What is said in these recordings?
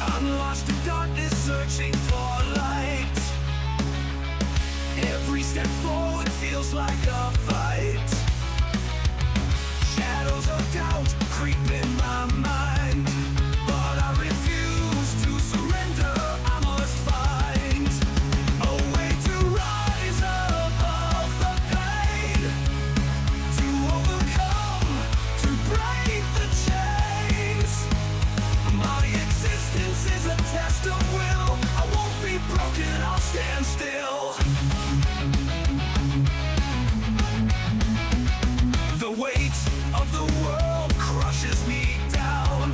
I'm lost in darkness, searching for light. Every step forward feels like a fight. Shadows of doubt creep in my mind, but I refuse to surrender. I must find a way to rise above the pain, to overcome, to break the chains. My existence is a test of will. I won't be broken, I'll stand still. The weight of the world crushes me down.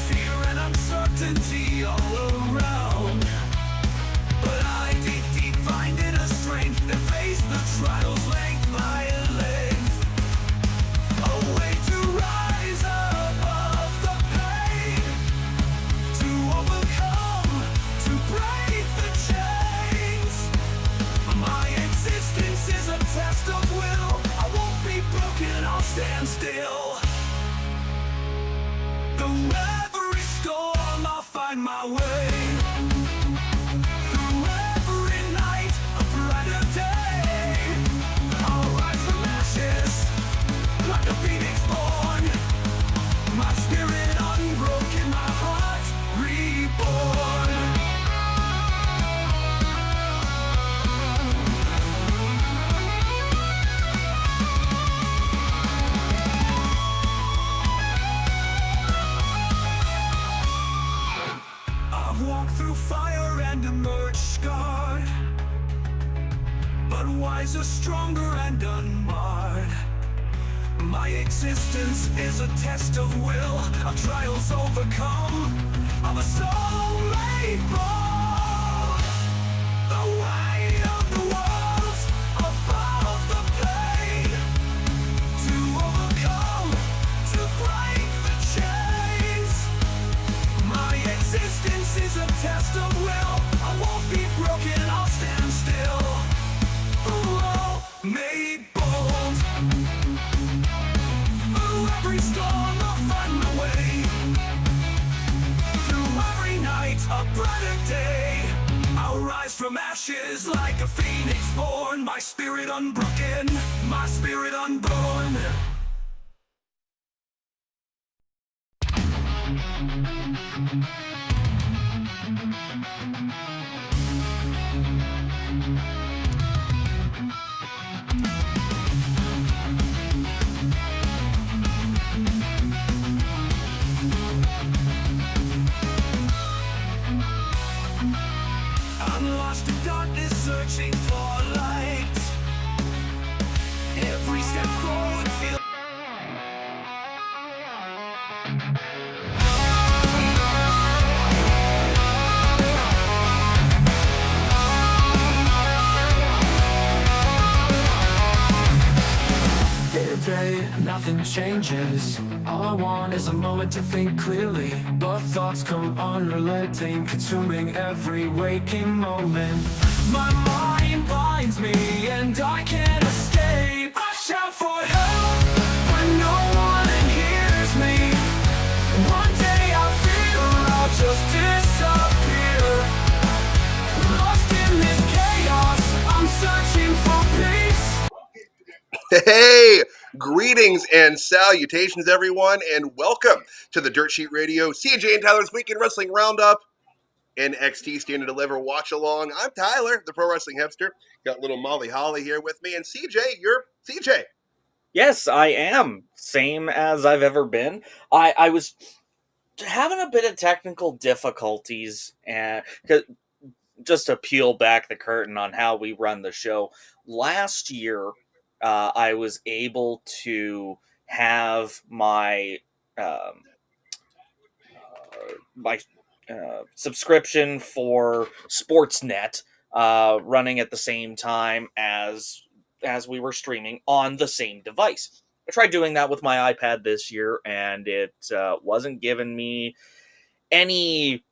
Fear and uncertainty all around. But I deep find inner strength to face the trials length by length. A way to rise above the pain, to overcome, to break the chains. My existence is a test of will. I won't be broken, I'll stand still. Through every storm, I'll find my way. Through every night, a brighter day. I'll rise from ashes, like a phoenix born. My spirit unbroken, my heart reborn. I've walked through fire and emerged scarred, but wiser, stronger, and unmarred. My existence is a test of will, of trials overcome, of a soul made bold. The weight of the world above the pain, to overcome, to break the chains. My existence is a test of will. I won't be broken, I'll stand still. Oh, made bold. Through every storm, I'll find my way. Through every night, a brighter day. I'll rise from ashes like a phoenix born. My spirit unbroken, my spirit unborn. I'm lost in darkness, searching for light. Every step forward feels. Day, nothing changes. All I want is a moment to think clearly, but thoughts come unrelenting, consuming every waking moment. My mind binds me and I can't escape. I shout for help, but no one hears me. One day I feel I'll just disappear. Lost in this chaos, I'm searching for peace. Hey, greetings and salutations, everyone, and welcome to the Dirt Sheet Radio CJ and Tyler's Weekend Wrestling Roundup. NXT Stand and Deliver Watch Along. I'm Tyler, the Pro Wrestling Hipster. Got little Molly Holly here with me, and CJ, you're CJ. Yes, I am. Same as I've ever been. I was having a bit of technical difficulties, and just to peel back the curtain on how we run the show. Last year, I was able to have my subscription for Sportsnet running at the same time as we were streaming on the same device. I tried doing that with my iPad this year, and it wasn't giving me any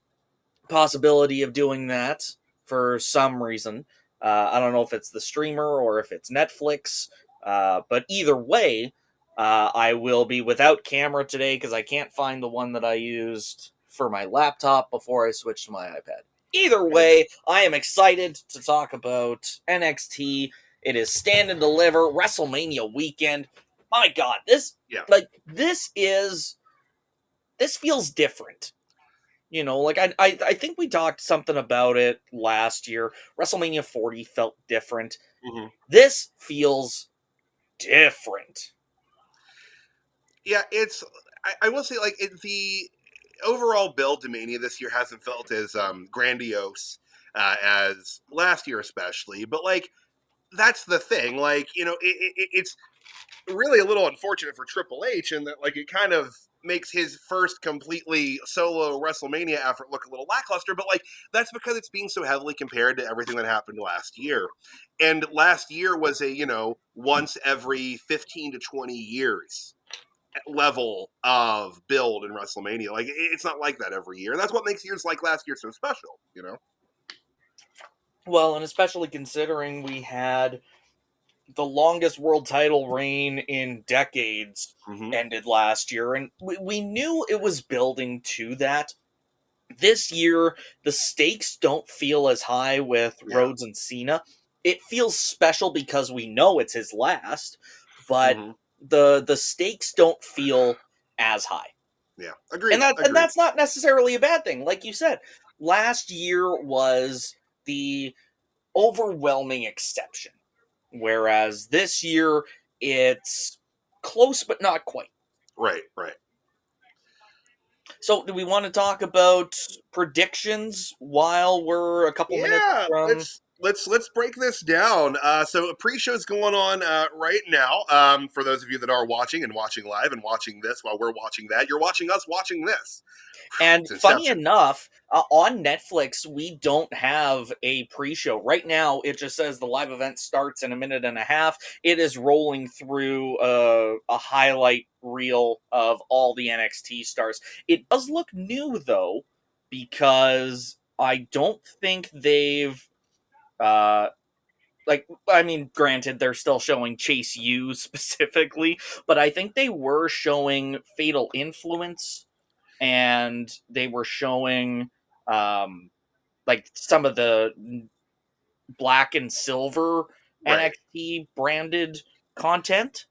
possibility of doing that for some reason. I don't know if it's the streamer or if it's Netflix, but either way, I will be without camera today because I can't find the one that I used for my laptop before I switched to my iPad. Either way, I am excited to talk about NXT. It is Stand and Deliver WrestleMania weekend. My God, this this feels different. Like I think we talked something about it last year. WrestleMania 40 felt different. Mm-hmm. This feels different. Yeah, I will say, like, the overall build to Mania this year hasn't felt as grandiose as last year, especially. But, like, that's the thing. Like, it's really a little unfortunate for Triple H in that, like, it kind of makes his first completely solo WrestleMania effort look a little lackluster, but, like, that's because it's being so heavily compared to everything that happened last year. And last year was a, once every 15 to 20 years level of build in WrestleMania. Like, it's not like that every year. And that's what makes years like last year so special. Well, and especially considering we had the longest world title reign in decades Mm-hmm. ended last year, and we knew it was building to that. This year, the stakes don't feel as high with Yeah. Rhodes and Cena. It feels special because we know it's his last, but Mm-hmm. the stakes don't feel as high. Yeah. Agreed. And that's not necessarily a bad thing. Like you said, last year was the overwhelming exception, whereas this year it's close but not quite. Right. So, do we want to talk about predictions while we're a couple minutes Yeah, from? let's break this down. So a pre-show's going on right now. For those of you that are watching and watching live and watching this while we're watching that, you're watching us watching this. And It's funny Inception. enough, on Netflix, we don't have a pre-show right now. It just says the live event starts in a minute and a half. It is rolling through a highlight reel of all the NXT stars. It does look new though, because I don't think they've granted, they're still showing Chase U specifically, but I think they were showing Fatal Influence, and they were showing like some of the black and silver Right. NXT branded content.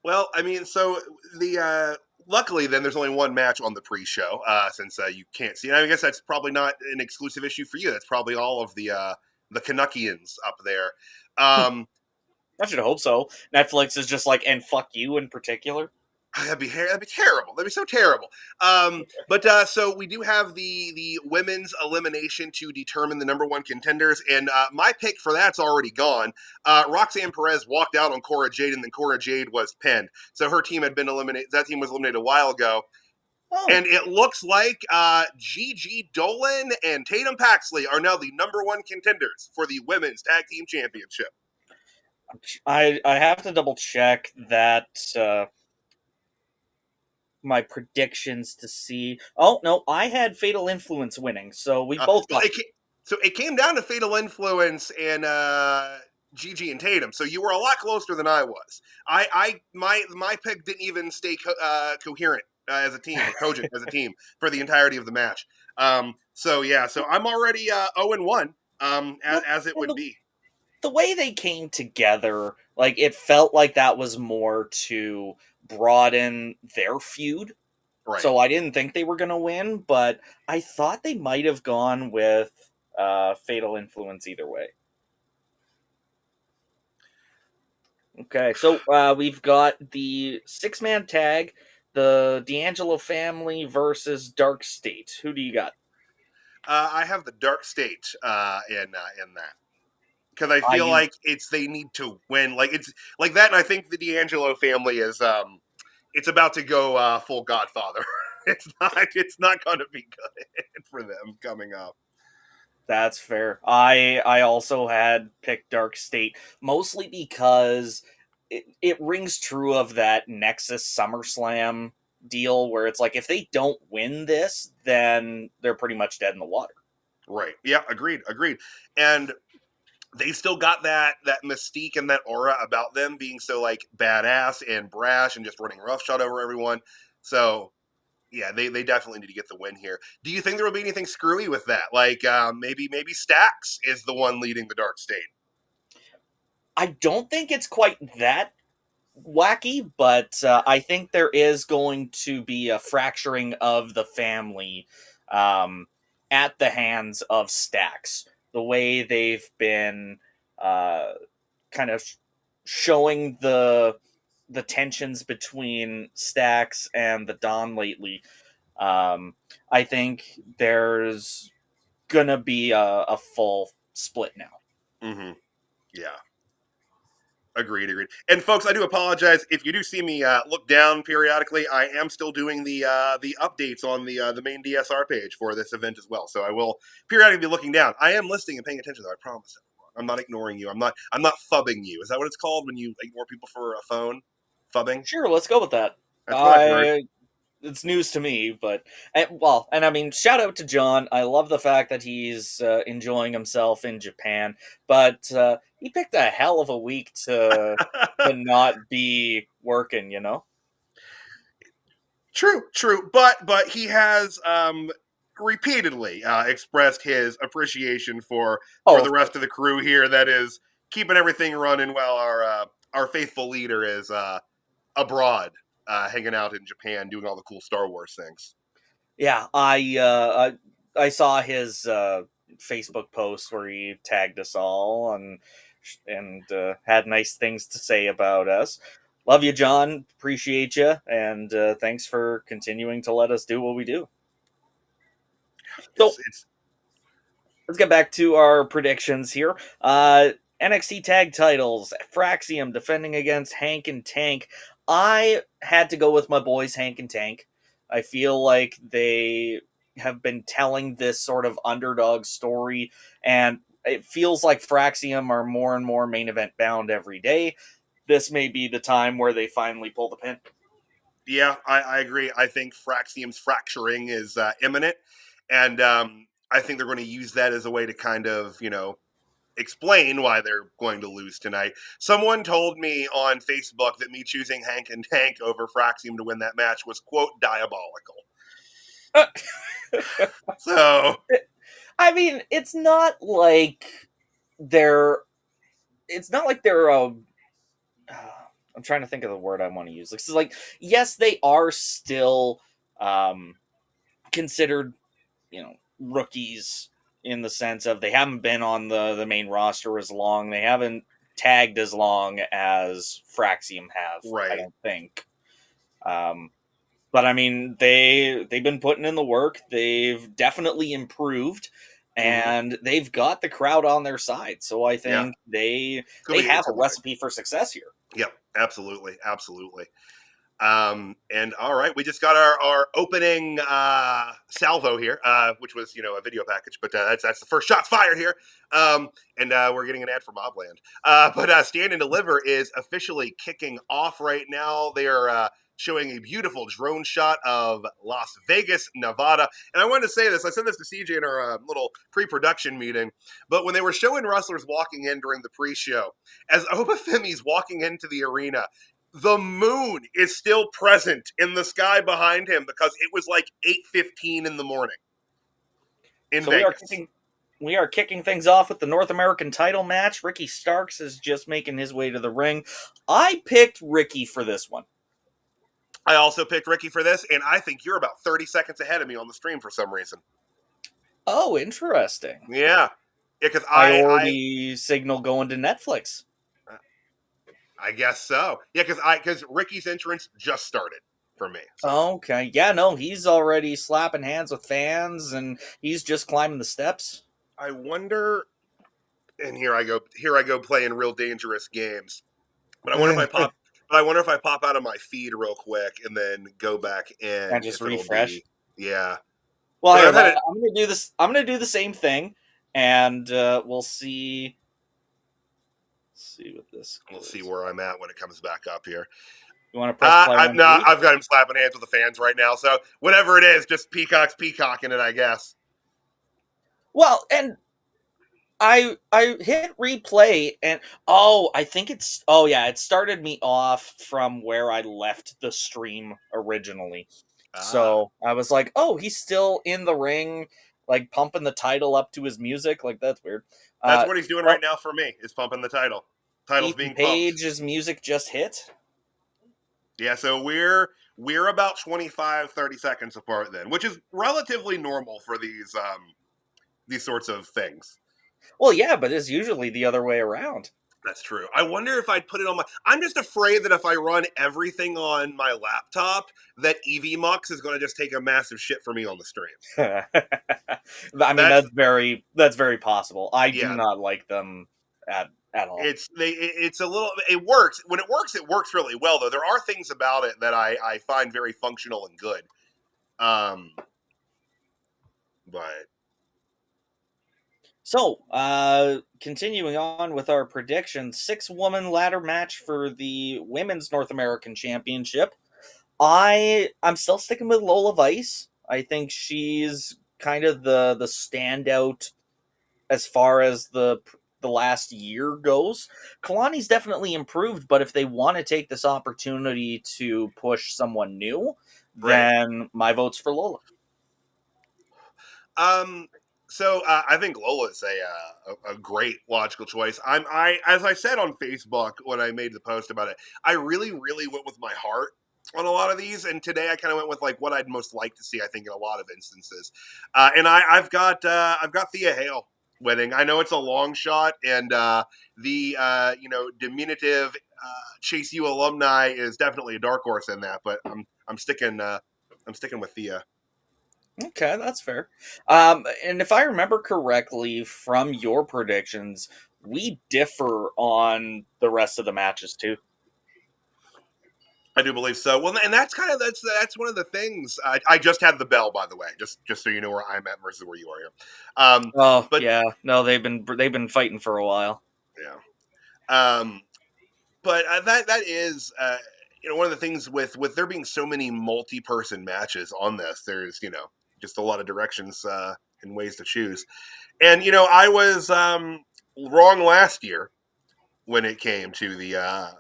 Well, I mean, so the luckily then there's only one match on the pre-show since you can't see. And I guess that's probably not an exclusive issue for you. That's probably all of the Canuckians up there. I should hope so. Netflix is just like, and fuck you in particular. That'd be terrible. That'd be so terrible. But so we do have the women's elimination to determine the number one contenders, and my pick for that's already gone. Roxanne Perez walked out on Cora Jade, and then Cora Jade was pinned. So her team had been eliminated. That team was eliminated a while ago. Oh. And it looks like Gigi Dolan and Tatum Paxley are now the number one contenders for the women's tag team championship. I have to double check that my predictions to see. Oh no, I had Fatal Influence winning, so we both got. It came down to Fatal Influence and Gigi and Tatum. So you were a lot closer than I was. My pick didn't even stay coherent as a team, or cogent as a team for the entirety of the match. So I'm already 0-1 as it would be. The way they came together, like, it felt like that was more to broaden their feud. Right. So I didn't think they were going to win, but I thought they might have gone with Fatal Influence either way. Okay, so we've got the 6-man tag, the D'Angelo family versus DarkState. Who do you got? I have the DarkState in that. Because I feel like they need to win. Like, it's like that, and I think the D'Angelo family is it's about to go full Godfather. It's not going to be good for them coming up. That's fair. I also had picked DarkState, mostly because it rings true of that Nexus SummerSlam deal where it's like if they don't win this, then they're pretty much dead in the water. Right. Yeah, agreed. And they still got that mystique and that aura about them being so like badass and brash and just running roughshod over everyone. So yeah, they definitely need to get the win here. Do you think there will be anything screwy with that? Like maybe Stax is the one leading the DarkState. I don't think it's quite that wacky, but I think there is going to be a fracturing of the family um, at the hands of Stax. The way they've been uh, kind of showing the tensions between Stax and the Don lately. I think there's gonna be a full split now. Mm-hmm. Yeah. Agreed. And folks, I do apologize if you do see me look down periodically. I am still doing the updates on the main DSR page for this event as well. So I will periodically be looking down. I am listening and paying attention, though. I promise. I'm not ignoring you. I'm not fubbing you. Is that what it's called when you ignore people for a phone? Fubbing. Sure, let's go with that. That's what I've heard. It's news to me, but and I mean, shout out to John. I love the fact that he's enjoying himself in Japan, but he picked a hell of a week to not be working. You know. True. But he has repeatedly expressed his appreciation for the rest of the crew here. That is keeping everything running while our faithful leader is abroad, hanging out in Japan, doing all the cool Star Wars things. Yeah, I saw his Facebook post where he tagged us all and had nice things to say about us. Love you, John. Appreciate you, and thanks for continuing to let us do what we do. So let's get back to our predictions here. NXT tag titles: Fraxium defending against Hank and Tank. I had to go with my boys, Hank and Tank. I feel like they have been telling this sort of underdog story, and it feels like Fraxium are more and more main event bound every day. This may be the time where they finally pull the pin. Yeah, I agree. I think Fraxium's fracturing is imminent, and I think they're going to use that as a way to kind of, explain why they're going to lose tonight. Someone told me on Facebook that me choosing Hank and Tank over Fraxium to win that match was, quote, diabolical. So, I mean, it's not like they're I'm trying to think of the word I want to use. Like, yes, they are still considered, rookies in the sense of they haven't been on the main roster as long. They haven't tagged as long as Fraxium have, right. I don't think. But I mean, they've been putting in the work. They've definitely improved, and they've got the crowd on their side. So I think they have a recipe for success here. Yep, absolutely. And all right, we just got our opening salvo here, which was a video package, but that's the first shots fired here. And we're getting an ad for Mobland. But Stand and Deliver is officially kicking off right now. They are showing a beautiful drone shot of Las Vegas, Nevada. And I wanted to say this. I said this to CJ in our little pre-production meeting. But when they were showing wrestlers walking in during the pre-show, as Femi's walking into the arena, the moon is still present in the sky behind him because it was like 8:15 in the morning in Vegas. We are kicking things off with the North American title match. Ricky Starks is just making his way to the ring. I picked Ricky for this one. I also picked Ricky for this, and I think you're about 30 seconds ahead of me on the stream for some reason. Oh, interesting. Yeah, because I already signal going to Netflix. I guess so. Yeah, because Ricky's entrance just started for me. So. Okay. Yeah, no, he's already slapping hands with fans, and he's just climbing the steps. I wonder, and here I go playing real dangerous games. But I wonder if I pop out of my feed real quick and then go back in and just refresh. Yeah. Well, I'm gonna do this. I'm gonna do the same thing, and we'll see see what this We'll see is. where I'm at when it comes back up here. You want to press play on three? I've got him slapping hands with the fans right now. So whatever it is, just peacocking it, I guess. Well, and I hit replay and I think it started me off from where I left the stream originally. So I was like, oh, he's still in the ring, like pumping the title up to his music. Like, that's weird. That's what he's doing right now for me, is pumping the title. Title's Ethan being pumped. Page's music just hit. Yeah, so we're about 25, 30 seconds apart then, which is relatively normal for these sorts of things. Well, yeah, but it's usually the other way around. That's true. I wonder if I'd put it on my... I'm just afraid that if I run everything on my laptop, that EVMux is going to just take a massive shit for me on the stream. I mean, that's very possible. I do not like them at all. It's a little... It works. When it works really well, though. There are things about it that I find very functional and good. But... So, continuing on with our predictions, 6-woman ladder match for the Women's North American Championship. I'm still sticking with Lola Vice. I think she's kind of the standout as far as the last year goes. Kalani's definitely improved, but if they want to take this opportunity to push someone new, then my vote's for Lola. So I think Lola is a great logical choice. As I said on Facebook when I made the post about it, I really, really went with my heart on a lot of these, and today I kind of went with like what I'd most like to see. I think in a lot of instances, and I've got Thea Hale winning. I know it's a long shot, and the diminutive Chase U alumni is definitely a dark horse in that, but I'm sticking with Thea. Okay, that's fair. And if I remember correctly from your predictions, we differ on the rest of the matches too. I do believe so. Well, and that's one of the things. I just had the bell, by the way, just so you know where I'm at versus where you are here. But yeah, no, they've been fighting for a while. Yeah. But that is one of the things with there being so many multi-person matches on this. There's just a lot of directions and ways to choose. And, I was wrong last year when it came to the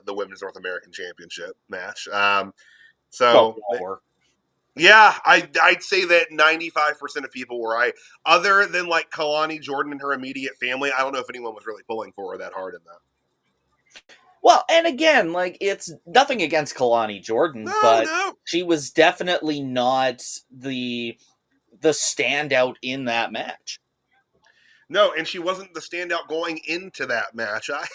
Women's North American Championship match. Yeah, I'd say that 95% of people were right. Other than, like, Kalani, Jordynne, and her immediate family, I don't know if anyone was really pulling for her that hard in that. Well, and again, like, it's nothing against Kalani Jordynne, but she was definitely not the standout in that match. No, and she wasn't the standout going into that match either.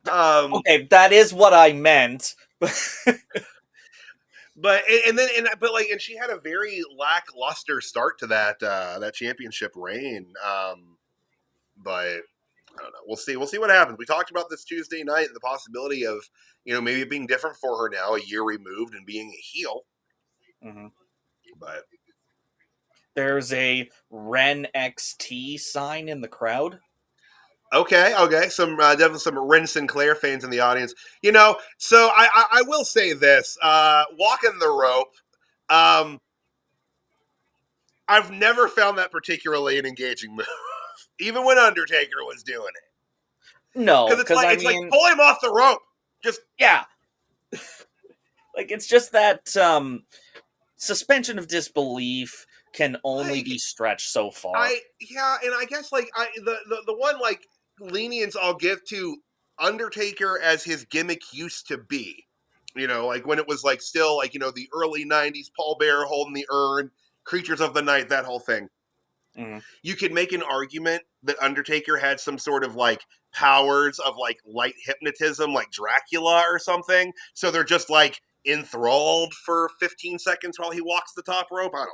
Okay, that is what I meant. But she had a very lackluster start to that championship reign. But I don't know. We'll see what happens. We talked about this Tuesday night and the possibility of maybe it being different for her now, a year removed, and being a heel. Mm-hmm. But there's a Ren XT sign in the crowd. Okay. Definitely some Ren Sinclair fans in the audience. So I will say this: walking the rope. I've never found that particularly an engaging move, even when Undertaker was doing it. No, because it's like pull him off the rope. Just yeah, like it's just that suspension of disbelief can only be stretched so far. And I guess the one lenience I'll give to Undertaker as his gimmick used to be, like when it was still the early 90s, Paul Bearer holding the urn, Creatures of the Night, that whole thing. Mm-hmm. You could make an argument that Undertaker had some sort of powers of light hypnotism, like Dracula or something. So they're just enthralled for 15 seconds while he walks the top rope. I don't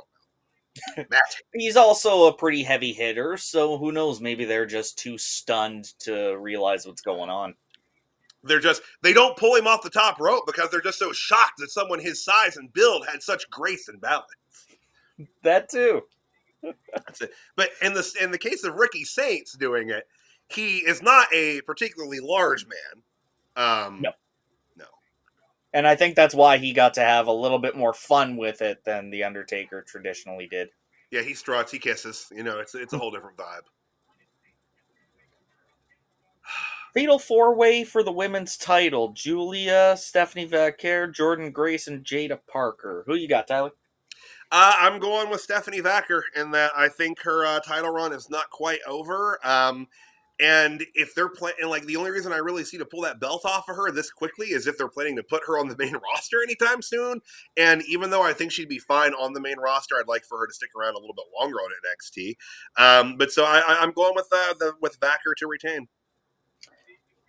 know. He's also a pretty heavy hitter, so who knows? Maybe they're just too stunned to realize what's going on. They don't pull him off the top rope because they're just so shocked that someone his size and build had such grace and balance. That too. That's it. But in the case of Ricky Saints doing it, He is not a particularly large man. No. No. And I think that's why he got to have a little bit more fun with it than The Undertaker traditionally did. Yeah, he struts, he kisses. It's a whole different vibe. Fatal 4-way for the women's title. Julia, Stephanie Vaquer, Jordynne Grace, and Jaida Parker. Who you got, Tyler? I'm going with Stephanie Vaquer in that I think her title run is not quite over. And if they're playing, like, the only reason I really see to pull that belt off of her this quickly is if they're planning to put her on the main roster anytime soon. And even though I think she'd be fine on the main roster, I'd like for her to stick around a little bit longer on NXT. But so I'm going with Vaquer to retain.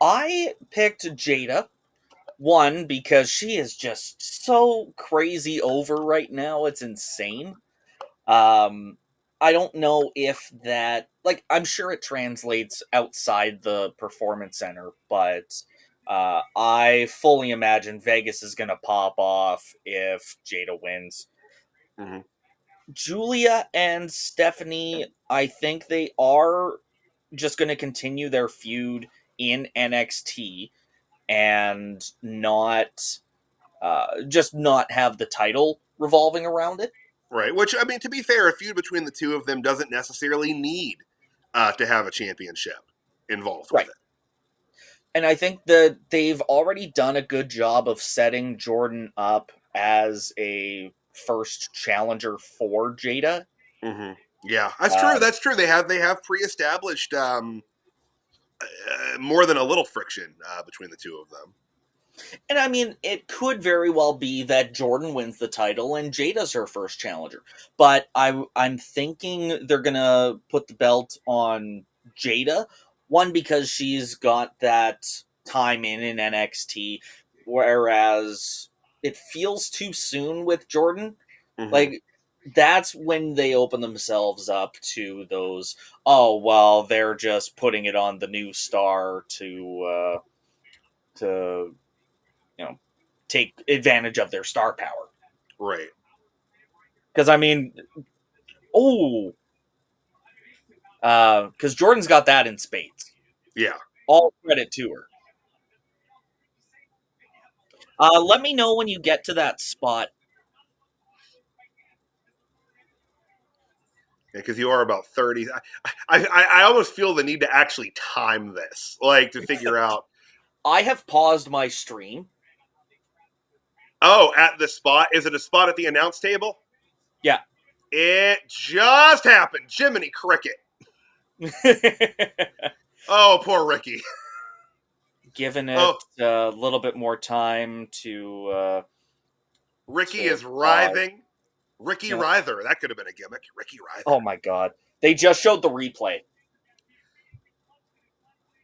I picked Jaida. One, because she is just so crazy over right now. It's insane. I don't know if that, like, I'm sure it translates outside the performance center, but I fully imagine Vegas is going to pop off if Jaida wins. Mm-hmm. Julia and Stephanie, I think they are just going to continue their feud in NXT and not just not have the title revolving around it. Right. Which, I mean, to be fair, a feud between the two of them doesn't necessarily need to have a championship involved with it. And I think that they've already done a good job of setting Jordynne up as a first challenger for Jaida. Mm-hmm. Yeah, that's true. That's true. They have pre-established more than a little friction between the two of them. And I mean, it could very well be that Jordynne wins the title and Jada's her first challenger. But I'm thinking they're going to put the belt on Jaida. One, because she's got that time in NXT, whereas it feels too soon with Jordynne. Mm-hmm. Like, that's when they open themselves up to those, oh, well, they're just putting it on the new star to take advantage of their star power. Right. Because, I mean, because Jordynne's got that in spades. Yeah. All credit to her. Let me know when you get to that spot. Because you are about 30. I almost feel the need to actually time this, like, to figure out. I have paused my stream. Oh, at the spot? Is it a spot at the announce table? Yeah. It just happened. Jiminy Cricket. Oh, poor Ricky. Giving it a little bit more time to... Ricky is writhing. Ricky Writher. That could have been a gimmick. Ricky Writher. Oh, my God. They just showed the replay.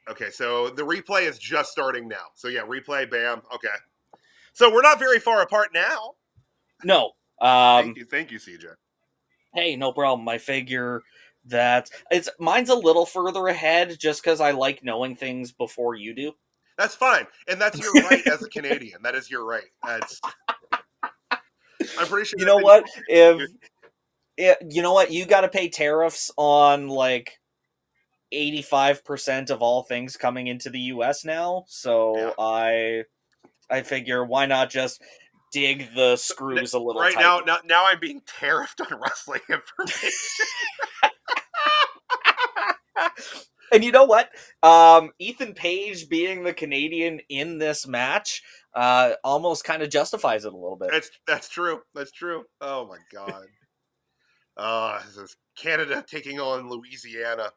Okay, so the replay is just starting now. So, yeah, replay, bam. Okay. So we're not very far apart now. No. Thank you, CJ. Hey, no problem. I figure that mine's a little further ahead just because I like knowing things before you do. That's fine, and that's your right as a Canadian. That is your right. I'm pretty sure. You know what? You know what, you got to pay tariffs on like 85% of all things coming into the U.S. now. So yeah. I figure why not just dig the screws a little right tighter. Now I'm being tariffed on wrestling information. And you know what? Ethan Page being the Canadian in this match almost kind of justifies it a little bit. That's true. That's true. Oh my God. This is Canada taking on Louisiana.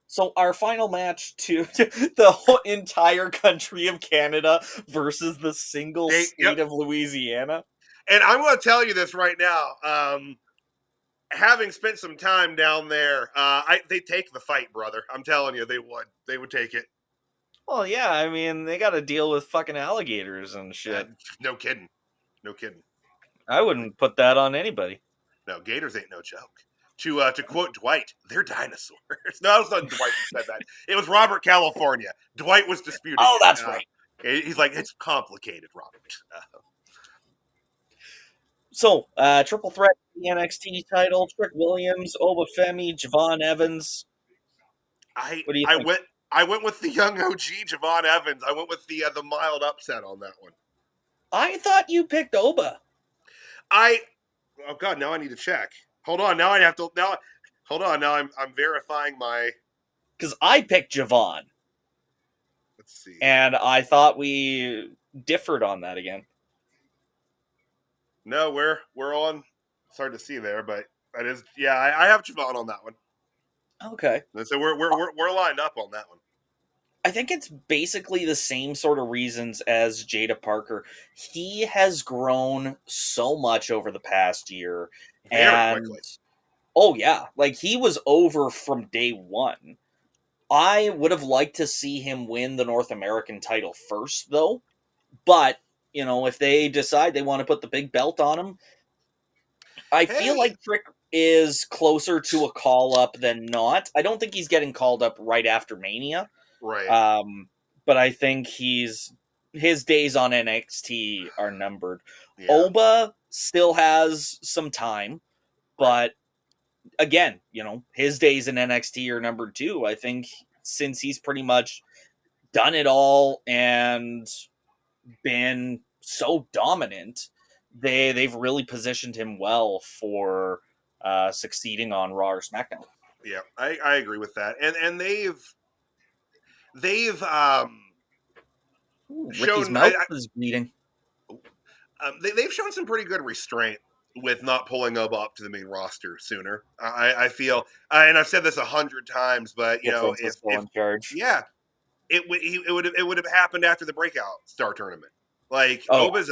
So our final match to the whole entire country of Canada versus the single state of Louisiana. And I'm going to tell you this right now. Having spent some time down there, they take the fight, brother. I'm telling you, they would. They would take it. Well, yeah. I mean, they got to deal with fucking alligators and shit. No kidding. No kidding. I wouldn't put that on anybody. No, gators ain't no joke. To quote Dwight, they're dinosaurs. No, it was not Dwight who said that. It was Robert California. Dwight was disputing. Oh, that's right. He's like, it's complicated, Robert. So, triple threat the NXT title: Trick Williams, Oba Femi, Javon Evans. What do you I think? went with the young OG Javon Evans. I went with the mild upset on that one. I thought you picked Oba. Oh god, now I need to check. Hold on, now I have to now. Hold on, now I'm verifying my. Because I picked Javon. Let's see. And I thought we differed on that again. No, we're on. It's hard to see there, but that is I have Javon on that one. Okay. So we're lined up on that one. I think it's basically the same sort of reasons as Jaida Parker. He has grown so much over the past year. Very And quickly. oh yeah, like he was over from day one. I would have liked to see him win the North American title first, though. But, if they decide they want to put the big belt on him, I feel Hey, like Trick is closer to a call up than not. I don't think he's getting called up right after Mania. right. But I think his days on NXT are numbered. Yeah. Oba still has some time, Right. but again, his days in NXT are numbered too. I think since he's pretty much done it all and been so dominant, they've really positioned him well for succeeding on Raw or SmackDown. Yeah, I agree with that. And they've Ooh, Ricky's shown mouth is bleeding. they've shown some pretty good restraint with not pulling Oba up to the main roster sooner. I feel, and I've said this 100 times, but If Vince is still if in charge. yeah, it would have happened after the breakout star tournament. Like Oh, Oba's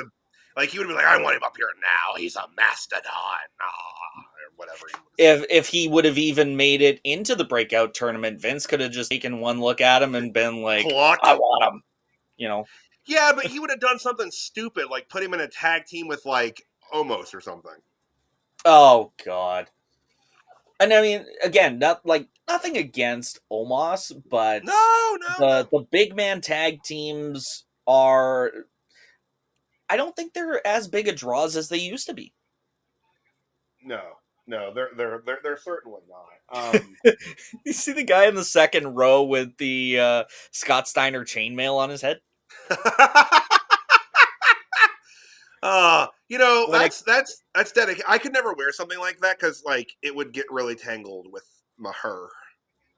he would have been like, I want him up here now. He's a mastodon, or whatever. if he would have even made it into the breakout tournament, Vince could have just taken one look at him and been like, Pluck. I want him. Yeah, but he would have done something stupid, like put him in a tag team with like Omos or something. Oh God. And I mean, again, nothing against Omos, but No. the big man tag teams are, I don't think they're as big a draws as they used to be. No, they're certainly not. You see the guy in the second row with the Scott Steiner chainmail on his head? When that's dedicated. I could never wear something like that because like it would get really tangled with my hair.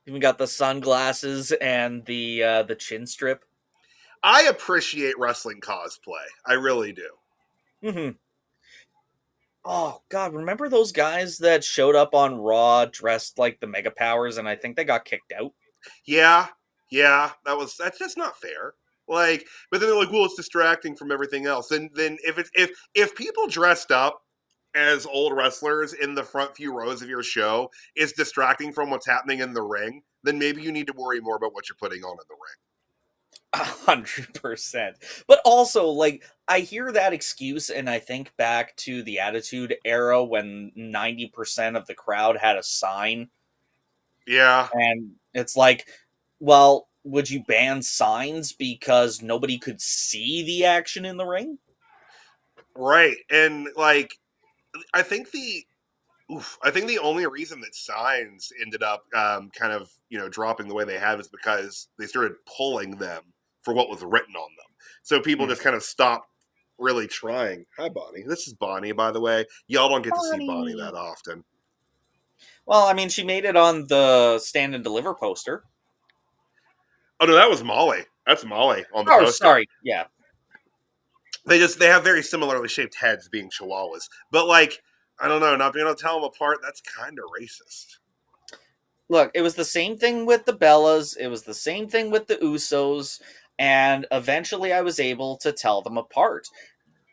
Even got the sunglasses and the chin strip. I appreciate wrestling cosplay. I really do. Mm-hmm. Oh God, remember those guys that showed up on Raw dressed like the Mega Powers, and I think they got kicked out? Yeah, that's just not fair. Like, but then they're like, well, it's distracting from everything else. Then if people dressed up as old wrestlers in the front few rows of your show is distracting from what's happening in the ring, then maybe you need to worry more about what you're putting on in the ring. 100%. But also, like, I hear that excuse and I think back to the Attitude Era when 90% of the crowd had a sign. Yeah. And it's like, well, would you ban signs because nobody could see the action in the ring? Right. And like I think the only reason that signs ended up kind of, dropping the way they have is because they started pulling them for what was written on them. So people just kind of stopped really trying. Hi, Bonnie. This is Bonnie, by the way. Y'all don't get to see Bonnie that often. Well, I mean, she made it on the Stand and Deliver poster. Oh, no, that was Molly. That's Molly on the Oh, poster. sorry. Yeah. They have very similarly shaped heads being chihuahuas. But, like, I don't know, not being able to tell them apart, that's kind of racist. Look, it was the same thing with the Bellas. It was the same thing with the Usos. And eventually I was able to tell them apart.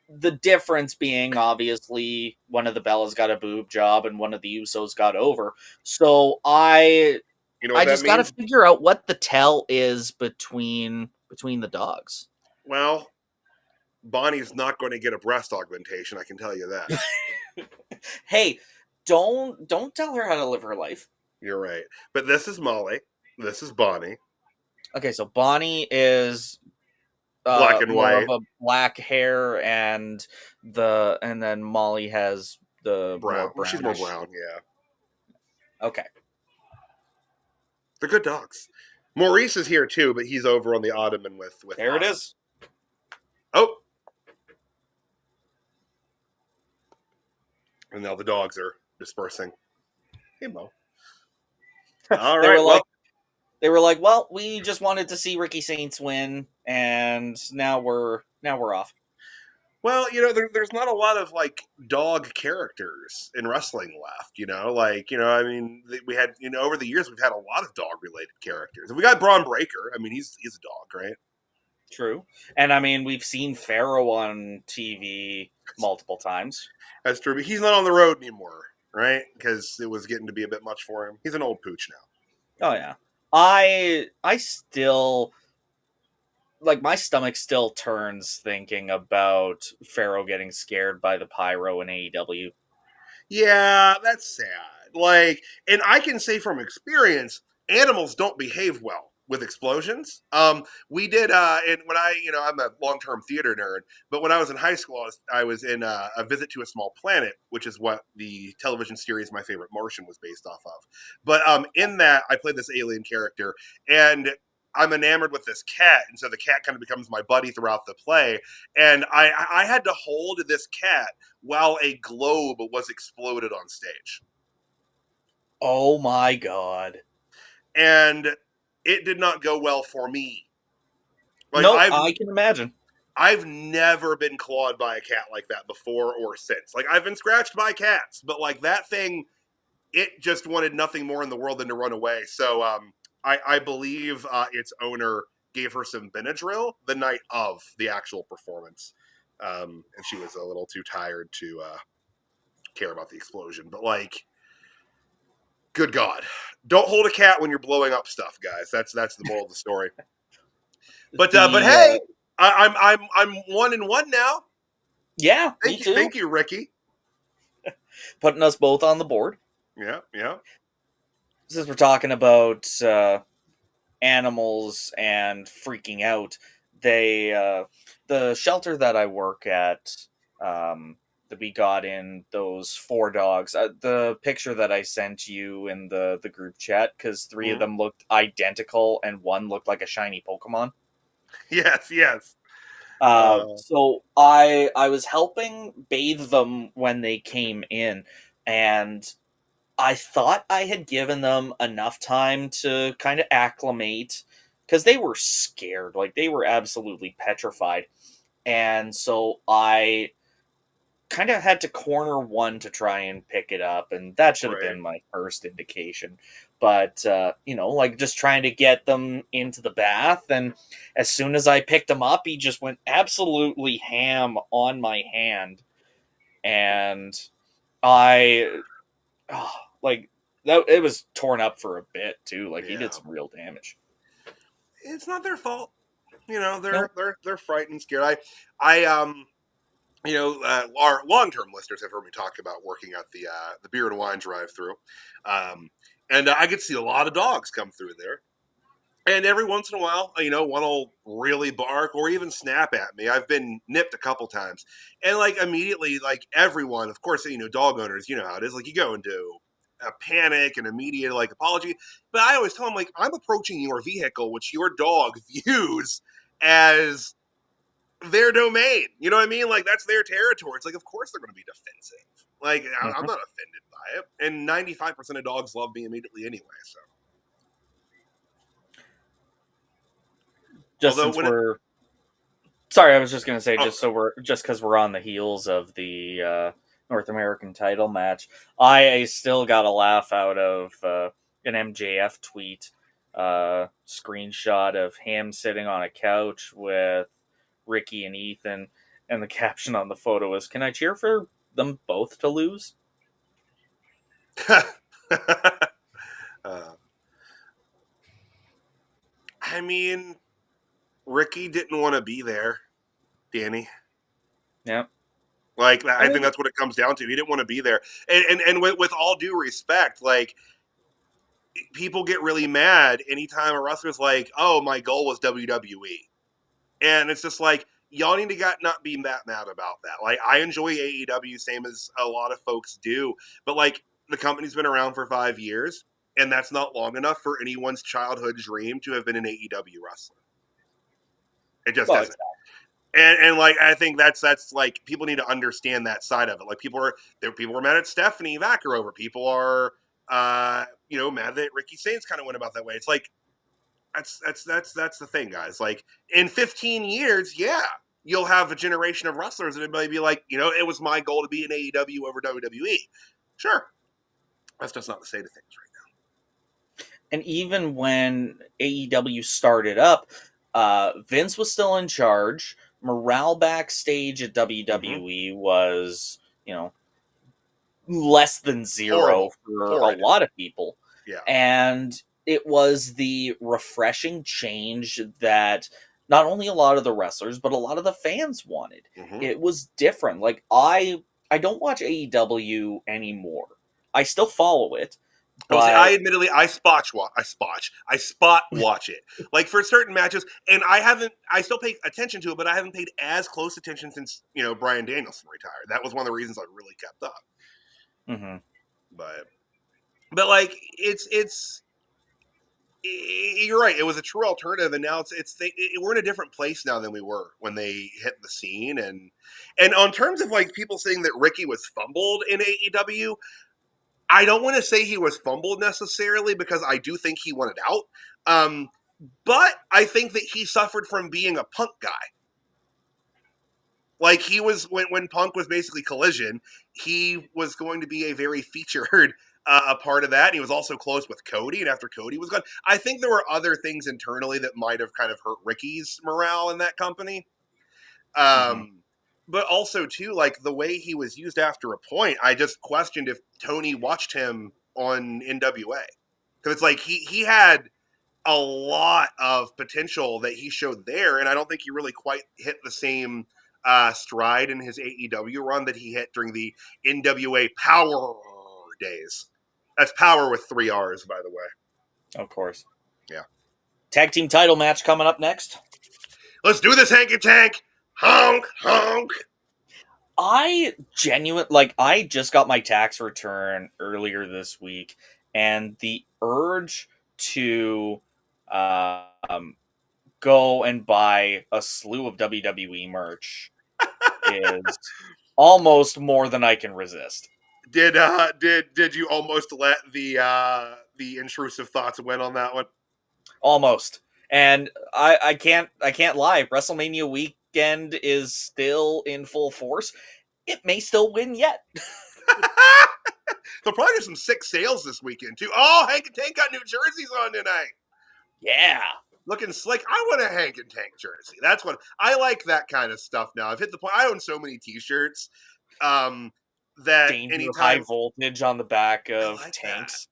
The difference being, obviously, one of the Bellas got a boob job and one of the Usos got over. So I just got to figure out what the tell is between the dogs. Well, Bonnie's not going to get a breast augmentation, I can tell you that. Hey, don't tell her how to live her life. You're right. But this is Molly. This is Bonnie. Okay, so Bonnie is black and white, of a black hair, and then Molly has the brown. more She's more brown, yeah. Okay. They're good dogs. Maurice is here too, but he's over on the ottoman with There it us. is. Oh. And now the dogs are dispersing. Hey, Mo. All right, They were like, well, we just wanted to see Ricky Saints win, and now we're off. Well, there's not a lot of like dog characters in wrestling left. I mean, we had over the years we've had a lot of dog related characters. We got Braun Breaker. I mean, he's a dog, right? True, and I mean we've seen Pharaoh on TV multiple times. That's true, but he's not on the road anymore, right? Because it was getting to be a bit much for him. He's an old pooch now. Oh yeah, I still. Like, my stomach still turns thinking about Pharaoh getting scared by the pyro in AEW. Yeah, that's sad. Like, and I can say from experience, animals don't behave well with explosions. We did, and when I'm a long-term theater nerd, but when I was in high school, I was in A Visit to a Small Planet, which is what the television series My Favorite Martian was based off of. But in that, I played this alien character, and I'm enamored with this cat, and so the cat kind of becomes my buddy throughout the play. And I had to hold this cat while a globe was exploded on stage. Oh my god! And it did not go well for me. Like, no, I can imagine. I've never been clawed by a cat like that before or since. Like, I've been scratched by cats, but like that thing, it just wanted nothing more in the world than to run away. So I believe its owner gave her some Benadryl the night of the actual performance. And she was a little too tired to care about the explosion. But like, good God, don't hold a cat when you're blowing up stuff, guys. That's the moral of the story. But hey, I'm 1-1 now. Yeah, me too. Thank you, Ricky. Putting us both on the board. Yeah. Since we're talking about animals and freaking out, the shelter that I work at, that we got in those 4 dogs. The picture that I sent you in the group chat, because 3 of them looked identical and 1 looked like a shiny Pokemon. Yes. So I was helping bathe them when they came in, and I thought I had given them enough time to kind of acclimate, because they were scared. Like, they were absolutely petrified. And so I kind of had to corner 1 to try and pick it up, and that should have been my first indication. But, like, just trying to get them into the bath, and as soon as I picked him up, he just went absolutely ham on my hand. And it was torn up for a bit too. Like, he did some real damage. It's not their fault. They're frightened, scared. Our long-term listeners have heard me talk about working at the beer and wine drive-through, and I get to see a lot of dogs come through there. And every once in a while, one will really bark or even snap at me. I've been nipped a couple times, and like immediately, like everyone, of course, dog owners, you know how it is. Like, you go into a panic and immediate like apology. But I always tell them, like, I'm approaching your vehicle, which your dog views as their domain. You know what I mean? Like, that's their territory. It's like, of course they're going to be defensive. Like, I'm not offended by it. And 95% of dogs love me immediately anyway. So, sorry, I was just going to say, just because we're on the heels of the North American title match, I still got a laugh out of an MJF tweet, screenshot of him sitting on a couch with Ricky and Ethan, and the caption on the photo is, "Can I cheer for them both to lose?" I mean, Ricky didn't want to be there, Danny. Yeah. Like, I think that's what it comes down to. He didn't want to be there. And with all due respect, like, people get really mad anytime a wrestler's like, oh, my goal was WWE. And it's just like, y'all need to not be that mad about that. Like, I enjoy AEW, same as a lot of folks do. But, like, the company's been around for 5 years. and that's not long enough for anyone's childhood dream to have been an AEW wrestler. It just Well, doesn't. And like I think that's like people need to understand that side of it. Like people were mad at Stephanie Vacker over. People are mad that Ricky Saints kind of went about that way. It's like that's the thing, guys. Like in 15 years, yeah, you'll have a generation of wrestlers that may be like, it was my goal to be in AEW over WWE. Sure. That's just not the state of things right now. And even when AEW started up, Vince was still in charge. Morale backstage at WWE was, less than zero for a lot of people. Yeah. And it was the refreshing change that not only a lot of the wrestlers, but a lot of the fans wanted. It was different. Like, I don't watch AEW anymore. I still follow it. But I spot watch it. Like for certain matches, and I still pay attention to it, but I haven't paid as close attention since, Bryan Danielson retired. That was one of the reasons I really kept up. But like, you're right. It was a true alternative, and now we're in a different place now than we were when they hit the scene. And on terms of like people saying that Ricky was fumbled in AEW, I don't want to say he was fumbled necessarily because I do think he wanted out. But I think that he suffered from being a Punk guy. Like he was when Punk was basically Collision, he was going to be a very featured a part of that. And he was also close with Cody, and after Cody was gone, I think there were other things internally that might have kind of hurt Ricky's morale in that company. But also, too, like, the way he was used after a point, I just questioned if Tony watched him on NWA. Because it's like, he had a lot of potential that he showed there, and I don't think he really quite hit the same stride in his AEW run that he hit during the NWA Power days. That's Power with 3 R's, by the way. Of course. Yeah. Tag team title match coming up next. Let's do this, Hanky Tank! Honk, honk. I just got my tax return earlier this week, and the urge to go and buy a slew of WWE merch is almost more than I can resist. Did you almost let the intrusive thoughts win on that one? Almost. And I can't lie. WrestleMania weekend is still in full force. It may still win yet. There'll probably be some sick sales this weekend too. Oh, Hank and Tank got new jerseys on tonight. Yeah. Looking slick. I want a Hank and Tank jersey. That's what I like, that kind of stuff now. I've hit the point. I own so many t-shirts. That Danger, anytime high voltage on the back of like tanks.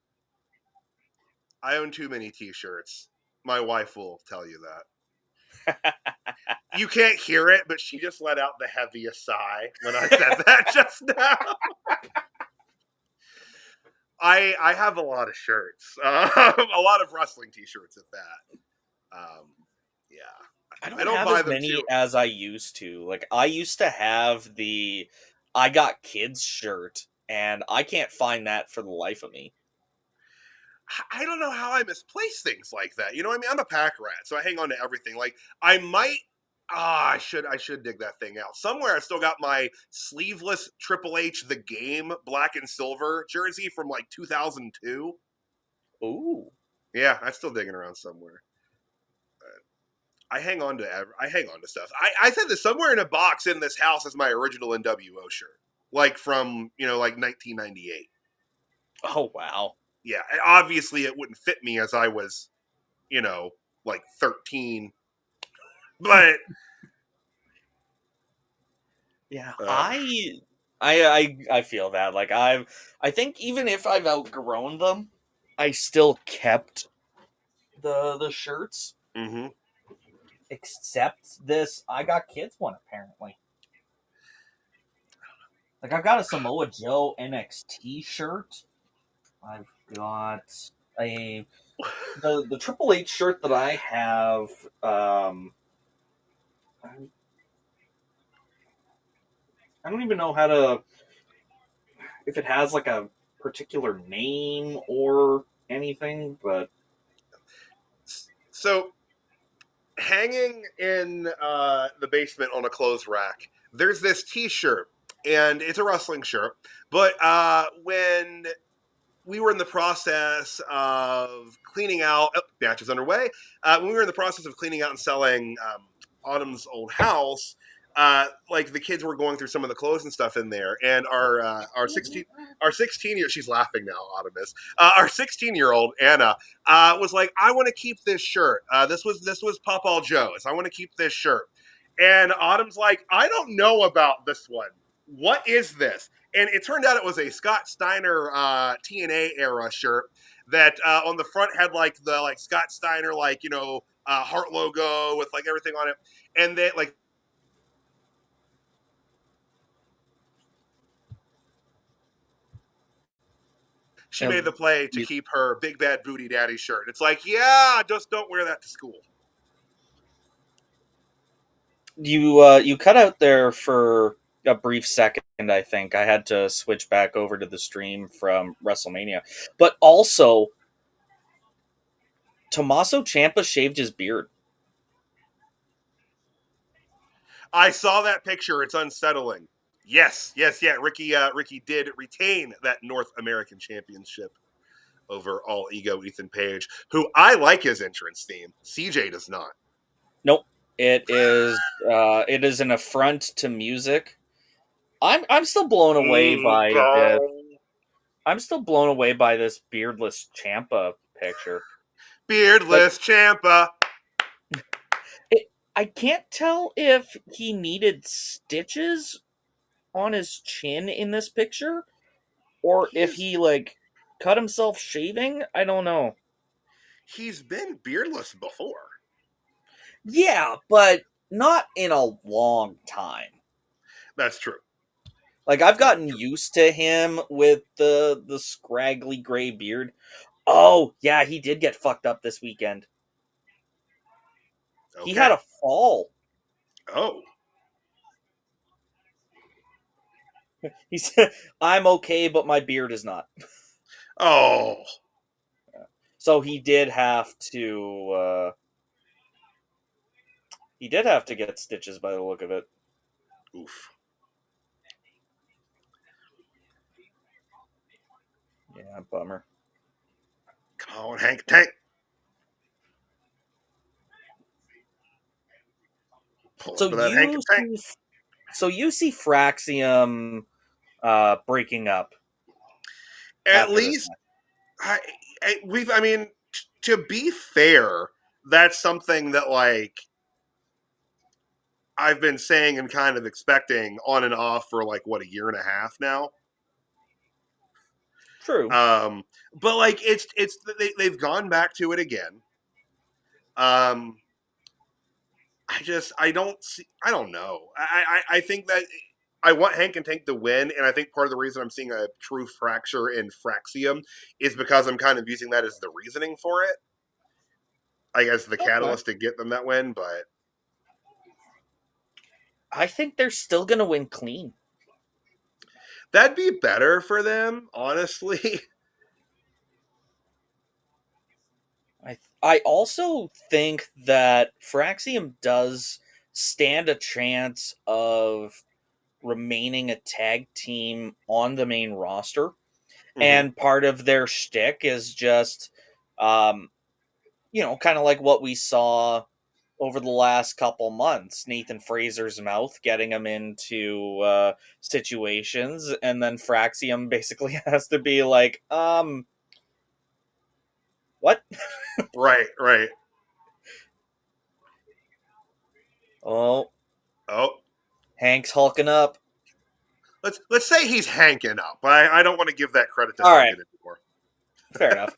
That. I own too many t-shirts. My wife will tell you that. You can't hear it, but she just let out the heaviest sigh when I said that just now. I have a lot of shirts, a lot of wrestling t-shirts at that. Yeah, I don't have as many as I used to. Like, I used to have the I Got Kids shirt, and I can't find that for the life of me. I don't know how I misplace things like that. You know what I mean? I'm a pack rat, so I hang on to everything. Like, I might... I should dig that thing out. Somewhere I still got my sleeveless Triple H The Game black and silver jersey from, like, 2002. Ooh. Yeah, I'm still digging around somewhere. I hang on to stuff. I said this somewhere in a box in this house is my original NWO shirt. Like, from, like, 1998. Oh, wow. Yeah, obviously it wouldn't fit me as I was, like 13. But yeah, I feel that. Like, I think even if I've outgrown them, I still kept the shirts. Mm-hmm. Except this I Got Kids one, apparently. Like, I've got a Samoa Joe NXT shirt. I've got the Triple H shirt that I have. I don't even know how to, if it has like a particular name or anything, but So, hanging in the basement on a clothes rack, there's this T-shirt, and it's a wrestling shirt. But when we were in the process of cleaning out, match is underway. When we were in the process of cleaning out and selling Autumn's old house, like the kids were going through some of the clothes and stuff in there, and our 16 year, she's laughing now, Autumn is, our 16-year-old Anna was like, I want to keep this shirt. This was Papa Joe's. I want to keep this shirt. And Autumn's like, I don't know about this one. What is this? And it turned out it was a Scott Steiner TNA era shirt that on the front had like the Scott Steiner heart logo with like everything on it, and they like she made the play to keep her big bad booty daddy shirt. It's like, yeah, just don't wear that to school. you cut out there for a brief second. I think I had to switch back over to the stream from WrestleMania, but also Tommaso Ciampa shaved his beard. I saw that picture. It's unsettling. Yes. Ricky did retain that North American Championship over All Ego Ethan Page, who I like his entrance theme. CJ does not. Nope. It is an affront to music. I'm still blown away by this. I'm still blown away by this beardless Ciampa picture. Beardless Ciampa. I can't tell if he needed stitches on his chin in this picture, or if he cut himself shaving. I don't know. He's been beardless before. Yeah, but not in a long time. That's true. Like, I've gotten used to him with the scraggly gray beard. Oh, yeah, he did get fucked up this weekend. Okay. He had a fall. Oh. He said, I'm okay, but my beard is not. Oh. So he did have to get stitches by the look of it. Oof. Yeah, bummer. Come on, Hank Tank. So you see Fraxium breaking up. At least, to be fair, that's something that I've been saying and kind of expecting on and off for a year and a half now. True. But they've gone back to it again. I don't know. I think that I want Hank and Tank to win, and I think part of the reason I'm seeing a true fracture in Fraxium is because I'm kind of using that as the reasoning for it. I guess the catalyst to get them that win, but I think they're still going to win clean. That'd be better for them, honestly. I also think that Fraxium does stand a chance of remaining a tag team on the main roster. Mm-hmm. And part of their shtick is just, kind of like what we saw over the last couple months. Nathan Fraser's mouth getting him into situations, and then Fraxium basically has to be like, what? Right. Oh. Hank's hulking up. Let's say he's hanking up. I don't want to give that credit to Hankin anymore. Fair enough.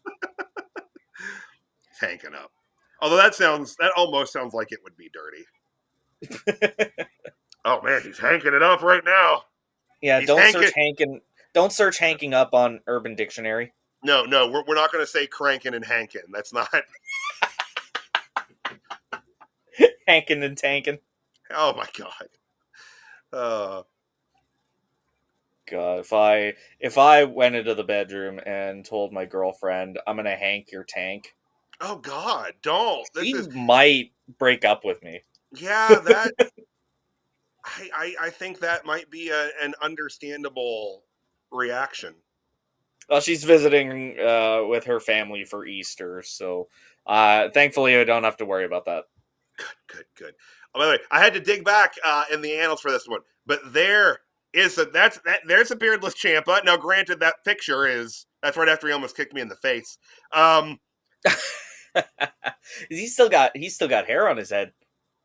He's hanking up. Although that almost sounds like it would be dirty. Oh man, he's hanking it up right now. Yeah, don't search hanking up on Urban Dictionary. No, we're not going to say cranking and hanking. That's not hanking and tanking. Oh my god. God, if I went into the bedroom and told my girlfriend I'm gonna hank your tank, Oh God, don't. This she is might break up with me. yeah. That I think that might be an understandable reaction. Well, she's visiting with her family for Easter, so thankfully I don't have to worry about that. Good. Oh, by the way, I had to dig back in the annals for this one, but there's a beardless Champa. Now, granted, that picture that's right after he almost kicked me in the face. Um, he's still got hair on his head.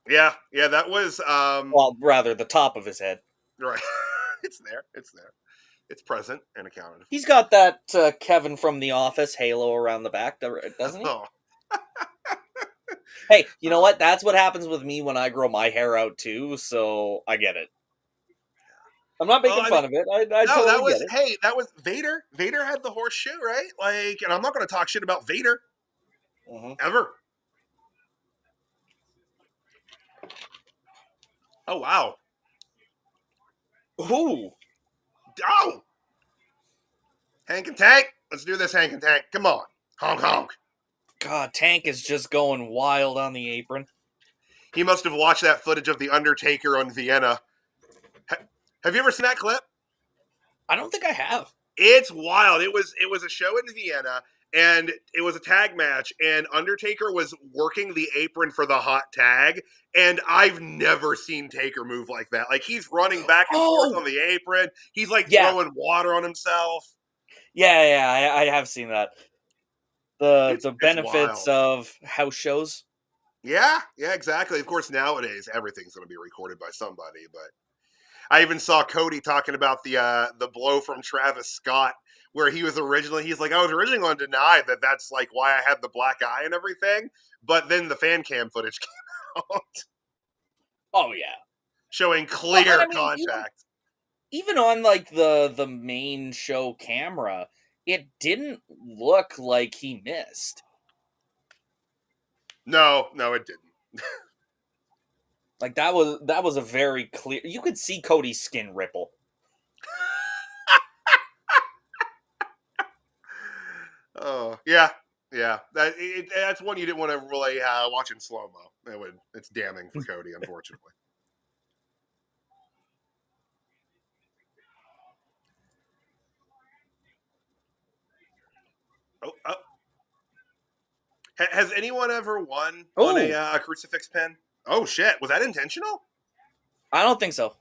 yeah, that was Well, rather the top of his head. right. It's there. It's present and accounted for. He's got that Kevin from The Office halo around the back, doesn't he? Oh. Hey, you know what? That's what happens with me when I grow my hair out too, so I get it. I'm not making fun of it. I no, totally get it. Hey, that was Vader. Vader had the horseshoe, right? Like, and I'm not going to talk shit about Vader ever. Oh wow. Ooh. Oh. Hank and Tank. Let's do this, Hank and Tank. Come on. Honk honk. God, Tank is just going wild on the apron. He must have watched that footage of The Undertaker on Vienna. Have you ever seen that clip? I don't think I have. It's wild. It was a show in Vienna, and it was a tag match, and Undertaker was working the apron for the hot tag, and I've never seen Taker move like that. Like, he's running back and forth on the apron. He's like throwing water on himself. Yeah, I have seen that. The benefits wild. of house shows. Yeah, exactly. Of course, nowadays everything's going to be recorded by somebody. But I even saw Cody talking about the blow from Travis Scott, where he's like, I was originally going to deny that that's like why I had the black eye and everything, but then the fan cam footage came out. Oh yeah, showing clear contact. Even on like the main show camera, it didn't look like he missed. No, it didn't. Like that was a very clear. You could see Cody's skin ripple. Oh yeah. That's one you didn't want to really watch in slow mo. It's damning for Cody, unfortunately. Oh. Has anyone ever won on a crucifix pin? Oh shit! Was that intentional? I don't think so.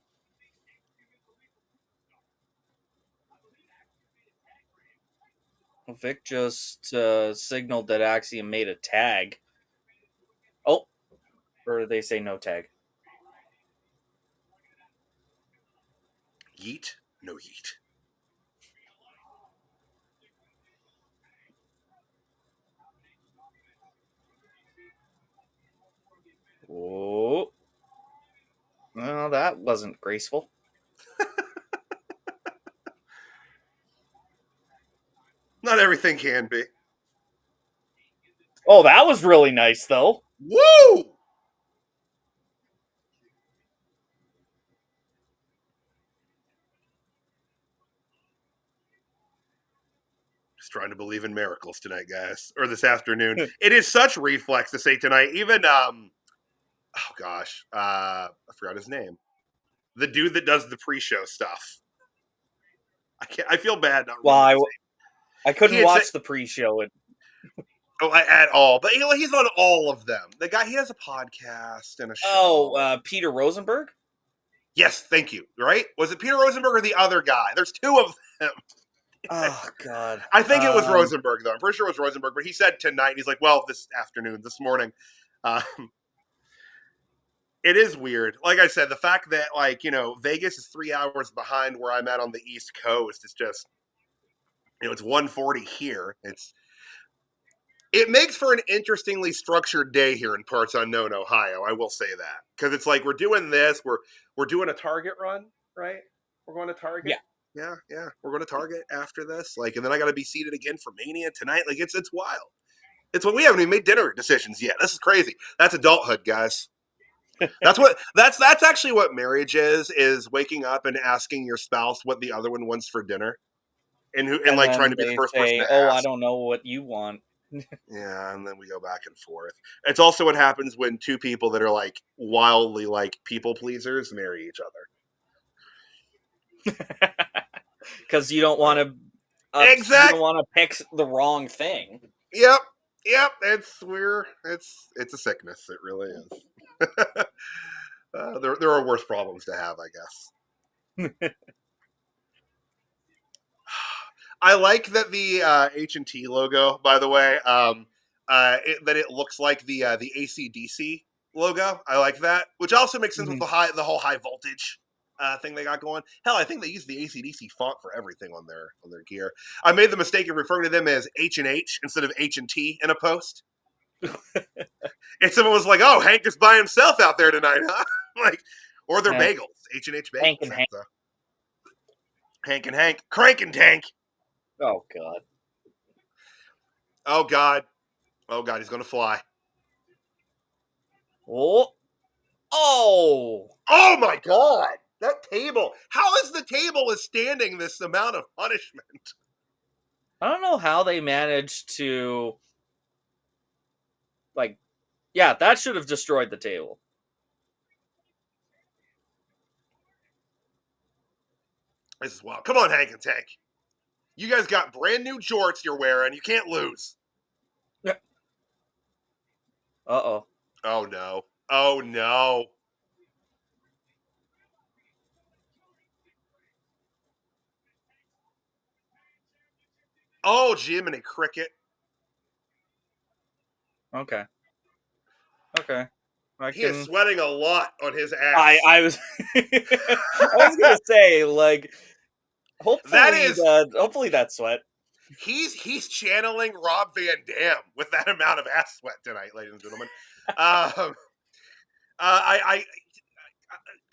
Vic just signaled that Axiom made a tag. Oh, or did they say no tag? Yeet, no yeet. Oh, well, that wasn't graceful. Not everything can be. Oh, that was really nice, though. Woo! Just trying to believe in miracles tonight, guys, or this afternoon. It is such reflex to say tonight. Even oh gosh, I forgot his name. The dude that does the pre-show stuff. I feel bad. Well, I couldn't watch the pre-show. At all, but he's on all of them. The guy, he has a podcast and a show. Peter Rosenberg? Yes, thank you. Right? Was it Peter Rosenberg or the other guy? There's two of them. Oh, God. I think it was Rosenberg, though. I'm pretty sure it was Rosenberg, but he said tonight, he's like, well, this morning. It is weird. Like I said, the fact that, Vegas is 3 hours behind where I'm at on the East Coast, it's just, it's 1:40 here. It makes for an interestingly structured day here in parts unknown Ohio. I will say that, because it's like we're doing this, we're doing a Target run, right? We're going to Target. Yeah. We're going to Target after this, and then I got to be seated again for Mania tonight. It's wild. It's when we haven't even made dinner decisions yet. This is crazy. That's adulthood, guys. That's actually what marriage is waking up and asking your spouse what the other one wants for dinner, and And like trying then to be the they first person say, to "Oh, I ask. don't know what you want." Yeah, and then we go back and forth. It's also what happens when two people that are like wildly like people pleasers marry each other. Because you don't want to. You don't Exact. want to pick the wrong thing. Yep. Yep. It's a sickness. It really is. There are worse problems to have, I guess. I like that the H&T logo, by the way, that it looks like the AC/DC logo. I like that, which also makes sense with the whole high voltage thing they got going. Hell, I think they use the AC/DC font for everything on their gear. I made the mistake of referring to them as H&H instead of H&T in a post. And someone was like, "Oh, Hank is by himself out there tonight, huh?" Like, or their bagels, H&H bagels. Hank and Hank. Hank and Hank, Crank and Tank. Oh God. Oh God. Oh God, he's gonna fly. Oh. Oh. Oh my God. That table. How is the table withstanding this amount of punishment? I don't know how they managed to. Like, yeah, that should have destroyed the table. This is wild. Come on, Hank and Tank. You guys got brand new jorts you're wearing. You can't lose. Uh-oh. Oh no. Oh no. Oh, Jiminy Cricket. Okay. Okay. He is sweating a lot on his ass. I was I was gonna say, like, hopefully that sweat. He's channeling Rob Van Dam with that amount of ass sweat tonight, ladies and gentlemen. I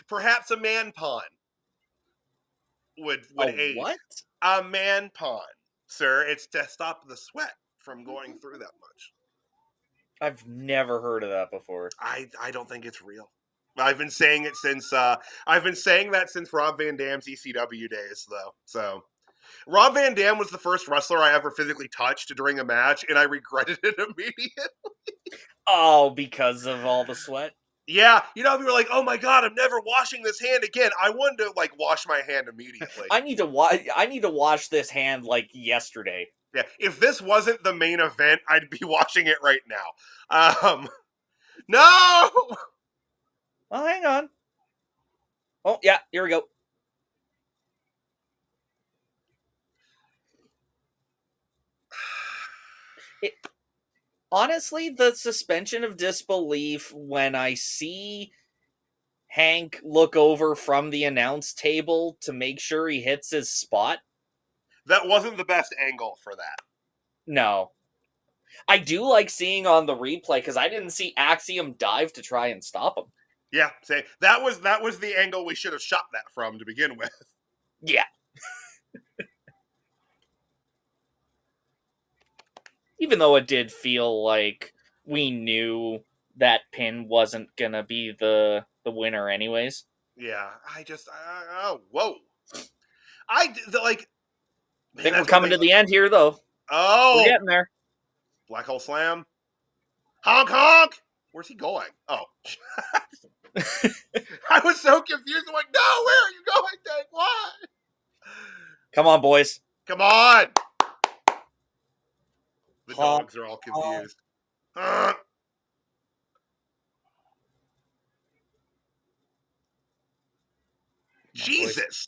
perhaps a man pond would aid. What? A man pond, sir. It's to stop the sweat from going through that much. I've never heard of that before. I don't think it's real. I've been saying it since Rob Van Dam's ECW days, though. So Rob Van Dam was the first wrestler I ever physically touched during a match, and I regretted it immediately. Oh, because of all the sweat? Yeah, we were like, "Oh my God, I'm never washing this hand again." I wanted to like wash my hand immediately. I need to wash this hand like yesterday. Yeah, if this wasn't the main event, I'd be watching it right now. No. Oh, hang on. Oh, yeah, here we go. Honestly, the suspension of disbelief when I see Hank look over from the announce table to make sure he hits his spot. That wasn't the best angle for that. No. I do like seeing on the replay because I didn't see Axiom dive to try and stop him. Yeah, say that was the angle we should have shot that from to begin with. Yeah. Even though it did feel like we knew that pin wasn't gonna be the winner anyways. Yeah, whoa. I think we're coming to the end here, though. Oh, we're getting there. Black hole slam. Honk honk. Where's he going? Oh, I was so confused. I'm like, no, where are you going, Dave? Why? Come on, boys. Come on. The dogs are all confused. Jesus.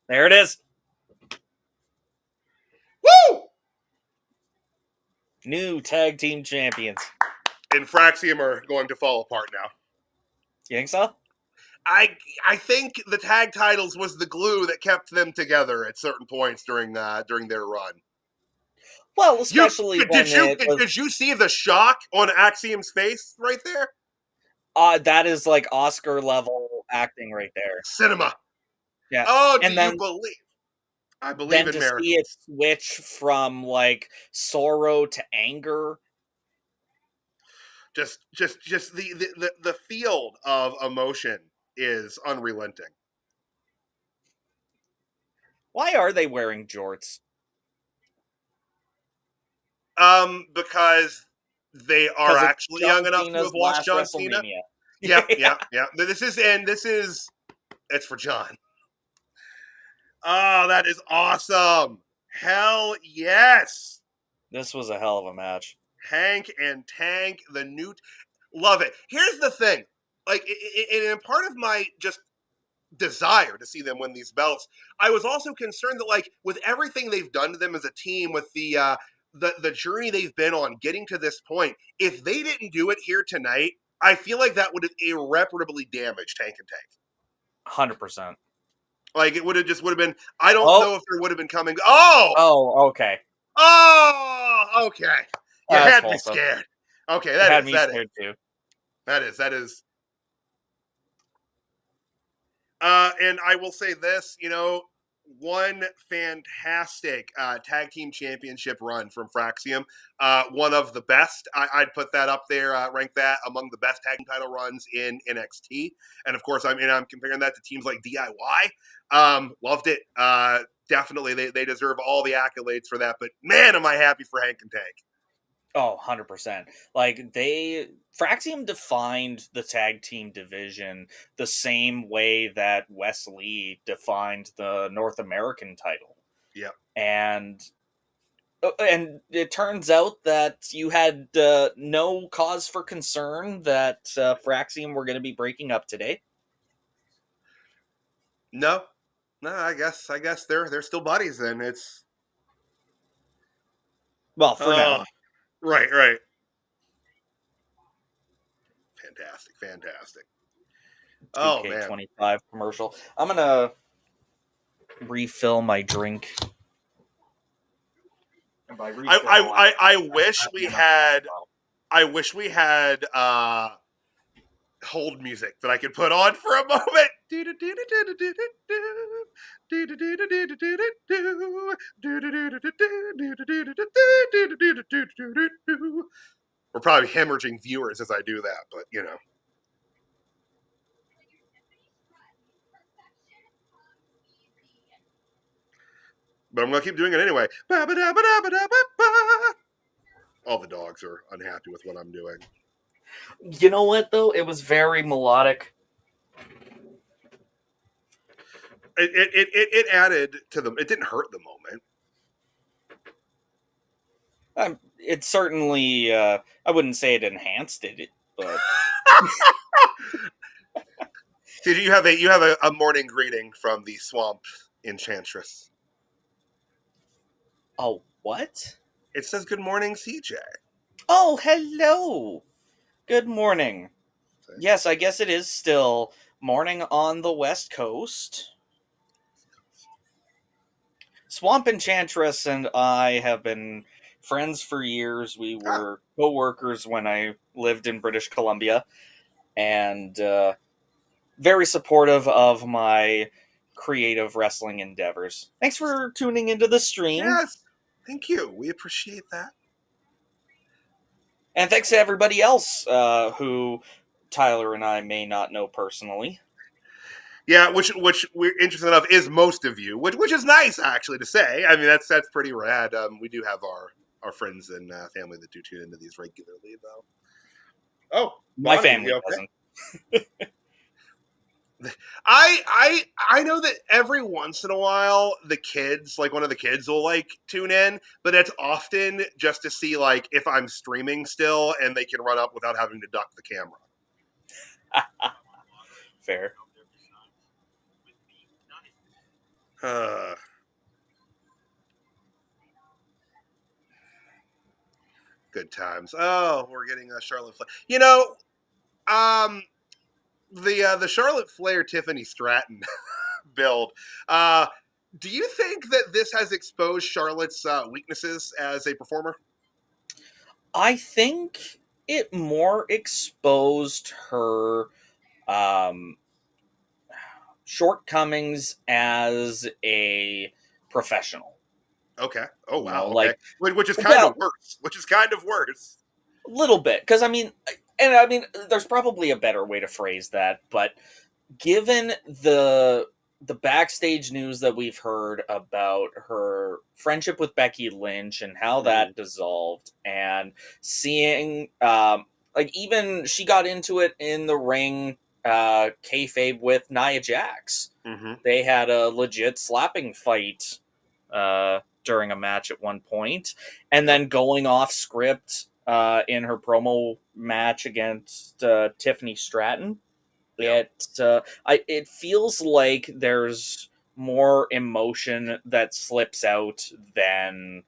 There it is. Woo! New tag team champions. And Fraxium are going to fall apart now. You think so? I think the tag titles was the glue that kept them together at certain points during their run. Well, especially did you see the shock on Axiom's face right there? That is like Oscar level acting right there. Cinema. Yeah. Oh, do you believe? I believe in miracles. Then to see it switch from like sorrow to anger. just the field of emotion is unrelenting. Why are they wearing jorts? Because they are Because it's actually John young enough to Cena's have watched last John Cena. WrestleMania. Yeah. This is it's for John. Oh, that is awesome. Hell yes. This was a hell of a match. Hank and Tank, the Newt. Love it. Here's the thing. Like, in part of my just desire to see them win these belts, I was also concerned that, like, with everything they've done to them as a team, with the journey they've been on getting to this point, if they didn't do it here tonight, I feel like that would have irreparably damaged Hank and Tank. 100%. Like, it would have been, I don't Oh. know if there would have been coming. Oh, Okay. okay. You That's had me wholesome. scared. Okay, It had me scared too. That is. And I will say this, one fantastic tag team championship run from Fraxium. One of the best. I'd put that up there, rank that among the best tag team title runs in NXT. And of course, I'm comparing that to teams like DIY. Loved it. Definitely, they deserve all the accolades for that. But man, am I happy for Hank and Tank. Oh, 100%. Like, Fraxium defined the tag team division the same way that Wes Lee defined the North American title. Yeah. And it turns out that you had no cause for concern that Fraxium were going to be breaking up today. No, I guess they're still buddies then. It's Well, for now. Right. Fantastic. Oh, man. 2K25 commercial. I'm going to refill my drink. And by refill, I wish we had hold music that I could put on for a moment. We're probably hemorrhaging viewers as I do that, but But I'm going to keep doing it anyway. All the dogs are unhappy with what I'm doing. You know what, though? It was very melodic. It added to them. It didn't hurt the moment. It certainly, I wouldn't say it enhanced it, but... Did you have a morning greeting from the Swamp Enchantress? Oh, what? It says good morning, CJ. Oh, hello. Good morning. Yes, I guess it is still morning on the West Coast. Swamp Enchantress and I have been friends for years. We were co-workers when I lived in British Columbia, and very supportive of my creative wrestling endeavors. Thanks for tuning into the stream. Yes, thank you. We appreciate that. And thanks to everybody else who Tyler and I may not know personally. Yeah, which we're interested enough is most of you, which is nice actually to say. I mean, that's pretty rad. We do have our friends and family that do tune into these regularly, though. Oh, my Bonnie, family okay? doesn't. I know that every once in a while the kids, like one of the kids will like tune in, but that's often just to see like if I'm streaming still and they can run up without having to duck the camera. Fair. Good times. Oh, we're getting a Charlotte Flair. The Charlotte Flair Tiffany Stratton build. Do you think that this has exposed Charlotte's weaknesses as a performer? I think it more exposed her shortcomings as a professional. Okay. Oh, wow. You know, okay. Which is kind of worse. A little bit. Because, I mean, And I mean, there's probably a better way to phrase that, but given the backstage news that we've heard about her friendship with Becky Lynch and how that dissolved, and seeing like even she got into it in the ring, kayfabe with Nia Jax. Mm-hmm. They had a legit slapping fight during a match at one point, and then going off script in her promo match against Tiffany Stratton. It feels like there's more emotion that slips out than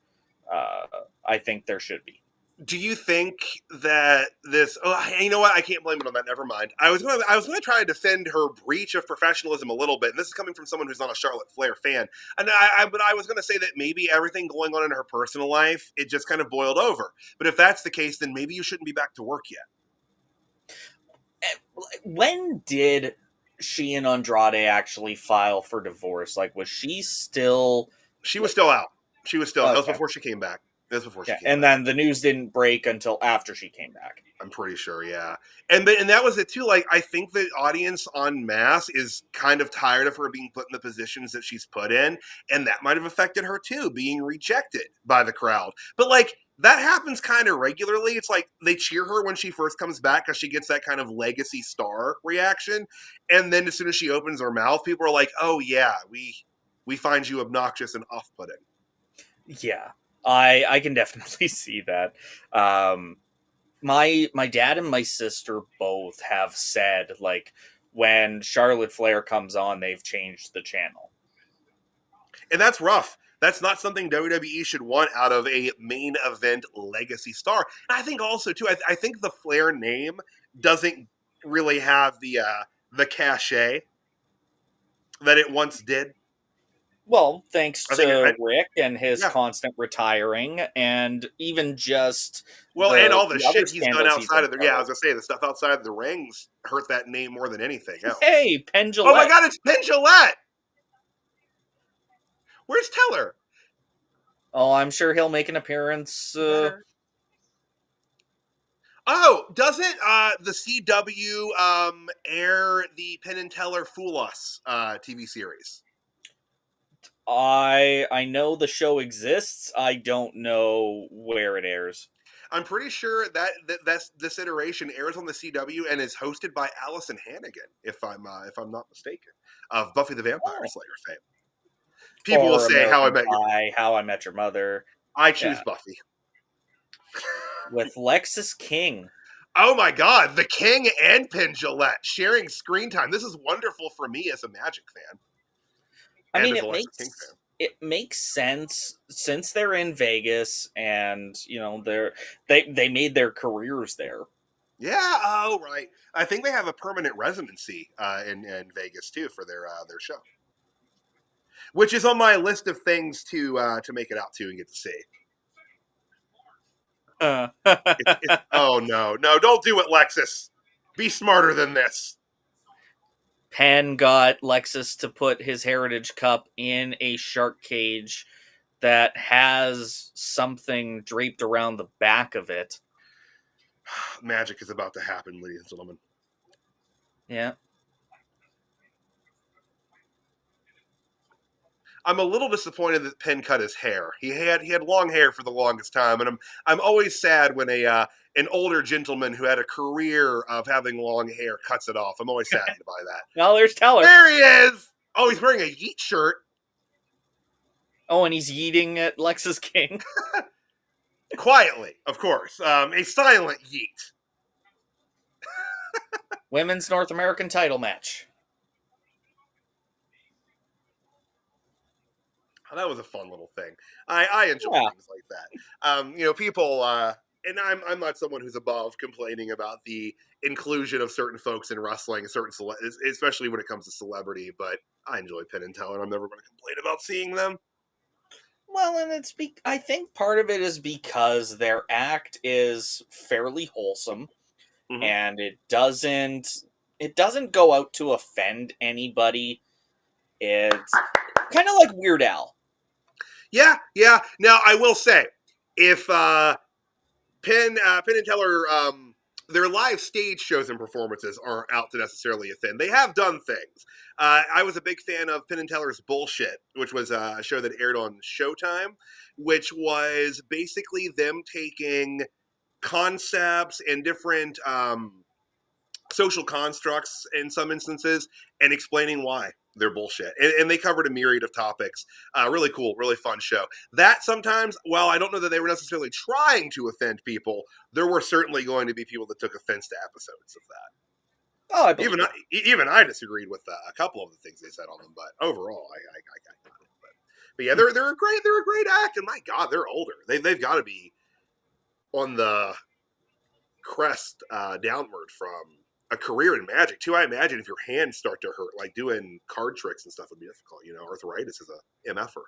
I think there should be. Do you think that this? Oh, you know what? I can't blame it on that. Never mind. I was gonna try to defend her breach of professionalism a little bit, and this is coming from someone who's not a Charlotte Flair fan. And but I was gonna say that maybe everything going on in her personal life, it just kind of boiled over. But if that's the case, then maybe you shouldn't be back to work yet. When did she and Andrade actually file for divorce? Like, was she still? She was still out. She was still. Okay. That was before she came back. And then the news didn't break until after she came back. I'm pretty sure, yeah. And that was it too. Like, I think the audience en masse is kind of tired of her being put in the positions that she's put in, and that might have affected her too, being rejected by the crowd. But like, that happens kind of regularly. It's like they cheer her when she first comes back because she gets that kind of legacy star reaction, and then as soon as she opens her mouth, people are like, "Oh yeah, we find you obnoxious and off-putting." Yeah. I can definitely see that. My dad and my sister both have said, like, when Charlotte Flair comes on, they've changed the channel. And that's rough. That's not something WWE should want out of a main event legacy star. And I think also, too, I think the Flair name doesn't really have the cachet that it once did. Well, thanks to Rick and his constant retiring, and even just and all the shit he's done outside of the I was gonna say the stuff outside of the rings hurt that name more than anything else. Hey, Penn Jillette. Oh my God, it's Penn Jillette. Where's Teller? Oh, I'm sure he'll make an appearance. Oh, doesn't the CW air the Penn and Teller Fool Us TV series? I know the show exists. I don't know where it airs. I'm pretty sure that's this iteration airs on the CW and is hosted by Allison Hannigan, if I'm not mistaken, of Buffy the Vampire Slayer fame. People will say How I Met Your Mother. I choose Buffy. With Lexis King. Oh my God, the King and Penn Jillette sharing screen time. This is wonderful for me as a Magic fan. I mean, it makes sense since they're in Vegas, and you know they made their careers there. Yeah. Oh, right. I think they have a permanent residency in Vegas too for their show, which is on my list of things to make it out to and get to see. Oh no, don't do it, Lexus. Be smarter than this. Penn got Lexus to put his Heritage Cup in a shark cage that has something draped around the back of it. Magic is about to happen, ladies and gentlemen. Yeah. I'm a little disappointed that Penn cut his hair. He had long hair for the longest time, and I'm always sad when an older gentleman who had a career of having long hair cuts it off. I'm always saddened by that. Well, there's Teller. There he is. Oh, he's wearing a Yeet shirt. Oh, and he's yeeting at Lexus King. Quietly, of course. A silent yeet. Women's North American title match. Oh, that was a fun little thing. I enjoy things like that. People, and I'm not someone who's above complaining about the inclusion of certain folks in wrestling, especially when it comes to celebrity. But I enjoy Penn and Teller, and I'm never going to complain about seeing them. Well, and I think part of it is because their act is fairly wholesome, and it doesn't go out to offend anybody. It's kind of like Weird Al. Yeah. Now, I will say, if Penn and Teller their live stage shows and performances aren't out to necessarily offend. They have done things. I was a big fan of Penn and Teller's Bullshit, which was a show that aired on Showtime, which was basically them taking concepts and different social constructs in some instances and explaining why they're bullshit. And they covered a myriad of topics. Really cool, really fun show. That sometimes, while I don't know that they were necessarily trying to offend people, there were certainly going to be people that took offense to episodes of that. Oh, I believe Even I disagreed with a couple of the things they said on them, but overall, I got it. But yeah, they're a great act, and my God, they're older. They've got to be on the crest downward from a career in magic too. I imagine if your hands start to hurt, like doing card tricks and stuff would be difficult. Arthritis is a MFer.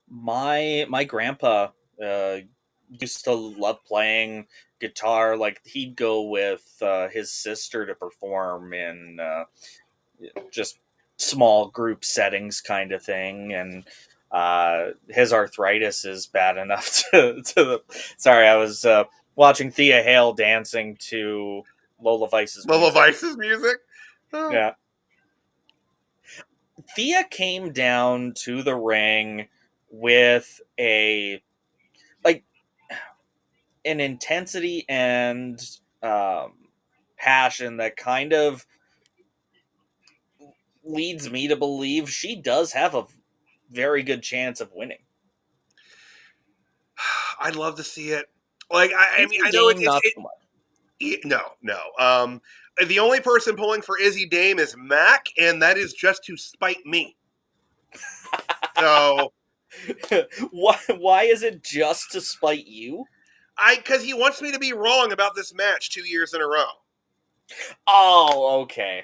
My grandpa used to love playing guitar. Like, he'd go with his sister to perform in just small group settings kind of thing, and his arthritis is bad enough sorry, I was watching Thea Hale dancing to Lola Vice's music. Oh. Yeah. Thea came down to the ring with an intensity and passion that kind of leads me to believe she does have a very good chance of winning. I'd love to see it. Like, I mean, I know it's not so much. No. The only person pulling for Izzy Dame is Mac, and that is just to spite me. So, why is it just to spite you? Because he wants me to be wrong about this match 2 years in a row. Oh, okay.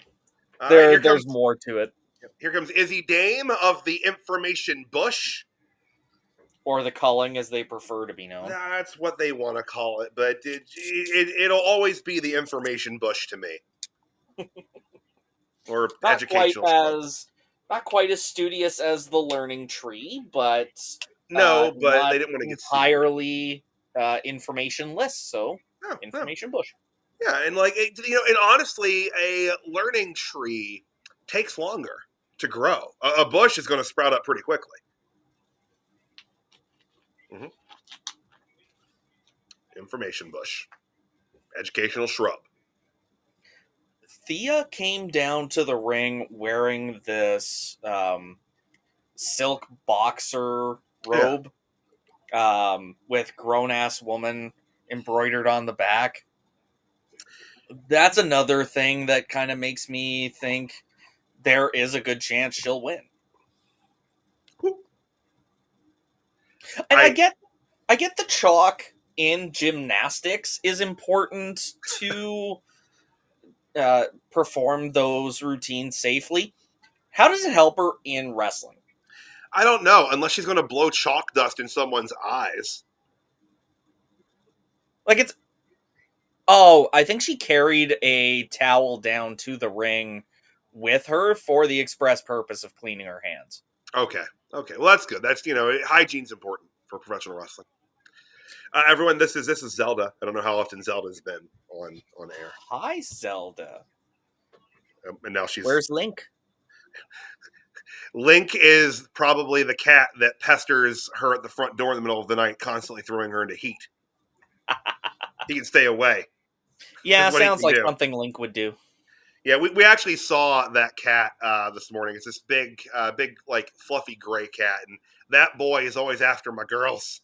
There's more to it. Here comes Izzy Dame of the Information Bush. Or the Culling, as they prefer to be known. That's what they want to call it, but it'll always be the Information Bush to me. Or educational. Not quite as studious as the Learning Tree, but no, but they didn't want to get entirely informationless. So Information Bush. Yeah, and and honestly, a learning tree takes longer to grow. A bush is going to sprout up pretty quickly. Mm-hmm. Information bush. Educational shrub. Thea came down to the ring wearing this silk boxer robe with grown-ass woman embroidered on the back. That's another thing that kind of makes me think there is a good chance she'll win. And I get the chalk in gymnastics is important to perform those routines safely. How does it help her in wrestling? I don't know, unless she's going to blow chalk dust in someone's eyes. I think she carried a towel down to the ring with her for the express purpose of cleaning her hands. Okay. Well, that's good. That's, hygiene's important for professional wrestling. Everyone, this is Zelda. I don't know how often Zelda's been on air. Hi, Zelda. And now she's... Where's Link? Link is probably the cat that pesters her at the front door in the middle of the night, constantly throwing her into heat. He can stay away. Yeah, sounds like something Link would do. Yeah, we actually saw that cat this morning. It's this big, fluffy gray cat, and that boy is always after my girls.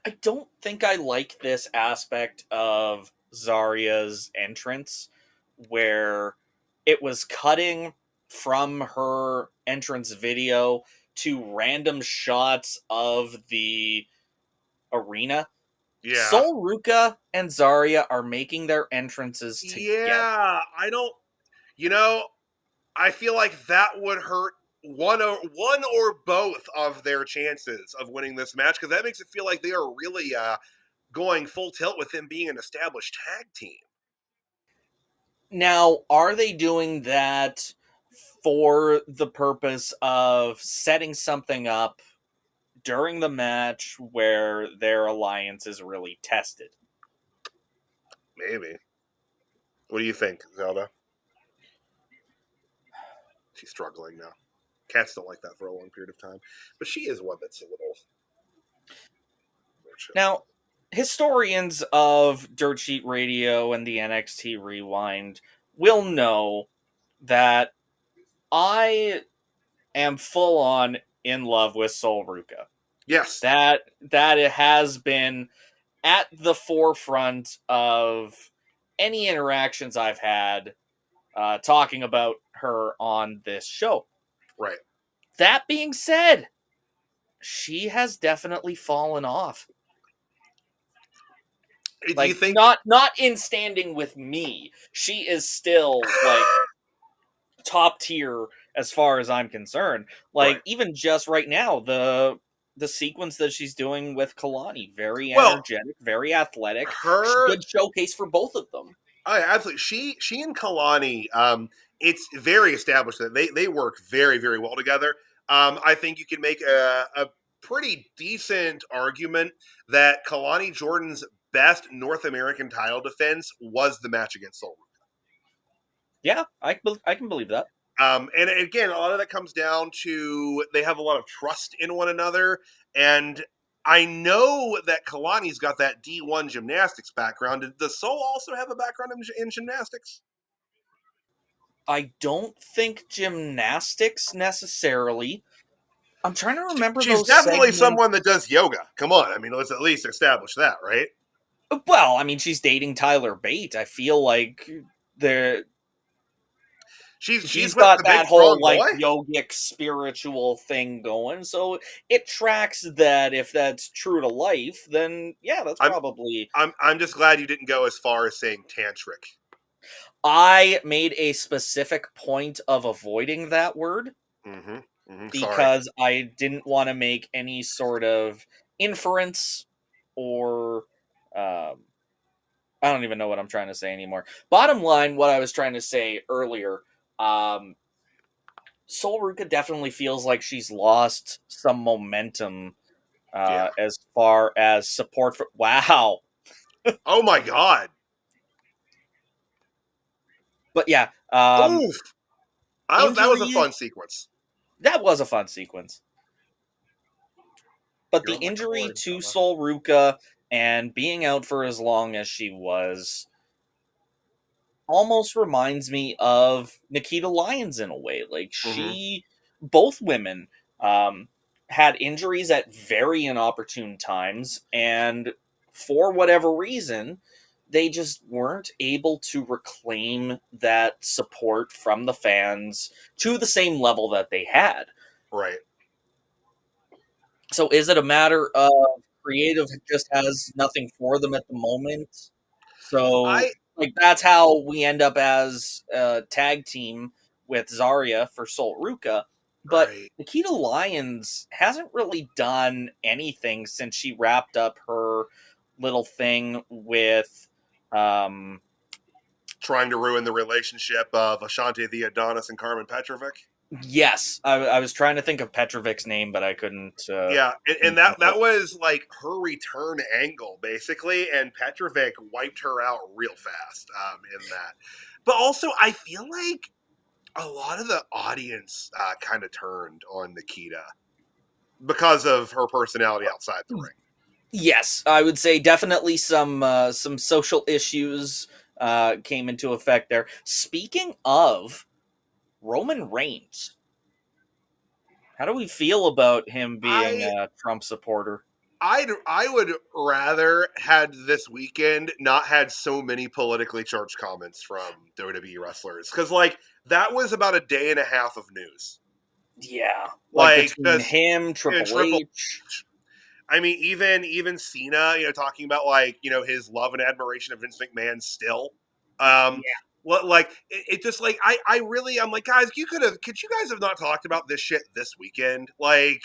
I don't think I like this aspect of Zarya's entrance, where it was cutting from her entrance video to random shots of the arena. Yeah. Sol Ruka and Zarya are making their entrances together. Yeah, I feel like that would hurt one or both of their chances of winning this match, because that makes it feel like they are really going full tilt with them being an established tag team. Now, are they doing that for the purpose of setting something up during the match where their alliance is really tested. Maybe. What do you think, Zelda? She's struggling now. Cats don't like that for a long period of time. But she is one that's a little... Now, historians of Dirt Sheet Radio and the NXT Rewind will know that I am full on in love with Sol Ruka. Yes. That it has been at the forefront of any interactions I've had talking about her on this show. Right. That being said, she has definitely fallen off. Do you think... not in standing with me. She is still like top tier as far as I'm concerned. Like Right. even just right now, the sequence that she's doing with Kalani, very energetic, very athletic. Good showcase for both of them. Oh, yeah, absolutely. She and Kalani, it's very established that they work very, very well together. I think you can make a pretty decent argument that Kalani Jordan's best North American title defense was the match against Sol Ruka. Yeah, I can believe that. And again, a lot of that comes down to they have a lot of trust in one another. And I know that Kalani's got that D1 gymnastics background. Does Sol also have a background in gymnastics? I don't think gymnastics necessarily. I'm trying to remember. She's definitely someone that does yoga. Come on, I mean, let's at least establish that, right? Well, I mean, she's dating Tyler Bate. I feel like she's got that whole like yogic spiritual thing going, so it tracks that if that's true to life, then yeah, that's probably. I'm just glad you didn't go as far as saying tantric. I made a specific point of avoiding that word because I didn't want to make any sort of inference or I don't even know what I'm trying to say anymore. Bottom line, what I was trying to say earlier, Sol Ruka definitely feels like she's lost some momentum as far as support for... Wow. Oh my God. But yeah. Oof. That was a fun sequence. That was a fun sequence. But the injury to Sol Ruka and being out for as long as she was almost reminds me of Nikita Lyons in a way. Like both women had injuries at very inopportune times, and for whatever reason, they just weren't able to reclaim that support from the fans to the same level that they had. Right. So is it a matter of creative just has nothing for them at the moment? So like that's how we end up as a tag team with Zarya for Sol Ruka. But Nikita Lyons hasn't really done anything since she wrapped up her little thing with trying to ruin the relationship of Ashante the Adonis and Carmen Petrovic. Yes, I was trying to think of Petrovic's name, but I couldn't. Yeah, and that was like her return angle, basically, and Petrovic wiped her out real fast in that. But also, I feel like a lot of the audience kind of turned on Nikita because of her personality outside the ring. Yes, I would say definitely some social issues came into effect there. Speaking of Roman Reigns, how do we feel about him being a Trump supporter? I would rather had this weekend not had so many politically charged comments from WWE wrestlers, because like that was about a day and a half of news. Yeah, like between him, Triple H. I mean, even Cena, talking about like his love and admiration of Vince McMahon still. Like it just like I'm like, guys, could you guys have not talked about this shit this weekend? Like,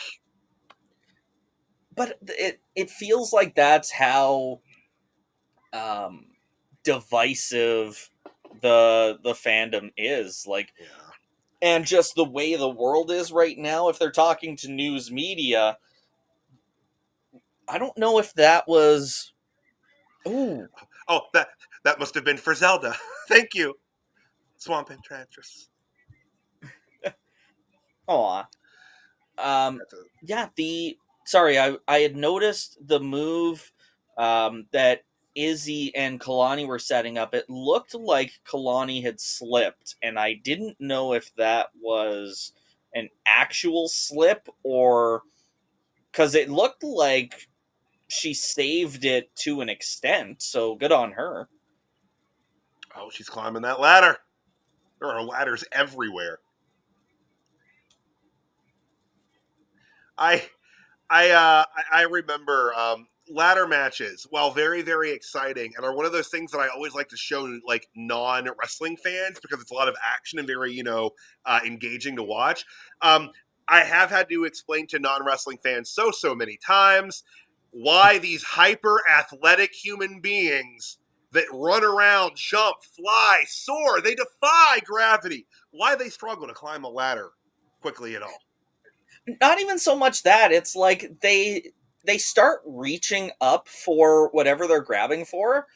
but it feels like that's how divisive the fandom is. Like, and just the way the world is right now. If they're talking to news media, I don't know if that was. Ooh. Oh, that must have been for Zelda. Thank you, Swamp Enchantress. Aw. That's a, Yeah, sorry, I had noticed the move that Izzy and Kalani were setting up. It looked like Kalani had slipped, and I didn't know if that was an actual slip or because it looked like she saved it to an extent. So good on her. oh, she's climbing that ladder. There are ladders everywhere. I I remember ladder matches, while very very exciting, and are one of those things that I always like to show like non wrestling fans because it's a lot of action and very engaging to watch. Um, I have had to explain to non wrestling fans so many times why these hyper athletic human beings that run around, jump, fly, soar, they defy gravity. Why they struggle to climb a ladder quickly at all. Not even so much that, it's like they start reaching up for whatever they're grabbing for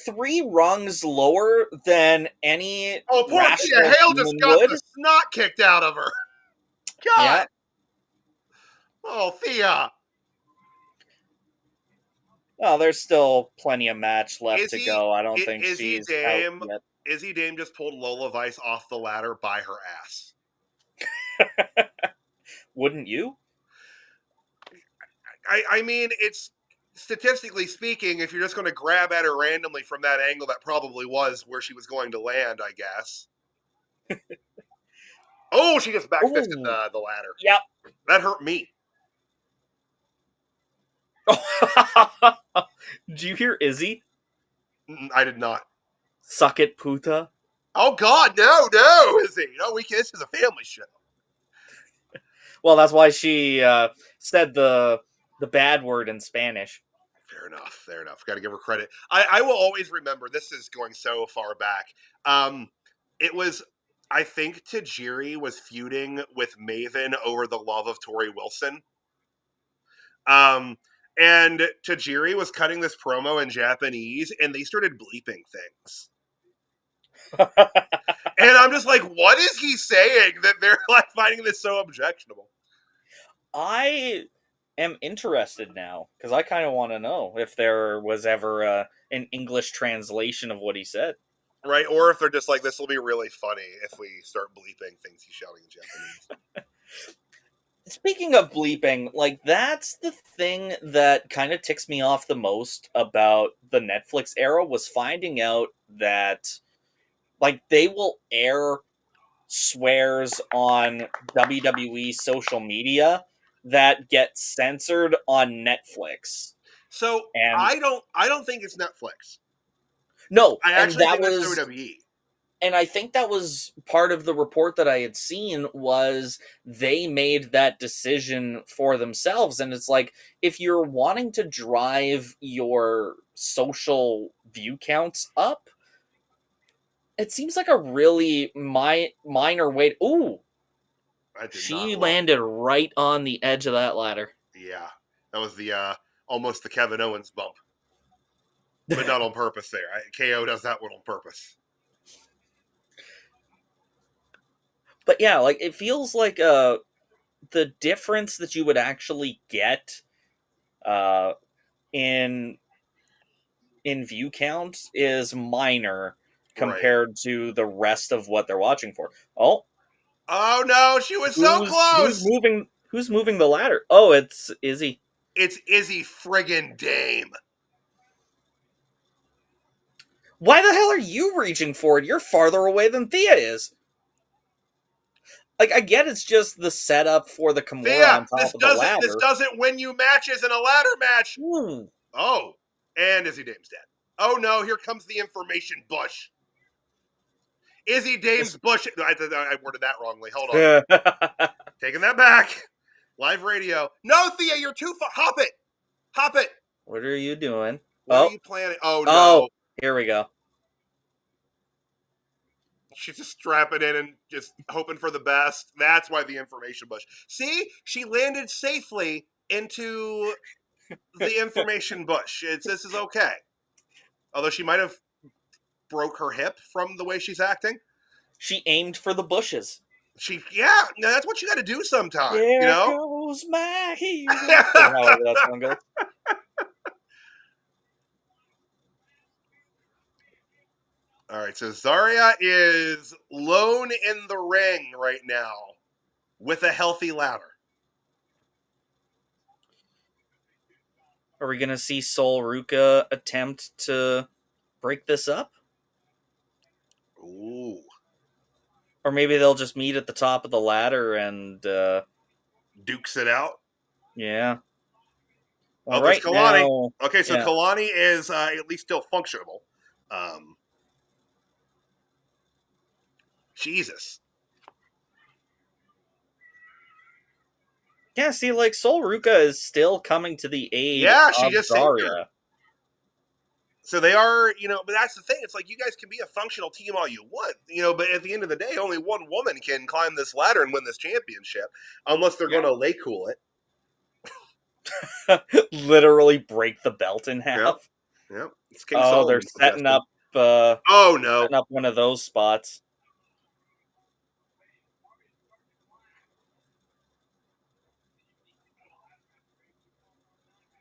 3 rungs lower than any Oh, poor Thea rational Hale just human got would. the snot kicked out of her. God. Yeah. Oh, Thea. Well, there's still plenty of match left to Izzy, go. I don't think Izzy she's out Dame, yet. Izzy Dame just pulled Lola Vice off the ladder by her ass. Wouldn't you? I mean, it's statistically speaking, if you're just going to grab at her randomly from that angle, that probably was where she was going to land, I guess. Oh, she just backfisted Ooh. the ladder. Yep. That hurt me. Did you hear Izzy? I did not. Suck it, puta. Oh, God, no, Izzy. No, this is a family show. Well, that's why she said the bad word in Spanish. Fair enough. Got to give her credit. I will always remember, this is going so far back. It was, I think Tajiri was feuding with Maven over the love of Tori Wilson. And Tajiri was cutting this promo in Japanese, and they started bleeping things. And I'm just like, what is he saying that they're like finding this so objectionable? I am interested now because I kind of want to know if there was ever an English translation of what he said. Right? Or if they're just like, this will be really funny if we start bleeping things he's shouting in Japanese. Speaking of bleeping, like that's the thing that kind of ticks me off the most about the Netflix era was finding out that like they will air swears on WWE social media that get censored on Netflix. So And I don't think it's Netflix. no, I and actually that think that's was WWE. and I think that was part of the report that I had seen was they made that decision for themselves. And it's like, if you're wanting to drive your social view counts up, it seems like a really minor way. Ooh, she landed right on the edge of that ladder. Yeah, that was the almost the Kevin Owens bump, but not on purpose. There, KO does that one on purpose. But yeah, like it feels like the difference that you would actually get in view counts is minor compared to the rest of what they're watching for. Oh no, she was so close. Who's moving the ladder? Oh, it's Izzy. It's Izzy friggin' Dame. Why the hell are you reaching for it? You're farther away than Thea is. Like, I get it's just the setup for the Kimura Thea, on top of the ladder. This doesn't win you matches in a ladder match. Ooh. Oh, and Izzy Dame's dead. Oh no, here comes the information bush. Izzy Dame's bush. I worded that wrongly. Hold on. Taking that back. Live radio. No, Thea, you're too far. Hop it. Hop it. What are you doing? What are you planning? Oh, no. Oh, here we go. She's just strapping in and just hoping for the best. That's why the information bush. See? She landed safely into the information bush. This is okay. Although she might have broke her hip from the way she's acting. She aimed for the bushes. No, that's what you got to do sometimes, There goes my hero. Or however that song goes. All right, so Zarya is lone in the ring right now with a healthy ladder. Are we going to see Sol Ruka attempt to break this up? Ooh. Or maybe they'll just meet at the top of the ladder and... Dukes it out. Yeah. Well, right Kalani. now... Okay, so yeah. Kalani is at least still functional. Jesus. Yeah, see, like, Sol Ruka is still coming to the aid she of just saved her. Zarya. So they are, but that's the thing. It's like you guys can be a functional team all you want, but at the end of the day, only one woman can climb this ladder and win this championship, unless they're going to lay cool it. Literally break the belt in half. Yep. It's King Solomon they're setting up. Oh no! Setting up one of those spots.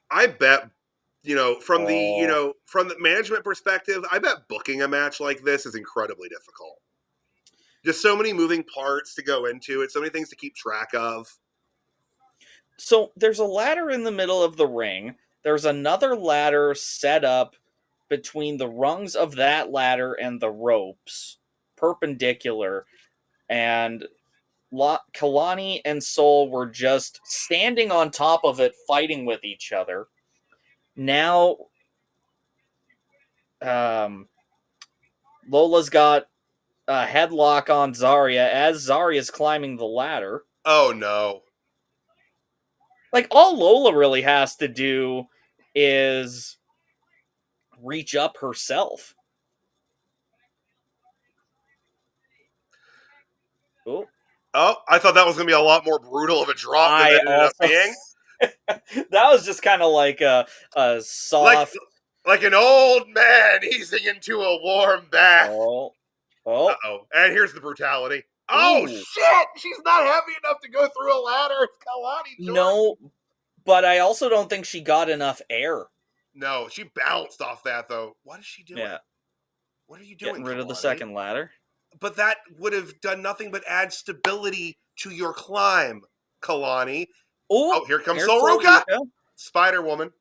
I bet, from the management perspective, I bet booking a match like this is incredibly difficult. Just so many moving parts to go into it, so many things to keep track of. So there's a ladder in the middle of the ring. There's another ladder set up between the rungs of that ladder and the ropes, perpendicular. And Kalani and Sol were just standing on top of it, fighting with each other. Now, Lola's got a headlock on Zarya as Zarya's climbing the ladder. Oh no. Like, all Lola really has to do is reach up herself. Oh, I thought that was going to be a lot more brutal of a drop than it ended up being. That was just kind of like a soft... Like an old man easing into a warm bath. Oh. Uh-oh. And here's the brutality. Oh, shit! She's not heavy enough to go through a ladder. It's Kalani. No, but I also don't think she got enough air. No, she bounced off that, though. What is she doing? Yeah. What are you doing, Getting rid Kalani? of the second ladder? But that would have done nothing but add stability to your climb, Kalani. Oh, here comes Sol Ruka! Spider-Woman.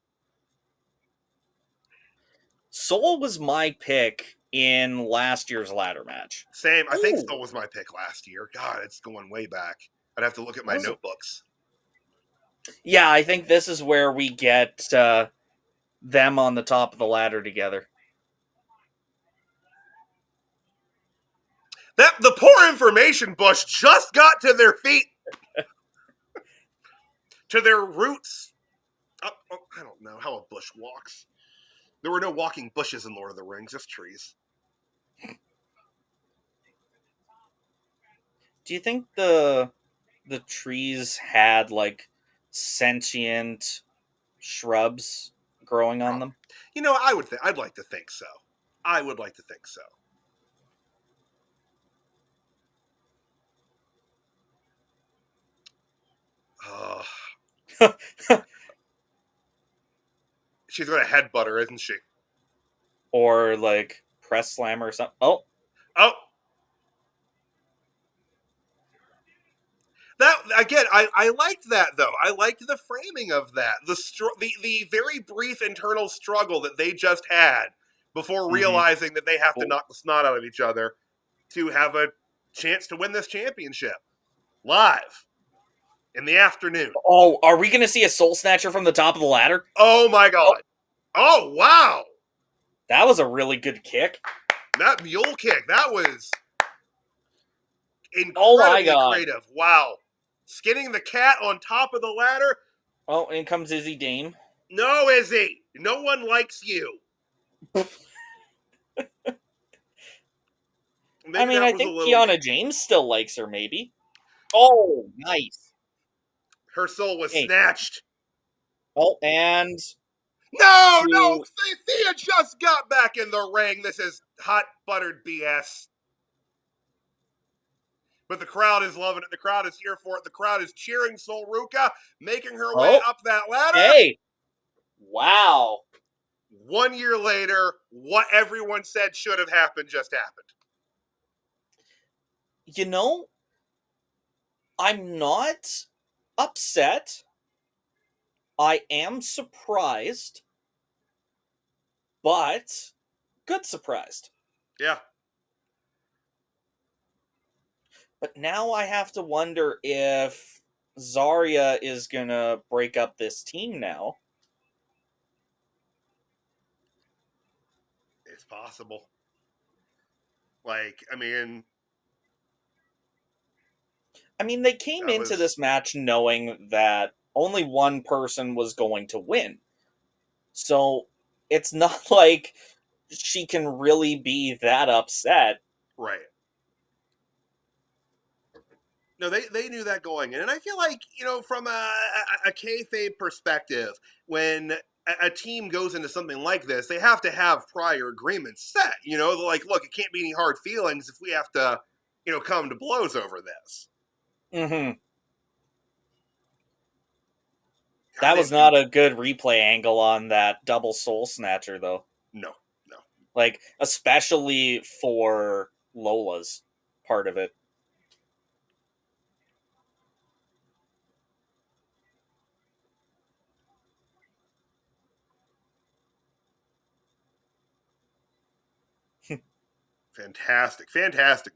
Sol was my pick in last year's ladder match. Same. I think Sol was my pick last year. God, it's going way back. I'd have to look at my notebooks. Yeah, I think this is where we get them on the top of the ladder together. The poor information bush just got to their feet. To their roots. I don't know how a bush walks. There were no walking bushes in Lord of the Rings, just trees. Do you think the trees had like sentient shrubs growing on them? I'd like to think so. I would like to think so. She's going to headbutt her, isn't she? Or like press slam or something. Oh. That again, I liked that though. I liked the framing of that. The very brief internal struggle that they just had before realizing that they have to knock the snot out of each other to have a chance to win this championship live in the afternoon. Oh, are we going to see a soul snatcher from the top of the ladder? Oh my god! Oh wow! That was a really good kick. That mule kick, that was incredibly creative. Wow. Skinning the cat on top of the ladder. Oh, in comes Izzy Dame. No, Izzy. No one likes you. I mean, I think Kiana James still likes her, maybe. Oh, nice. Her soul was snatched. Oh, and No, to Thea just got back in the ring. This is hot buttered BS. But the crowd is loving it. The crowd is here for it. The crowd is cheering Sol Ruca, making her way up that ladder. hey, wow. 1 year later, what everyone said should have happened just happened. You know, I'm not upset. I am surprised, but good surprised. Yeah. But now I have to wonder if Zarya is gonna break up this team now. It's possible. Like, I mean, they came that into was this match knowing that only one person was going to win. So it's not like she can really be that upset. right. No, they knew that going in. And I feel like, from a kayfabe perspective, when a team goes into something like this, they have to have prior agreements set. Like, look, it can't be any hard feelings if we have to, come to blows over this. Mm-hmm. God, That was not a good replay angle on that double soul snatcher, though. No. Like, especially for Lola's part of it. Fantastic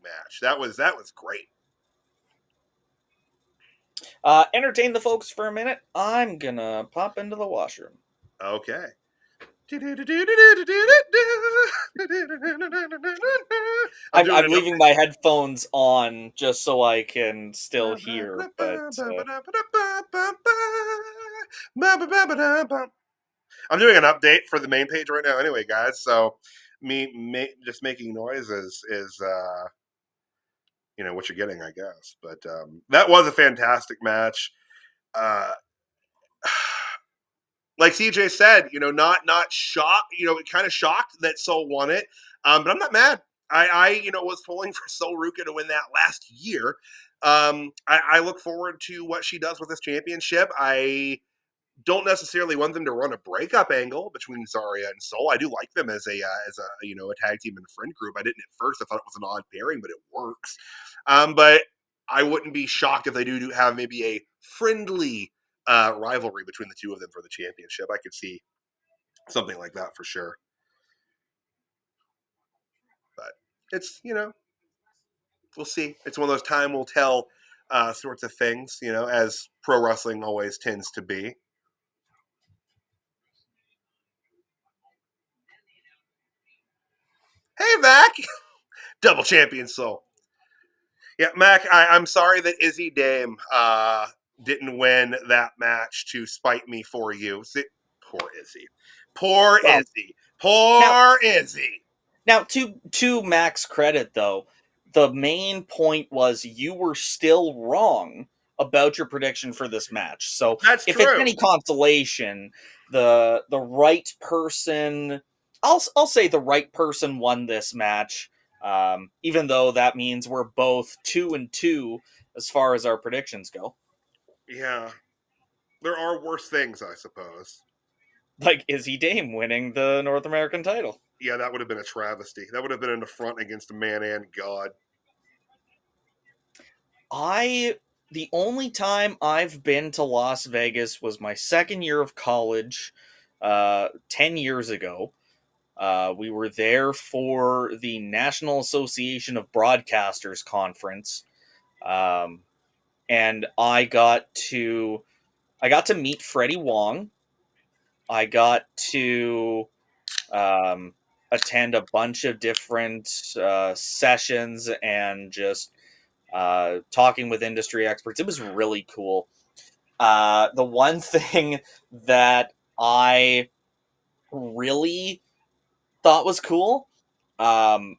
match. That was great. Entertain the folks for a minute. I'm gonna pop into the washroom. Okay. I'm leaving my headphones on just so I can still hear, but I'm doing an update for the main page right now anyway, guys. So just making noise is what you're getting, I guess. But that was a fantastic match. Like CJ said, not shocked, kind of shocked that Sol won it. But I'm not mad. I was pulling for Sol Ruca to win that last year. I look forward to what she does with this championship. I don't necessarily want them to run a breakup angle between Zarya and Sol. I do like them as a tag team and friend group. I didn't at first. I thought it was an odd pairing, but it works. But I wouldn't be shocked if they do have maybe a friendly rivalry between the two of them for the championship. I could see something like that for sure. But it's we'll see. It's one of those time will tell sorts of things, as pro wrestling always tends to be. Hey, Mac! Double champion Sol. Yeah, Mac, I'm sorry that Izzy Dame didn't win that match to spite me for you. See, poor Izzy. Poor well, Izzy. Poor Izzy. Now, to Mac's credit, though, the main point was you were still wrong about your prediction for this match. So That's if true. it's any consolation, the right person, I'll say the right person won this match. Even though that means we're both 2-2 as far as our predictions go. Yeah, there are worse things, I suppose. Like Izzy Dame winning the North American title. Yeah, that would have been a travesty. That would have been an affront against man and God. The only time I've been to Las Vegas was my second year of college, 10 years ago. We were there for the National Association of Broadcasters conference, and I got to meet Freddie Wong. I got to attend a bunch of different sessions and just talking with industry experts. It was really cool. The one thing that I really thought was cool, I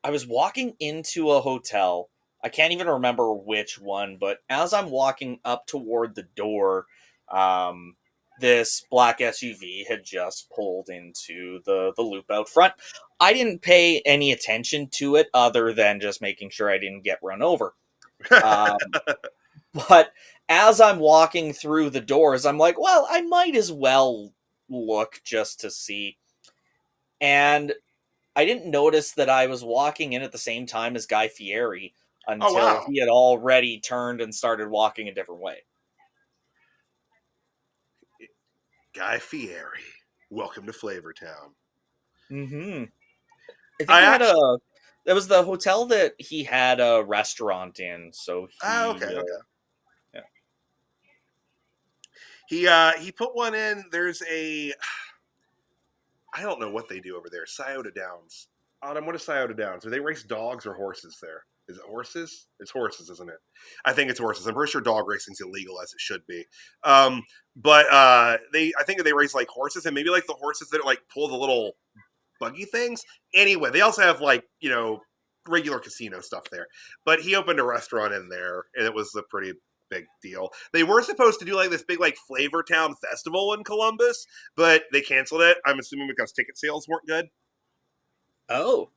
was walking into a hotel I can't even remember which one, but as I'm walking up toward the door, um, this black SUV had just pulled into the loop out front. I didn't pay any attention to it other than just making sure I didn't get run over. Um, but as I'm walking through the doors, I'm like, well, I might as well look just to see. And I didn't notice that I was walking in at the same time as Guy Fieri Oh until wow, he had already turned and started walking a different way. Guy Fieri, welcome to Flavortown. Mm-hmm. I think I he had actually. that was the hotel that he had a restaurant in. So Oh, okay, he, okay. yeah. He put one in. There's a. I don't know what they do over there. Scioto Downs. Autumn, what is Scioto Downs? Do they race dogs or horses there? Is it horses? It's horses, isn't it? I think it's horses. I'm pretty sure dog racing's illegal as it should be. But I think they race like horses and maybe like the horses that like pull the little buggy things. Anyway, they also have like, regular casino stuff there. But he opened a restaurant in there and it was a pretty big deal. They were supposed to do like this big like Flavor Town festival in Columbus, but they canceled it. I'm assuming because ticket sales weren't good. Oh,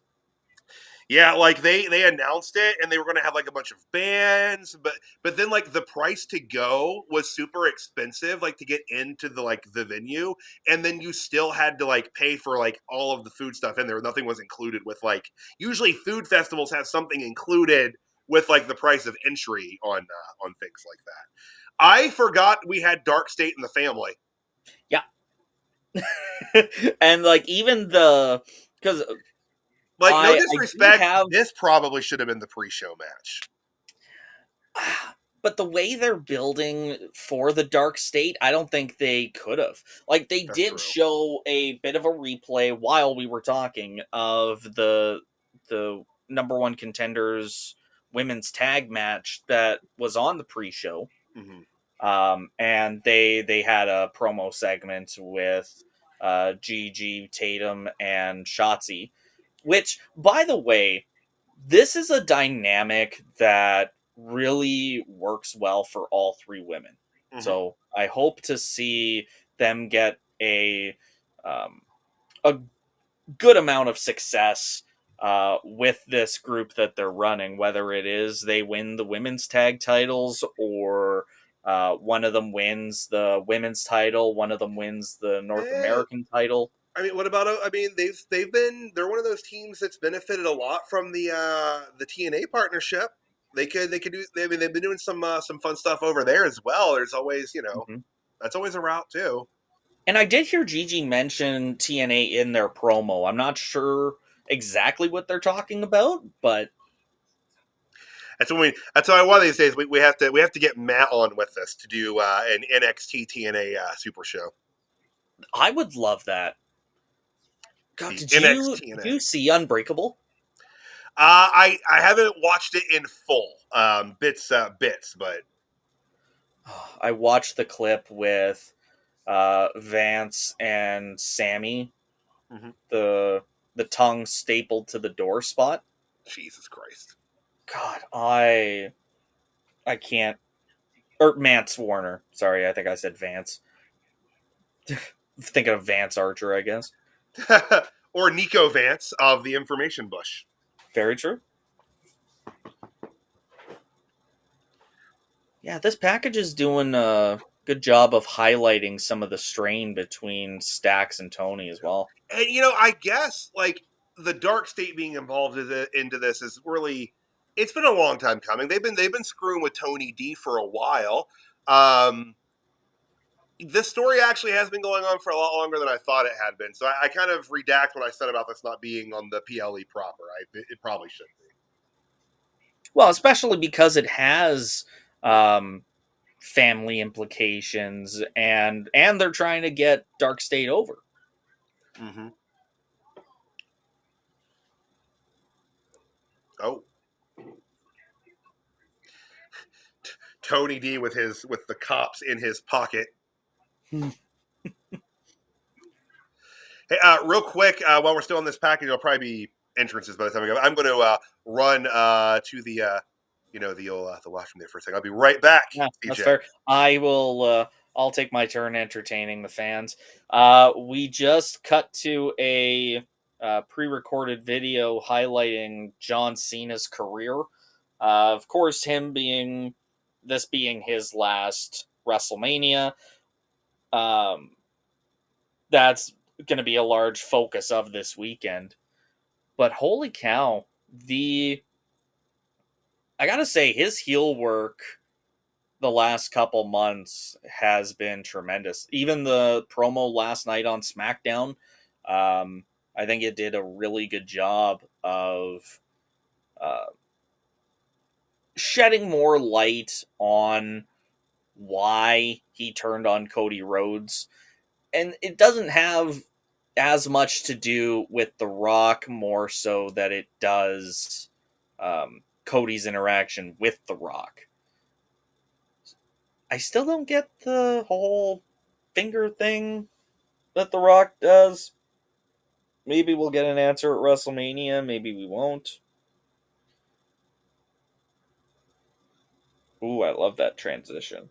Yeah, like they announced it and they were going to have like a bunch of bands, but then like the price to go was super expensive, like to get into the venue, and then you still had to like pay for like all of the food stuff in there. Nothing was included with like usually food festivals have something included with like the price of entry on things like that. I forgot we had DarkState in the family. yeah. And like even the because Like no I do disrespect, have this probably should have been the pre-show match. but the way they're building for the Dark State, I don't think they could have. Like they That's did true. show a bit of a replay while we were talking of the number one contenders women's tag match that was on the pre-show. Mm-hmm. And they had a promo segment with Gigi Tatum and Shotzi, which by the way, this is a dynamic that really works well for all three women. Mm-hmm. So I hope to see them get a good amount of success with this group that they're running, whether it is they win the women's tag titles or one of them wins the women's title, one of them wins the North Eh, American title. I mean, what about? I mean, they're one of those teams that's benefited a lot from the TNA partnership. They could do. I mean, they've been doing some fun stuff over there as well. There's always Mhm. that's always a route too. And I did hear Gigi mention TNA in their promo. I'm not sure exactly what they're talking about, but That's why one of these days we have to get Matt on with us to do an NXT TNA Super Show. I would love that. God, The did NXT you see Unbreakable? I haven't watched it in full, bits, but I watched the clip with Vance and Sammy, mhm. the tongue stapled to the door spot. Jesus Christ. God, I can't. Or Mance Warner. Sorry, I think I said Vance. Thinking of Vance Archer, I guess. Or Nico Vance of the Information Bush. Very true. Yeah, this package is doing a good job of highlighting some of the strain between Stax and Tony as well. And I guess like the Dark State being involved into this is really it's been a long time coming. They've been screwing with Tony D for a while. Um, this story actually has been going on for a lot longer than I thought it had been. So I kind of redact what I said about this not being on the PLE proper. It probably should be. Well, especially because it has um, family implications, and they're trying to get Dark State over. Mm-hmm. Oh, Tony D with the cops in his pocket. Hey, real quick, while we're still on this package, it'll probably be entrances by the time we go. I'm going to run to the the old the washroom there for a second. I'll be right back, Yeah, that's CJ. fair. I will. I'll take my turn entertaining the fans. We just cut to a pre-recorded video highlighting John Cena's career. Of course, being his last WrestleMania. That's going to be a large focus of this weekend. But holy cow, I gotta say, his heel work the last couple months has been tremendous. Even the promo last night on SmackDown, I think it did a really good job of uh, shedding more light on why he turned on Cody Rhodes. And it doesn't have as much to do with The Rock, more so that it does Cody's interaction with The Rock. I still don't get the whole finger thing that The Rock does. Maybe we'll get an answer at WrestleMania. Maybe we won't. Ooh, I love that transition.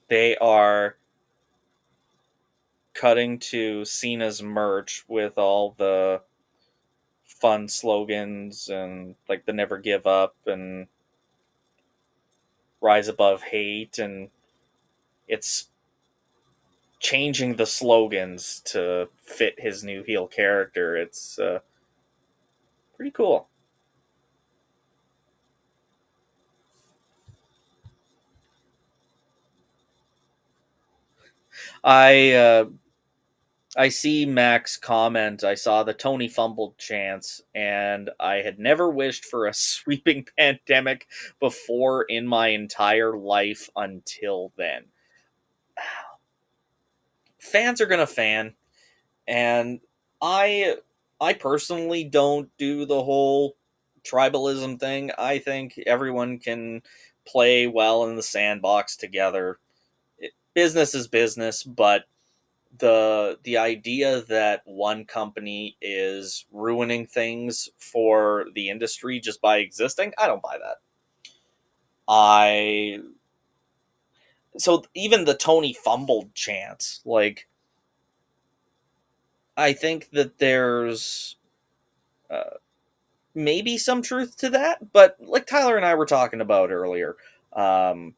They are cutting to Cena's merch with all the fun slogans and like the never give up and rise above hate, and it's changing the slogans to fit his new heel character. It's pretty cool. I see Max comment, I saw the Tony fumbled chance, and I had never wished for a sweeping pandemic before in my entire life until then. Fans are gonna fan, and I I personally don't do the whole tribalism thing. I think everyone can play well in the sandbox together. Business is business, but the idea that one company is ruining things for the industry just by existing, I don't buy that. So even the Tony fumbled chance, like, I think that there's maybe some truth to that, but like Tyler and I were talking about earlier, um,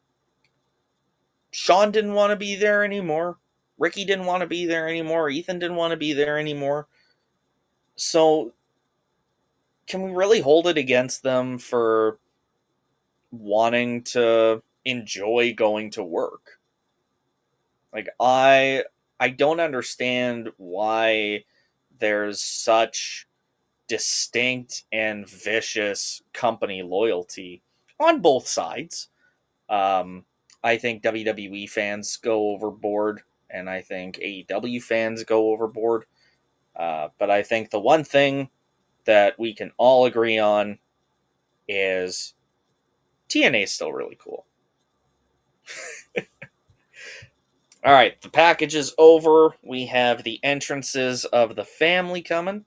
Shawn didn't want to be there anymore. Ricky didn't want to be there anymore. Ethan didn't want to be there anymore. So can we really hold it against them for wanting to enjoy going to work? Like, I don't understand why there's such distinct and vicious company loyalty on both sides. Um, I think WWE fans go overboard, and I think AEW fans go overboard. But I think the one thing that we can all agree on is TNA is still really cool. All right, the package is over. We have the entrances of the family coming.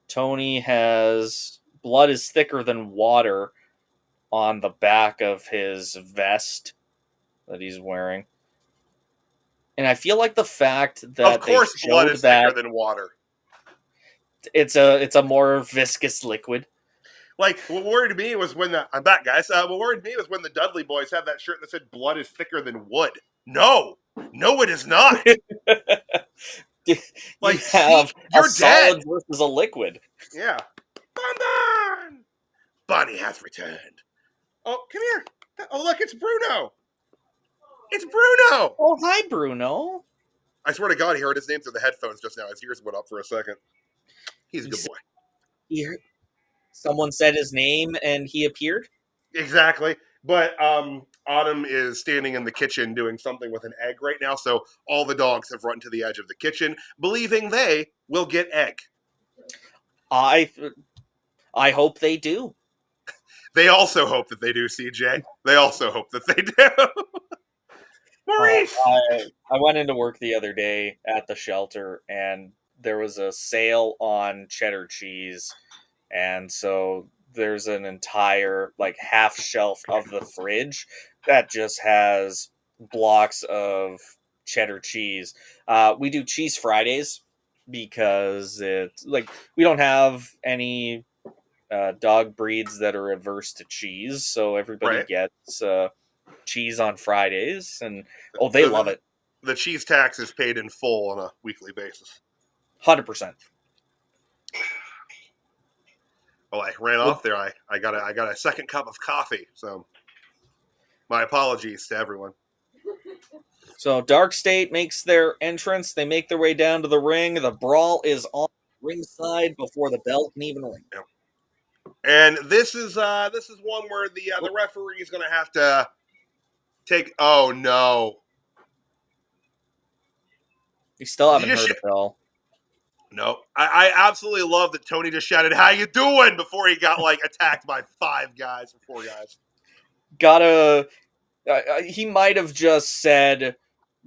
Tony has blood is thicker than water on the back of his vest that he's wearing. And I feel like the fact that Of course, they blood showed is thicker that than water. it's a more viscous liquid. Like, what worried me was when I'm back, guys. What worried me was when the Dudley boys had that shirt that said "blood is thicker than wood." No, it is not. You Like, have see, a you're solid dead. versus a liquid. Yeah. Bon! Bonnie has returned. Oh, come here. Oh, look, it's Bruno. It's Bruno. Oh, hi, Bruno. I swear to God, he heard his name through the headphones just now. His ears went up for a second. He's a good boy. Someone said his name and he appeared. Exactly. But Autumn is standing in the kitchen doing something with an egg right now, so all the dogs have run to the edge of the kitchen, believing they will get egg. I hope they do. They also hope that they do, CJ. They also hope that they do. Maurice! I went into work the other day at the shelter, and there was a sale on cheddar cheese, and so there's an entire like half shelf of the fridge that just has blocks of cheddar cheese. We do cheese Fridays because it's like we don't have any dog breeds that are averse to cheese, so everybody Right. gets cheese on Fridays, and oh, they love The, it. the cheese tax is paid in full on a weekly basis. 100%. Oh, I ran off there. I got a second cup of coffee, so my apologies to everyone. So DarkState makes their entrance. They make their way down to the ring. The brawl is on ringside before the bell can even ring. Yep. And this is one where the referee is going to have to take. Oh no! You still Did haven't you heard a bell. No, I absolutely love that Tony just shouted, "How you doing?" before he got like attacked by 5 guys or 4 guys. Gotta. He might have just said,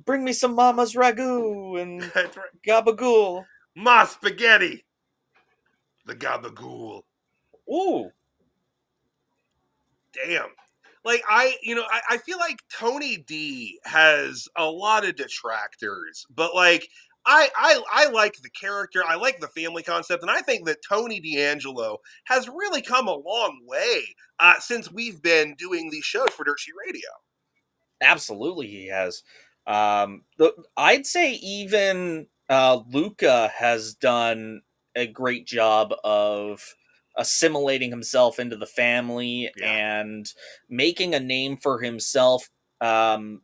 "Bring me some mama's ragu and That's right. gabagool." Ma spaghetti. The gabagool. Ooh. Damn. Like I feel like Tony D has a lot of detractors, but like I like the character, I like the family concept, and I think that Tony D'Angelo has really come a long way since we've been doing these shows for Dirt Sheet Radio. Absolutely, he has. I'd say even Luca has done a great job of assimilating himself into the family and making a name for himself after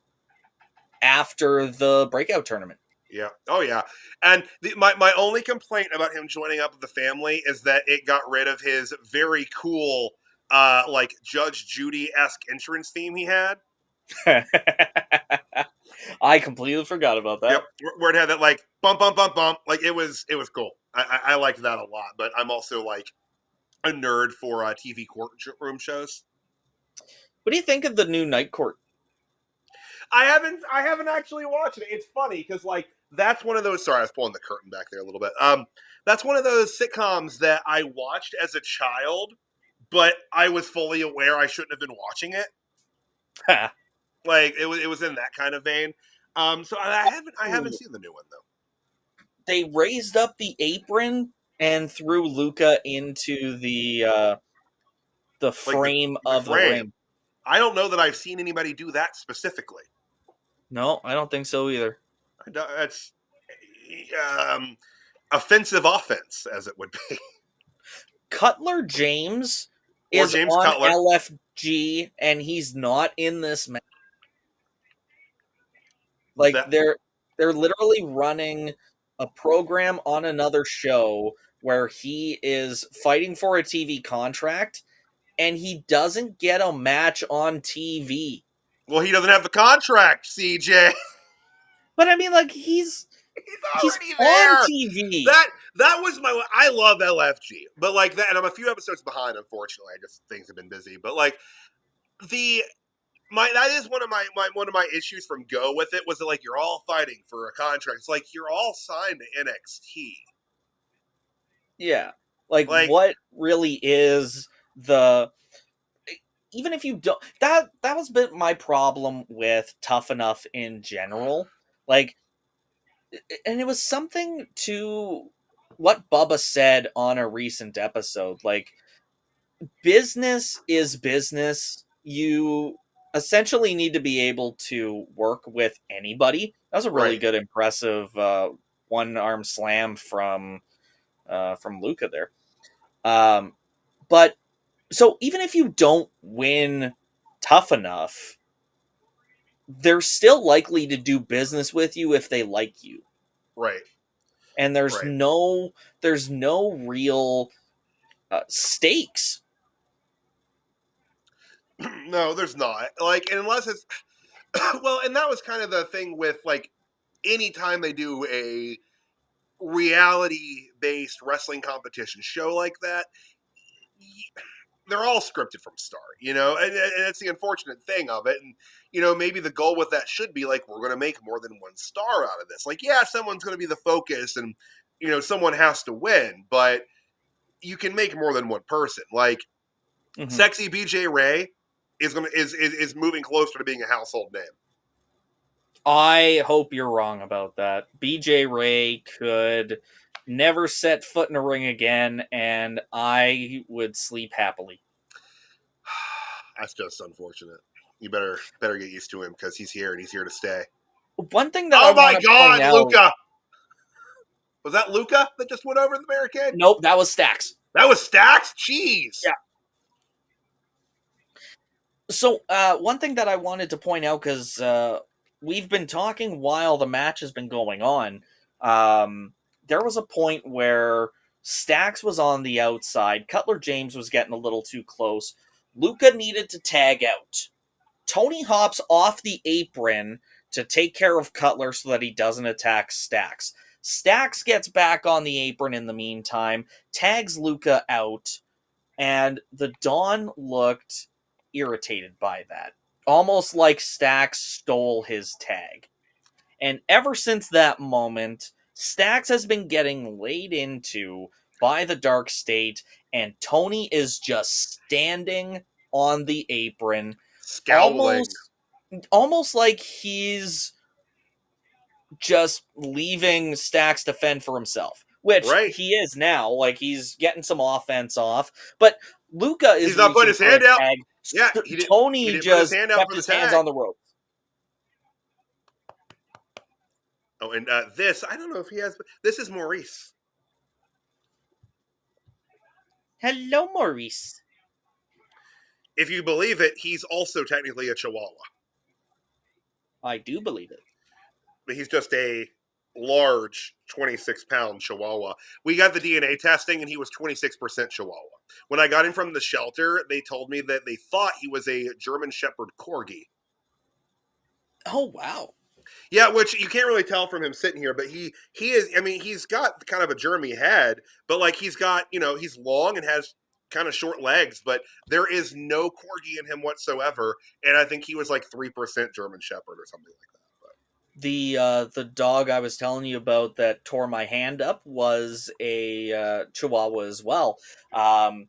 the breakout tournament. Yeah. Oh, yeah. And my only complaint about him joining up with the family is that it got rid of his very cool, like Judge Judy-esque entrance theme he had. I completely forgot about that. Yep, where it had that like bump, bump, bump, bump. Like it was cool. I liked that a lot. But I'm also like a nerd for TV courtroom shows. What do you think of the new Night Court? I haven't actually watched it. It's funny because like that's one of those. Sorry, I was pulling the curtain back there a little bit. That's one of those sitcoms that I watched as a child, but I was fully aware I shouldn't have been watching it. Like it was in that kind of vein. So I haven't seen the new one though. They raised up the apron and threw Luca into the frame of the ring. I don't know that I've seen anybody do that specifically. No, I don't think so either. That's offensive offense, as it would be. Cutler James Or is James on Cutler. LFG, and he's not in this match. Like they're literally running a program on another show where he is fighting for a TV contract, and he doesn't get a match on TV. Well, he doesn't have the contract, CJ. But I mean, like he's already there on TV. That was my. I love LFG, but like that, and I'm a few episodes behind. Unfortunately, I just things have been busy. But like that is one of my issues from Go with it was that like you're all fighting for a contract. It's like you're all signed to NXT. Yeah, like what really is the even if you don't that was a bit my problem with Tough Enough in general. Like, and it was something to what Bubba said on a recent episode. Like, business is business. You essentially need to be able to work with anybody. That was a really good, impressive one arm slam from Luca there. But so even if you don't win Tough Enough, they're still likely to do business with you if they like you. Right. And there's no real stakes. No, there's not. Like, unless it's well, and that was kind of the thing with like anytime they do a reality-based wrestling competition show like that, they're all scripted from start, and it's the unfortunate thing of it. And maybe the goal with that should be like, we're going to make more than one star out of this. Like, yeah, someone's going to be the focus, and someone has to win, but you can make more than one person. Like Sexy BJ Ray is moving closer to being a household name. I hope you're wrong about that. BJ Ray could never set foot in a ring again, and I would sleep happily. That's just unfortunate. You better get used to him because he's here and he's here to stay. One thing that I Oh my want to God, point out, Luca! Was that Luca that just went over the barricade? nope, that was Stax. That was Stax? Jeez. Yeah. So, one thing that I wanted to point out, because we've been talking while the match has been going on, there was a point where Stax was on the outside, Cutler James was getting a little too close, Luca needed to tag out. Tony hops off the apron to take care of Cutler so that he doesn't attack Stax. Stax gets back on the apron in the meantime, tags Luca out, and the Don looked irritated by that. Almost like Stax stole his tag. And ever since that moment, Stax has been getting laid into by the DarkState, and Tony is just standing on the apron, Scowling. almost like he's just leaving Stax to fend for himself, which he is now. Like, he's getting some offense off, but Luca is he's not putting his hand out. Tag. Yeah, Tony just kept his hands on the rope. Oh, and this, I don't know if he has, but this is Maurice. Hello, Maurice. If you believe it, he's also technically a Chihuahua. I do believe it. But he's just a large 26-pound Chihuahua. We got the DNA testing, and he was 26% Chihuahua. When I got him from the shelter, they told me that they thought he was a German Shepherd Corgi. Oh, wow. Yeah, which you can't really tell from him sitting here, but he is, I mean, he's got kind of a Jeremy head, but like he's got, he's long and has kind of short legs, but there is no Corgi in him whatsoever, and I think he was like 3% German Shepherd or something like that. The dog I was telling you about that tore my hand up was a Chihuahua as well. And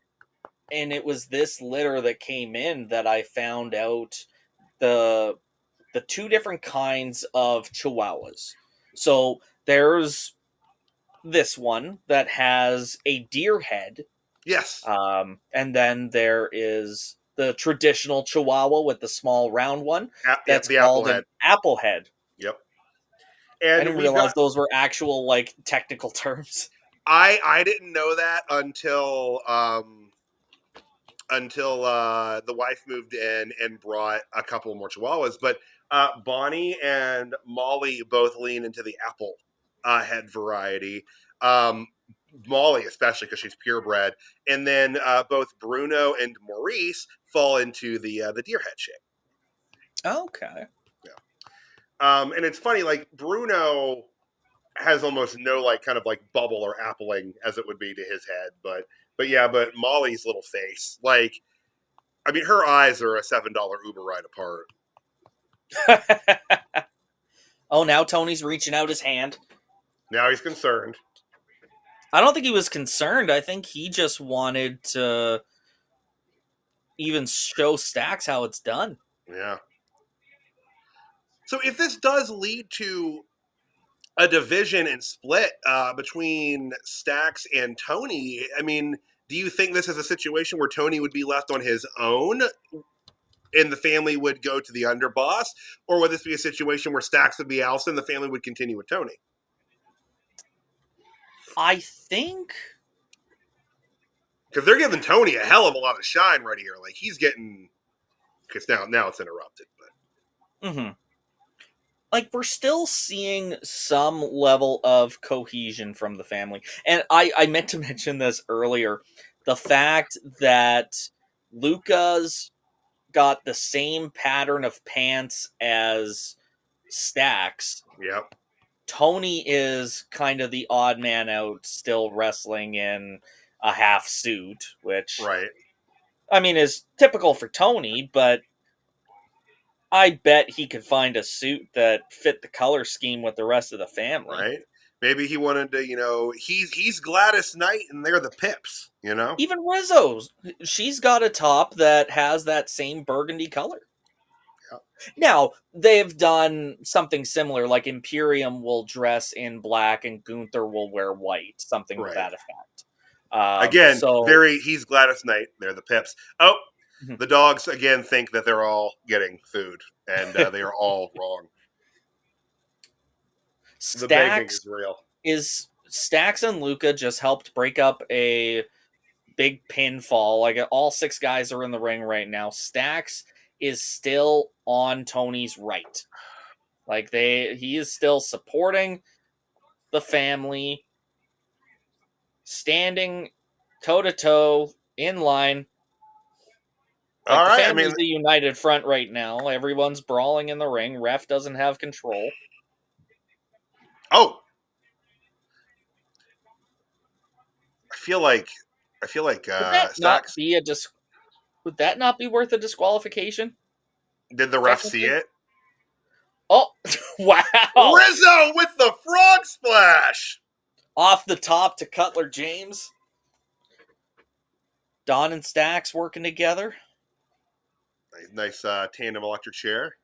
it was this litter that came in that I found out the two different kinds of Chihuahuas. So there's this one that has a deer head. Yes. And then there is the traditional Chihuahua with the small round one. That's the called apple an apple head. Yep. And I didn't realize those were actual, like, technical terms. I didn't know that until the wife moved in and brought a couple more Chihuahuas. But Bonnie and Molly both lean into the apple head variety. Molly, especially because she's purebred, and then both Bruno and Maurice fall into the deer head shape. Okay. Yeah. And it's funny, like Bruno has almost no like kind of like bubble or appling as it would be to his head, but Molly's little face, like, I mean, her eyes are a $7 Uber ride apart. Oh, now Tony's reaching out his hand. Now he's concerned. I don't think he was concerned. I think he just wanted to even show Stax how it's done. Yeah. So if this does lead to a division and split between Stax and Tony, I mean, do you think this is a situation where Tony would be left on his own and the family would go to the underboss? Or would this be a situation where Stax would be ousted and the family would continue with Tony? I think, because they're giving Tony a hell of a lot of shine right here. Like, he's getting, because now it's interrupted. But like, we're still seeing some level of cohesion from the family. And I meant to mention this earlier. The fact that Luca's got the same pattern of pants as Stax. Yep. Tony is kind of the odd man out, still wrestling in a half suit, which, right, I mean, is typical for Tony, but I bet he could find a suit that fit the color scheme with the rest of the family. Right. Maybe he wanted to, he's Gladys Knight and they're the Pips, Even Rizzo's, she's got a top that has that same burgundy color. Yeah. Now, they've done something similar, like Imperium will dress in black and Gunther will wear white, something to that effect. Again, he's Gladys Knight, they're the Pips. Oh, the dogs, again, think that they're all getting food, and they are all wrong. The banking is real. Stax and Luca just helped break up a big pinfall. Like, all 6 guys are in the ring right now. Stax is still on Tony's right. Like, he is still supporting the family, standing toe-to-toe in line. Like, all the right, family's a united front right now. Everyone's brawling in the ring. Ref doesn't have control. Oh, I feel like Stax. Would that not be worth a disqualification? Did the ref see it? Oh, wow! Rizzo with the frog splash! Off the top to Cutler James. Don and Stax working together. Nice tandem electric chair.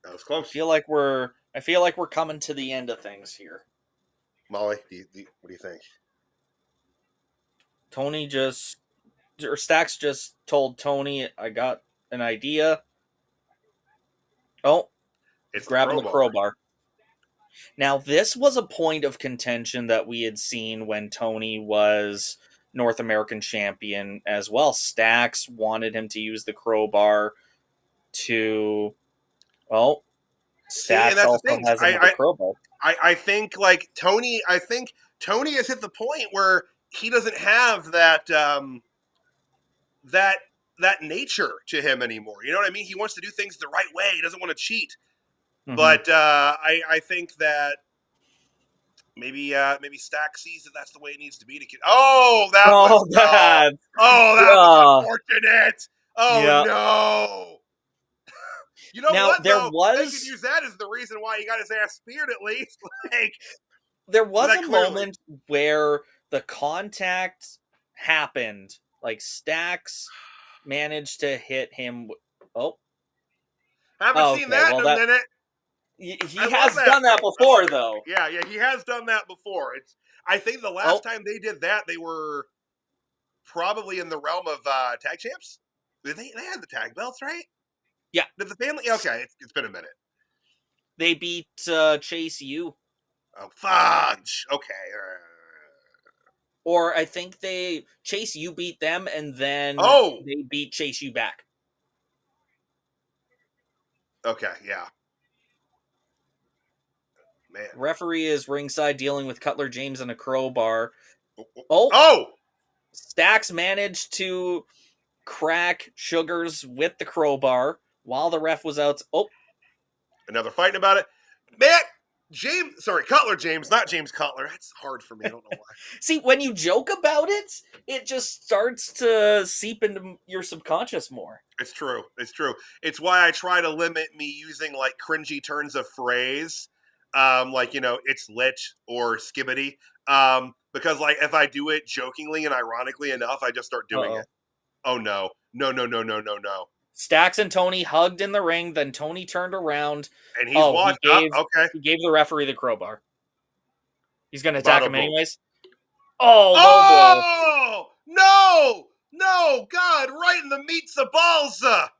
That was close. I feel like we're coming to the end of things here. Molly, what do you think? Stax just told Tony, I got an idea. Oh, it's grabbing the crowbar. Now, this was a point of contention that we had seen when Tony was North American champion as well. Stax wanted him to use the crowbar to... Oh, Stax also has another crowbar. I think Tony has hit the point where he doesn't have that that nature to him anymore. You know what I mean? He wants to do things the right way. He doesn't want to cheat. Mm-hmm. But I think that maybe Stax sees that that's the way it needs to be to get. Oh, that was bad. Was unfortunate. Oh yeah. No. You know now, what? They could use that as the reason why he got his ass speared at least. There was a moment where the contact happened. Like, Stax managed to hit him. Oh. Haven't seen that in a minute. He has done that before, though. Yeah, he has done that before. I think the last time they did that, they were probably in the realm of tag champs. They had the tag belts, right? Yeah. Did the family? Okay, it's been a minute. They beat Chase U. Oh, fudge. Okay. Or I think Chase U beat them, and then they beat Chase U back. Okay, yeah. Man. Referee is ringside dealing with Cutler James and a crowbar. Oh! Stax managed to crack Shugars with the crowbar while the ref was out. Oh. Another fighting about it. Man, Cutler James, not James Cutler. That's hard for me. I don't know why. See, when you joke about it, it just starts to seep into your subconscious more. It's true. It's why I try to limit me using cringy turns of phrase. It's lit or skibbity. Because if I do it jokingly and ironically enough, I just start doing it. Oh no. No. Stax and Tony hugged in the ring, then Tony turned around. And he's watching. He gave the referee the crowbar. He's going to attack him anyways. Oh, no, God, right in the meats of balsa.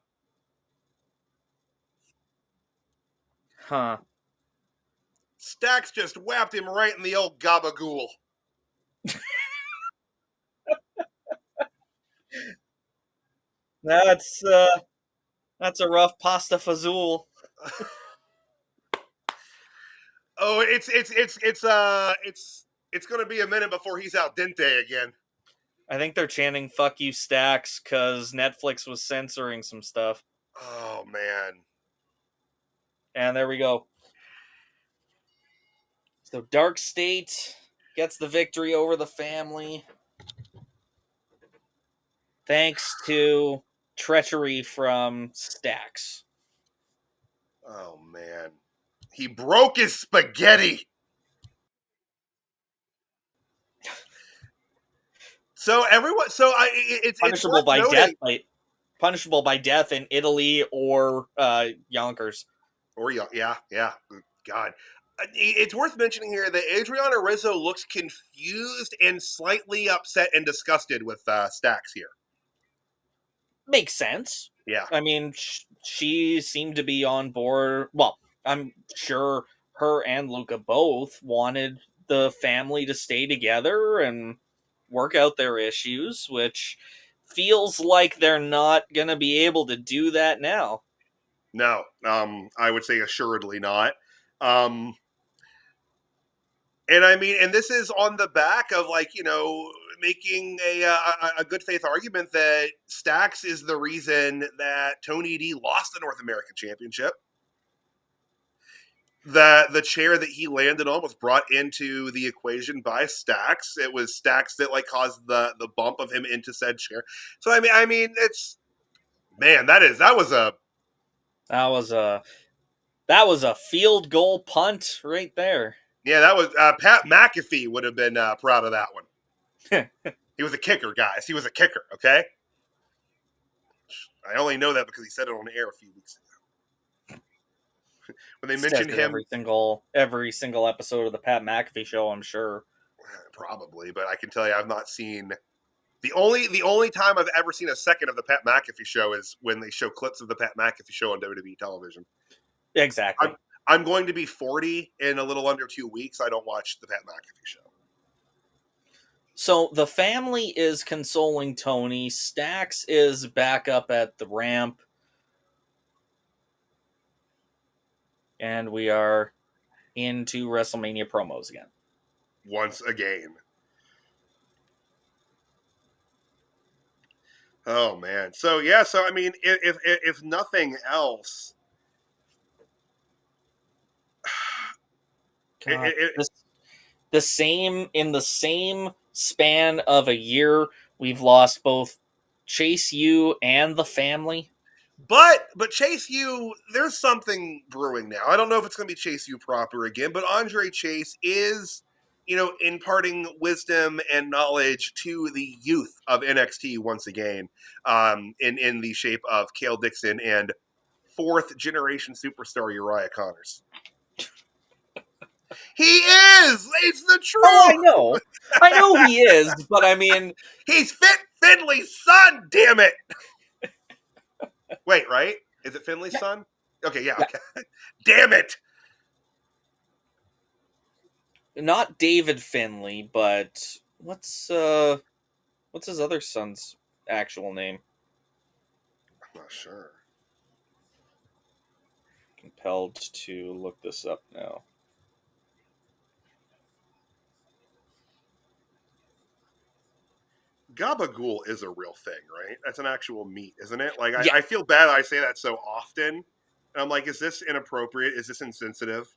Huh. Stax just whapped him right in the old gabagool. That's a rough pasta fazool. Oh, it's going to be a minute before he's al dente again. I think they're chanting "fuck you, Stax" because Netflix was censoring some stuff. Oh man! And there we go. So DarkState gets the victory over the family, thanks to treachery from Stax. Oh man, He broke his spaghetti. So everyone, it's Punishable worth by noting, death, punishable by death in Italy or Yonkers. or yeah, God. It's worth mentioning here that Adriana Rizzo looks confused and slightly upset and disgusted with Stacks here. Makes sense. Yeah. I mean, she seemed to be on board. Well, I'm sure her and Luca both wanted the family to stay together and work out their issues, which feels like they're not going to be able to do that now. No, I would say assuredly not. And I mean, and this is on the back of making a good faith argument that Stacks is the reason that Tony D lost the North American Championship. The chair that he landed on was brought into the equation by Stacks. It was Stacks that caused the bump of him into said chair. So I mean, it's man, that was a field goal punt right there. yeah, that was Pat McAfee would have been proud of that one. He was a kicker, guys. He was a kicker. Okay, I only know that because he said it on the air a few weeks ago. When they mentioned him, every single episode of the Pat McAfee show, I'm sure. Probably, but I can tell you, I've not seen the only time I've ever seen a second of the Pat McAfee show is when they show clips of the Pat McAfee show on WWE television. Exactly. I'm going to be 40 in a little under 2 weeks. I don't watch the Pat McAfee show. So the family is consoling Tony. Stacks is back up at the ramp. And we are into WrestleMania promos again. Once again. Oh man. So yeah, I mean if nothing else, God, the same span of a year, we've lost both Chase U and the family. But Chase U, there's something brewing now. I don't know if it's going to be Chase U proper again, but Andre Chase is, imparting wisdom and knowledge to the youth of NXT once again, in the shape of Kale Dixon and fourth generation superstar Uriah Conners. He is. It's the truth. Oh, I know he is, but I mean, he's Fit Finley's son. Damn it. Wait, right? Is it Finley's son? Okay, yeah. Okay. Damn it. Not David Finley, but what's his other son's actual name? I'm not sure. Compelled to look this up now. Gabagool is a real thing, right? That's an actual meat, isn't it? Like, Yeah. I feel bad I say that so often. And I'm like, is this inappropriate? Is this insensitive?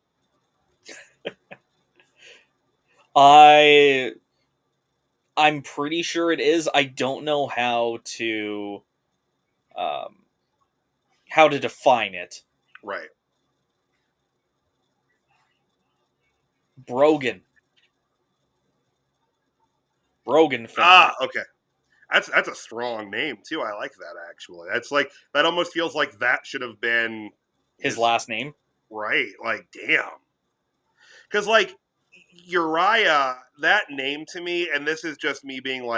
I'm pretty sure it is. I don't know how to define it. Right. Brogan Finley. Ah, okay. That's a strong name too. I like that actually. That's that almost feels like that should have been his last name. Right. Like, damn. Because Uriah, that name to me, and this is just me being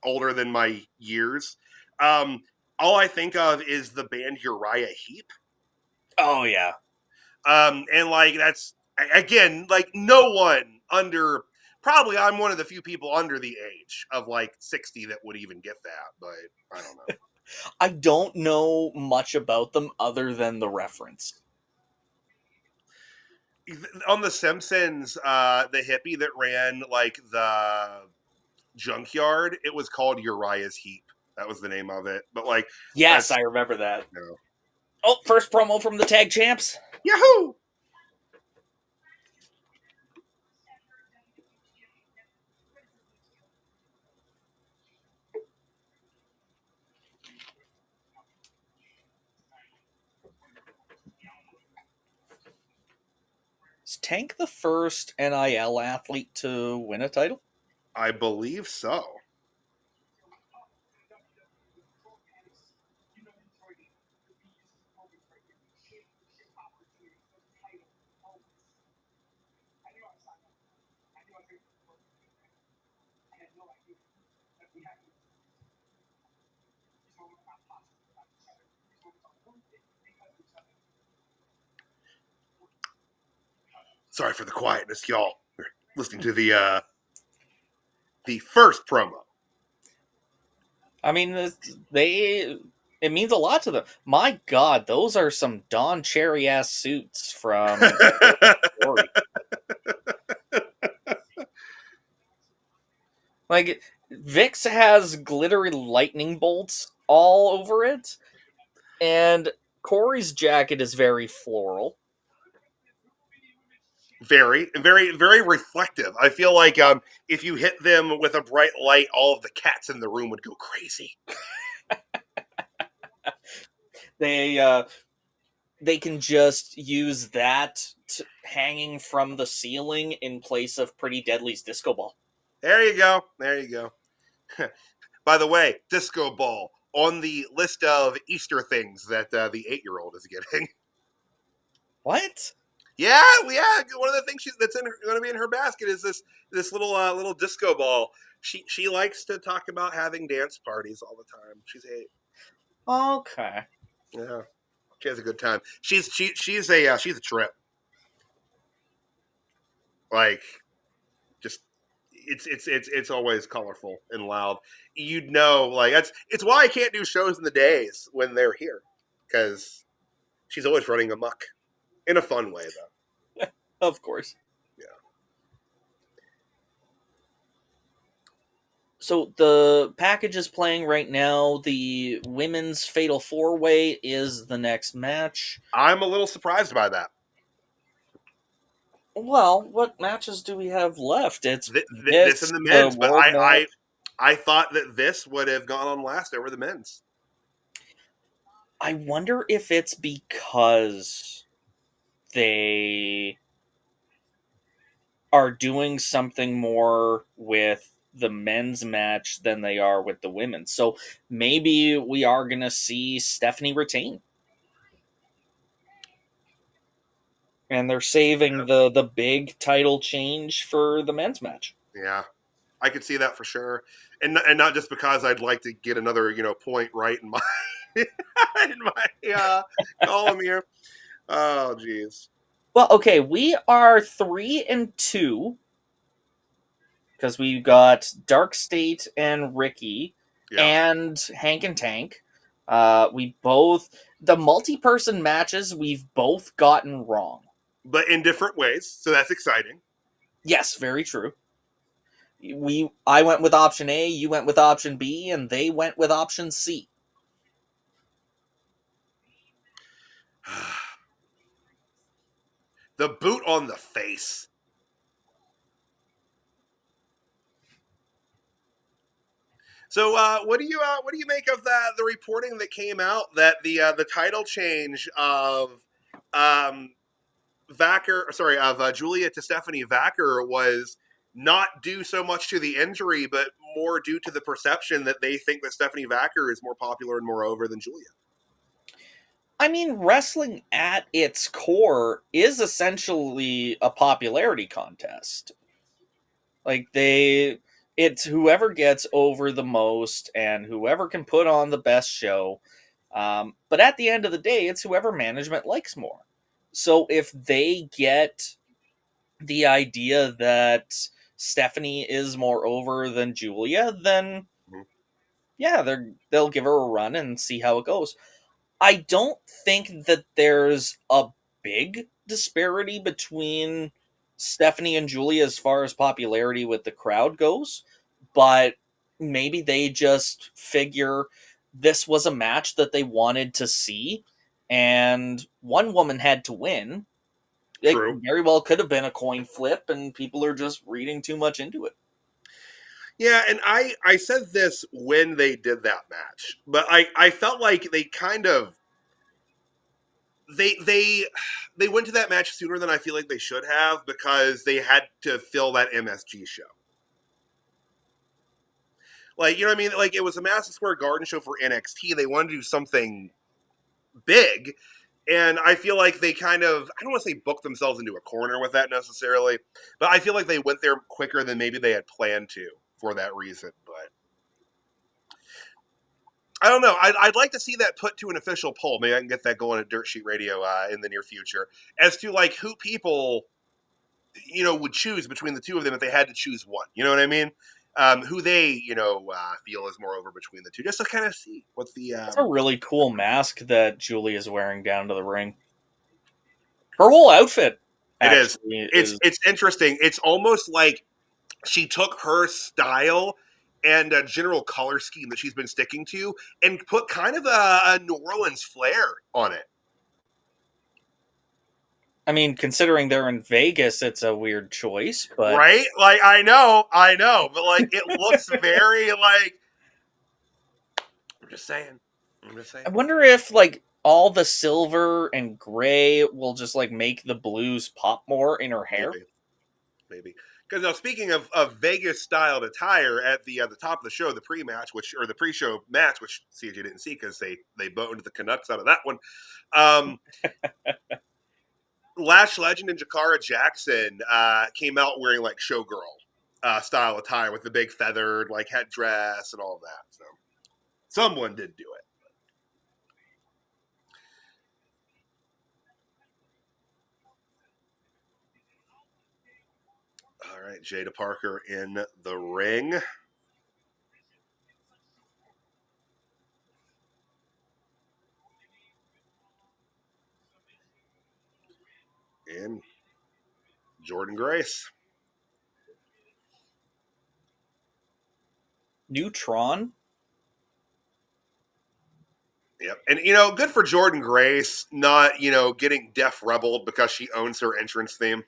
older than my years. All I think of is the band Uriah Heep. Oh yeah. And that's again, no one under, probably I'm one of the few people under the age of 60 that would even get that, but I don't know. I don't know much about them other than the reference. On The Simpsons, the hippie that ran the junkyard, it was called Uriah's Heap. That was the name of it. But yes, I remember that. You know. Oh, first promo from the tag champs. Yahoo! Is Tank the first NIL athlete to win a title? I believe so. Sorry for the quietness, y'all. We're listening to the first promo. I mean, it means a lot to them. My God, those are some Don Cherry ass suits from Story. Like, Vix has glittery lightning bolts all over it, and Corey's jacket is very floral. Very, very, very reflective. I feel like if you hit them with a bright light, all of the cats in the room would go crazy. They can just use that hanging from the ceiling in place of Pretty Deadly's disco ball. There you go. There you go. By the way, disco ball on the list of Easter things that the 8-year-old is getting. What? Yeah. One of the things that's going to be in her basket is this little disco ball. She likes to talk about having dance parties all the time. She's 8. Okay. Yeah, she has a good time. She's a trip. Like, just it's always colorful and loud. You'd know, like it's why I can't do shows in the days when they're here, because she's always running amok in a fun way, though. Of course. Yeah. So the package is playing right now. The women's Fatal 4-Way is the next match. I'm a little surprised by that. Well, what matches do we have left? It's This and the men's, but world match. I thought that this would have gone on last over the men's. I wonder if it's because they are doing something more with the men's match than they are with the women's. So maybe we are going to see Stephanie retain. And they're saving the big title change for the men's match. Yeah, I could see that for sure, and not just because I'd like to get another point right in my in my column here. Oh, geez. Well, okay, we are 3-2 because we got DarkState and Ricky and Hank and Tank. The multi-person matches we've both gotten wrong. But in different ways, so that's exciting. Yes, very true. I went with option A, you went with option B, and they went with option C. The boot on the face. So, what do you make of that? The reporting that came out that the title change of Julia to Stephanie Vacker was not due so much to the injury, but more due to the perception that they think that Stephanie Vacker is more popular and more over than Julia. I mean, wrestling at its core is essentially a popularity contest. Like, it's whoever gets over the most and whoever can put on the best show. But at the end of the day, it's whoever management likes more. So if they get the idea that Stephanie is more over than Julia, then yeah, they'll give her a run and see how it goes. I don't think that there's a big disparity between Stephanie and Julia as far as popularity with the crowd goes, but maybe they just figure this was a match that they wanted to see, and one woman had to win. True. It very well could have been a coin flip, and people are just reading too much into it. Yeah, and I said this when they did that match, but I felt like they kind of they went to that match sooner than I feel like they should have because they had to fill that MSG show. Like, you know what I mean? Like, it was a Madison Square Garden show for NXT. They wanted to do something big, and I feel like they kind of, I don't want to say booked themselves into a corner with that necessarily, but I feel like they went there quicker than maybe they had planned to for that reason. But I don't know. I'd like to see that put to an official poll. Maybe I can get that going at Dirt Sheet Radio in the near future as to like who people, you know, would choose between the two of them if they had to choose one. You know what I mean? Who they, you know, feel is more over between the two, just to kind of see what the. It's a really cool mask that Julie is wearing down to the ring. Her whole outfit. It is. It's interesting. It's almost like she took her style and a general color scheme that she's been sticking to and put kind of a New Orleans flair on it. I mean, considering they're in Vegas, it's a weird choice, but right? Like I know, but like it looks very like. I'm just saying. I wonder if like all the silver and gray will just like make the blues pop more in her hair. Maybe. Because now, speaking of Vegas styled attire, at the top of the show, the pre-match, or the pre-show match, which CJ didn't see because they boned the Canucks out of that one. Lash Legend and Jakara Jackson came out wearing like showgirl style attire with the big feathered like headdress and all of that. So someone did do it. All right, Jaida Parker in the ring. And Jordynne Grace. Neutron. Yep. And, you know, good for Jordynne Grace not, you know, getting Def Rebelled because she owns her entrance theme.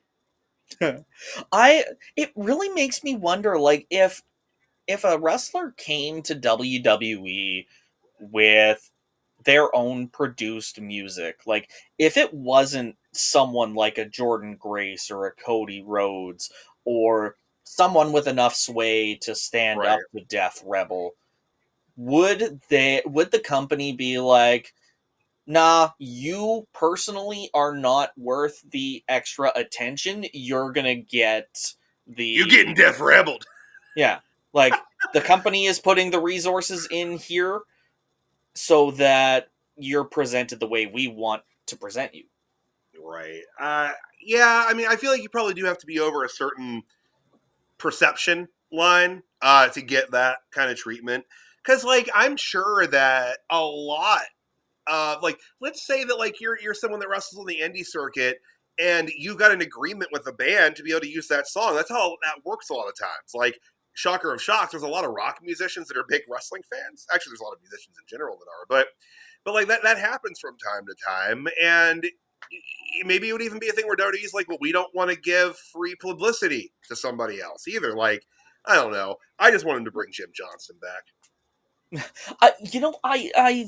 It really makes me wonder, like, if a wrestler came to WWE with their own produced music, like, if it wasn't someone like a Jordynne Grace or a Cody Rhodes or someone with enough sway to stand up to Def Rebel, would the company be like, nah, you personally are not worth the extra attention. You're gonna get You're getting Def Rebelled. Yeah. Like, the company is putting the resources in here so that you're presented the way we want to present you. Right. Yeah, I mean, I feel like you probably do have to be over a certain perception line to get that kind of treatment. Because, like, I'm sure that a lot like, let's say that like you're someone that wrestles on the indie circuit and you got an agreement with the band to be able to use that song. That's how that works a lot of times. Like, shocker of shocks, there's a lot of rock musicians that are big wrestling fans. Actually, there's a lot of musicians in general that are, but like that happens from time to time, and maybe it would even be a thing where WWE's like, well, we don't want to give free publicity to somebody else either. Like, I don't know. I just wanted to bring Jim Johnston back. I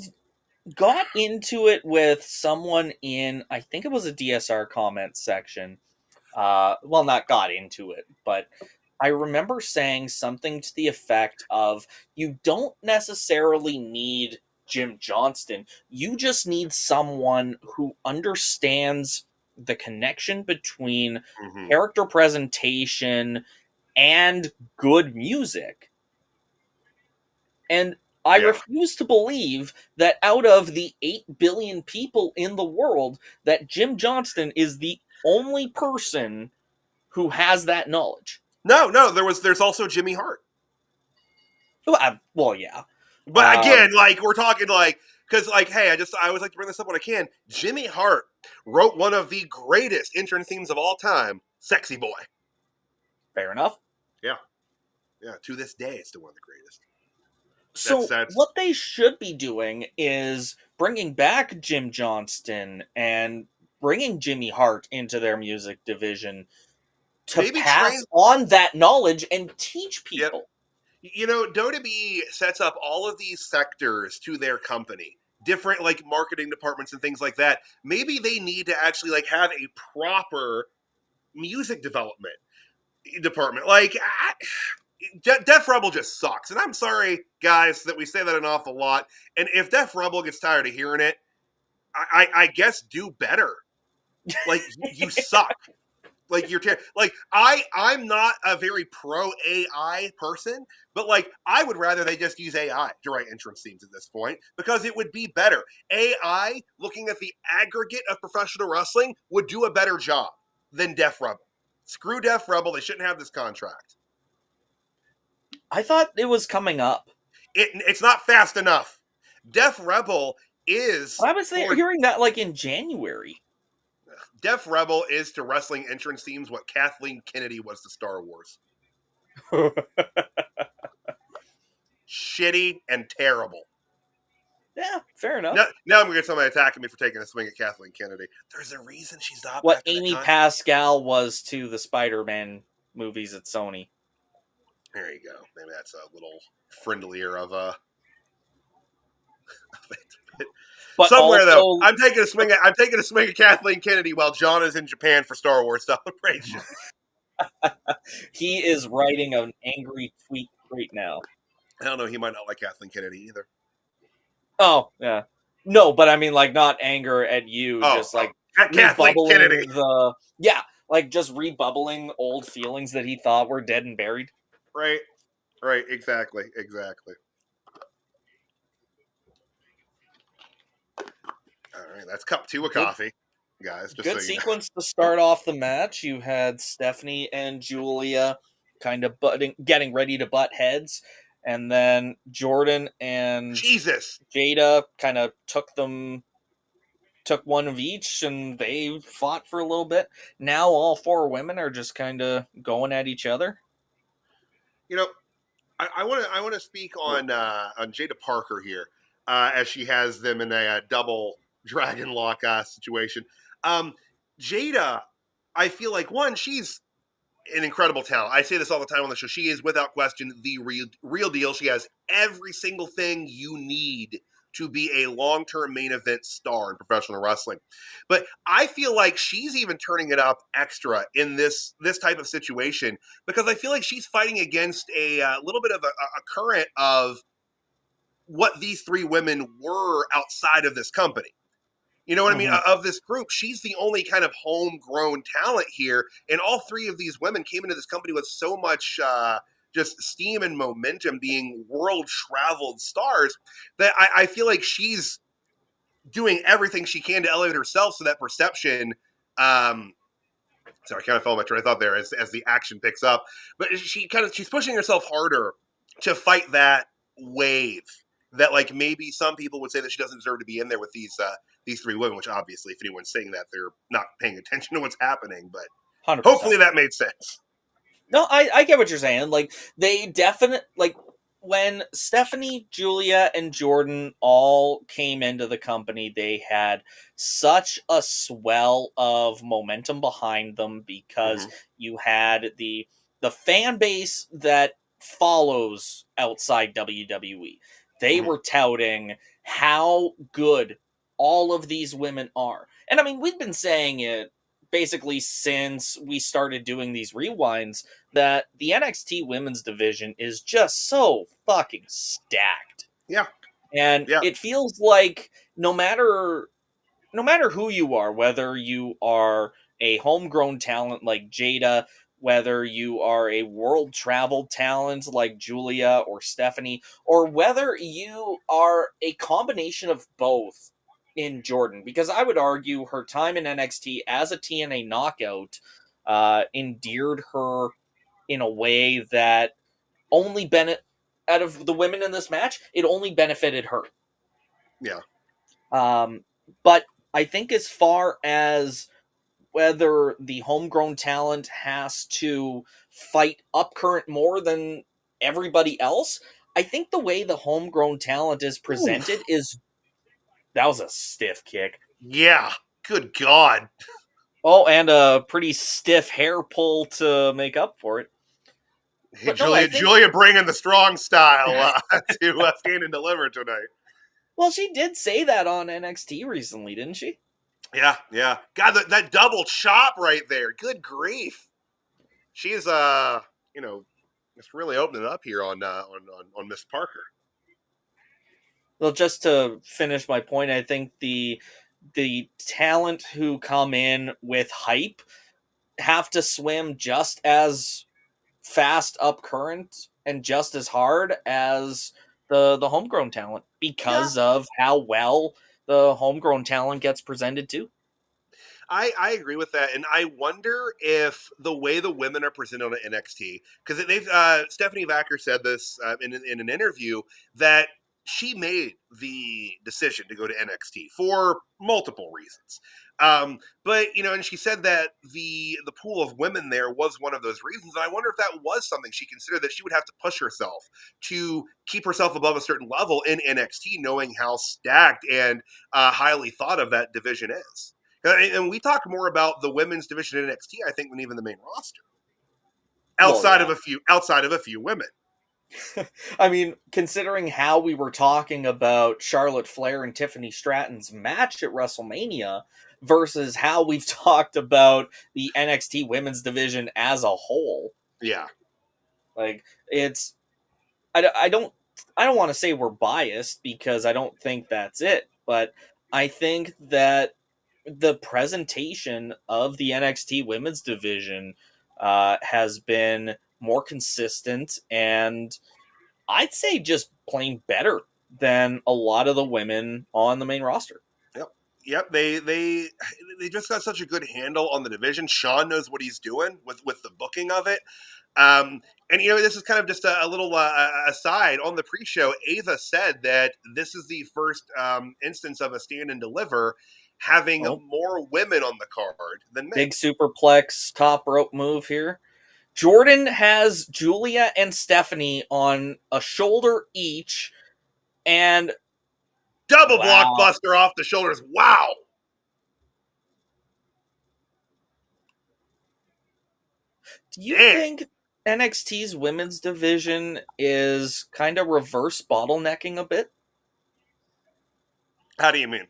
got into it with someone in, I think it was a DSR comment section. Well, not got into it, but I remember saying something to the effect of, you don't necessarily need Jim Johnston. You just need someone who understands the connection between character presentation and good music. And I refuse to believe that out of the 8 billion people in the world, that Jim Johnston is the only person who has that knowledge. No, there's also Jimmy Hart. Well, yeah. But again, like, we're talking like, because like, hey, I always like to bring this up when I can. Jimmy Hart wrote one of the greatest entrance themes of all time, Sexy Boy. Fair enough. Yeah. To this day, it's still one of the greatest. So what they should be doing is bringing back Jim Johnston and bringing Jimmy Hart into their music division to pass on that knowledge and teach people. Yep. You know, WWE sets up all of these sectors to their company. different like marketing departments and things like that. Maybe they need to actually like have a proper music development department. Like Def Rebel just sucks. And I'm sorry, guys, that we say that an awful lot. And if Def Rebel gets tired of hearing it, I guess do better. Like you suck. Like you're like I'm not a very pro AI person, but like I would rather they just use AI to write entrance themes at this point because it would be better. AI looking at the aggregate of professional wrestling would do a better job than Def Rebel. Screw Def Rebel, they shouldn't have this contract. I thought it was coming up. It's not fast enough. Def Rebel is I was hearing that like in January. Def Rebel is to wrestling entrance themes what Kathleen Kennedy was to Star Wars. Shitty and terrible. Yeah, fair enough. Now I'm going to get somebody attacking me for taking a swing at Kathleen Kennedy. There's a reason she's not. What Amy Pascal was to the Spider-Man movies at Sony. There you go. Maybe that's a little friendlier of a. But somewhere also, though, I'm taking a swing at Kathleen Kennedy while John is in Japan for Star Wars celebration. He is writing an angry tweet right now. I don't know. He might not like Kathleen Kennedy either. Oh yeah, no, but I mean like not anger at you, just like at Kathleen Kennedy. Like just rebubbling old feelings that he thought were dead and buried. Right, exactly. All right, that's cup 2 of coffee, guys. Just good sequence to start off the match. You had Stephanie and Julia kind of getting ready to butt heads, and then Jordynne and Jaida kind of took one of each, and they fought for a little bit. Now all 4 women are just kind of going at each other. You know, I want to speak on Jaida Parker here, as she has them in a double dragon lock situation. Jaida, I feel like she's an incredible talent. I say this all the time on the show. She is without question the real deal. She has every single thing you need to be a long-term main event star in professional wrestling. But I feel like she's even turning it up extra in this type of situation because I feel like she's fighting against a little bit of a current of what these 3 women were outside of this company. You know what I mean? Of this group, she's the only kind of homegrown talent here. And all 3 of these women came into this company with so much just steam and momentum, being world-traveled stars, that I feel like she's doing everything she can to elevate herself so that perception... sorry, I kind of fell on my train of thought there as the action picks up. But she's pushing herself harder to fight that wave that like maybe some people would say that she doesn't deserve to be in there with these 3 women, which obviously if anyone's saying that, they're not paying attention to what's happening, but 100%. Hopefully that made sense. No, I get what you're saying. Like they definitely, like when Stephanie, Julia, and Jordynne all came into the company, they had such a swell of momentum behind them because you had the fan base that follows outside WWE. They were touting how good all of these women are. And I mean, we've been saying it basically since we started doing these rewinds that the NXT women's division is just so fucking stacked. Yeah. And it feels like no matter who you are, whether you are a homegrown talent like Jaida, whether you are a world travel talent like Julia or Stephanie, or whether you are a combination of both in Jordynne, because I would argue her time in NXT as a TNA knockout endeared her in a way that only out of the women in this match, it only benefited her. Yeah. But I think as far as whether the homegrown talent has to fight up current more than everybody else, I think the way the homegrown talent is presented is... That was a stiff kick. Yeah, good God. Oh, and a pretty stiff hair pull to make up for it. Hey, Julia bringing the strong style to stand and deliver tonight. Well, she did say that on NXT recently, didn't she? Yeah, yeah. God, that double chop right there. Good grief. She's you know, just really opening up here on Miss Parker. Well, just to finish my point, I think the talent who come in with hype have to swim just as fast up current and just as hard as the homegrown talent Yeah, because of how well the homegrown talent gets presented too. I agree with that, and I wonder if the way the women are presented on NXT, because they've Stephanie Vacker said this in an interview that she made the decision to go to NXT for multiple reasons. But and she said that the pool of women there was one of those reasons. And I wonder if that was something she considered, that she would have to push herself to keep herself above a certain level in NXT, knowing how stacked and highly thought of that division is. And we talk more about the women's division in NXT, I think, than even the main roster. Well, Outside yeah. of a few women. I mean, considering how we were talking about Charlotte Flair and Tiffany Stratton's match at WrestleMania versus how we've talked about the NXT women's division as a whole, Yeah. like it's I don't want to say we're biased because I don't think that's it, but I think that the presentation of the NXT women's division has been more consistent and I'd say just plain better than a lot of the women on the main roster. Yep. Yep. They just got such a good handle on the division. Shawn knows what he's doing with the booking of it. And this is kind of just a little aside on the pre-show. Ava said that this is the first instance of a stand and deliver having Oh, more women on the card than men. big superplex top rope move here. Jordynne has Julia and Stephanie on a shoulder each, and Double wow. blockbuster off the shoulders. Wow. Do you Dang. think NXT's women's division is kind of reverse bottlenecking a bit? How do you mean?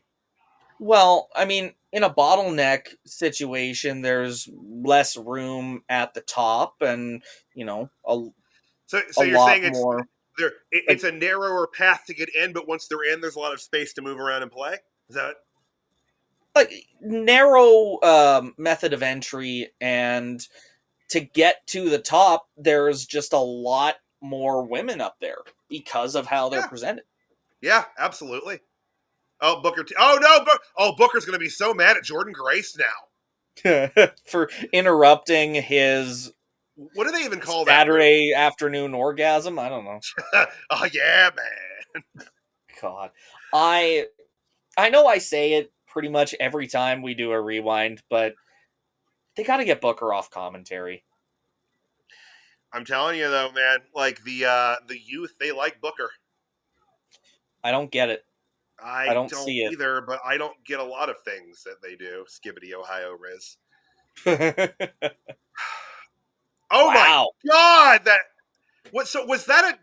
Well, I mean, in a bottleneck situation, there's less room at the top and, So a you're lot saying more. it's Like, a narrower path to get in, but once they're in, there's a lot of space to move around and play. Is that narrow method of entry, and to get to the top, there's just a lot more women up there because of how they're yeah, presented. yeah, absolutely. Oh, Booker. Oh no, Booker's gonna be so mad at Jordynne Grace now. For interrupting his What do they even call that move? Saturday afternoon orgasm. I don't know. Oh yeah, man. God, I I know I say it pretty much every time we do a rewind, but they got to get Booker off commentary. I'm telling you though, man. Like the youth, they like Booker. I don't get it. I I don't don't see it. either, but I don't get a lot of things that they do. Skibbity Ohio Riz. Oh my Wow. god, that what? So was that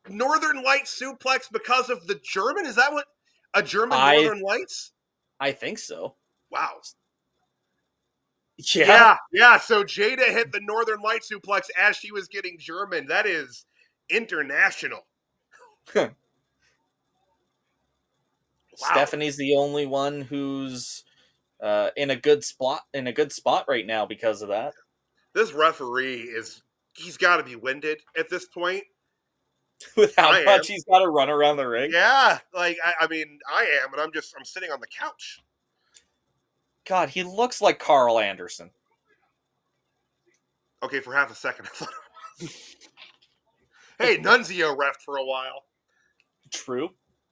a Northern Lights suplex because of the German? Is that what a German I Northern Lights? I think so. Wow. Yeah. Yeah, yeah. So Jada hit the Northern Light suplex as she was getting German. That is international. Wow. Stephanie's the only one who's in a good spot right now because of that. This referee he's got to be winded at this point. With how I am. much he's got to run around the ring. Yeah, like I mean, I am, and I'm sitting on the couch. God, he looks like Carl Anderson. Okay, for half a second, I thought it was. Hey, Nunzio refed for a while True.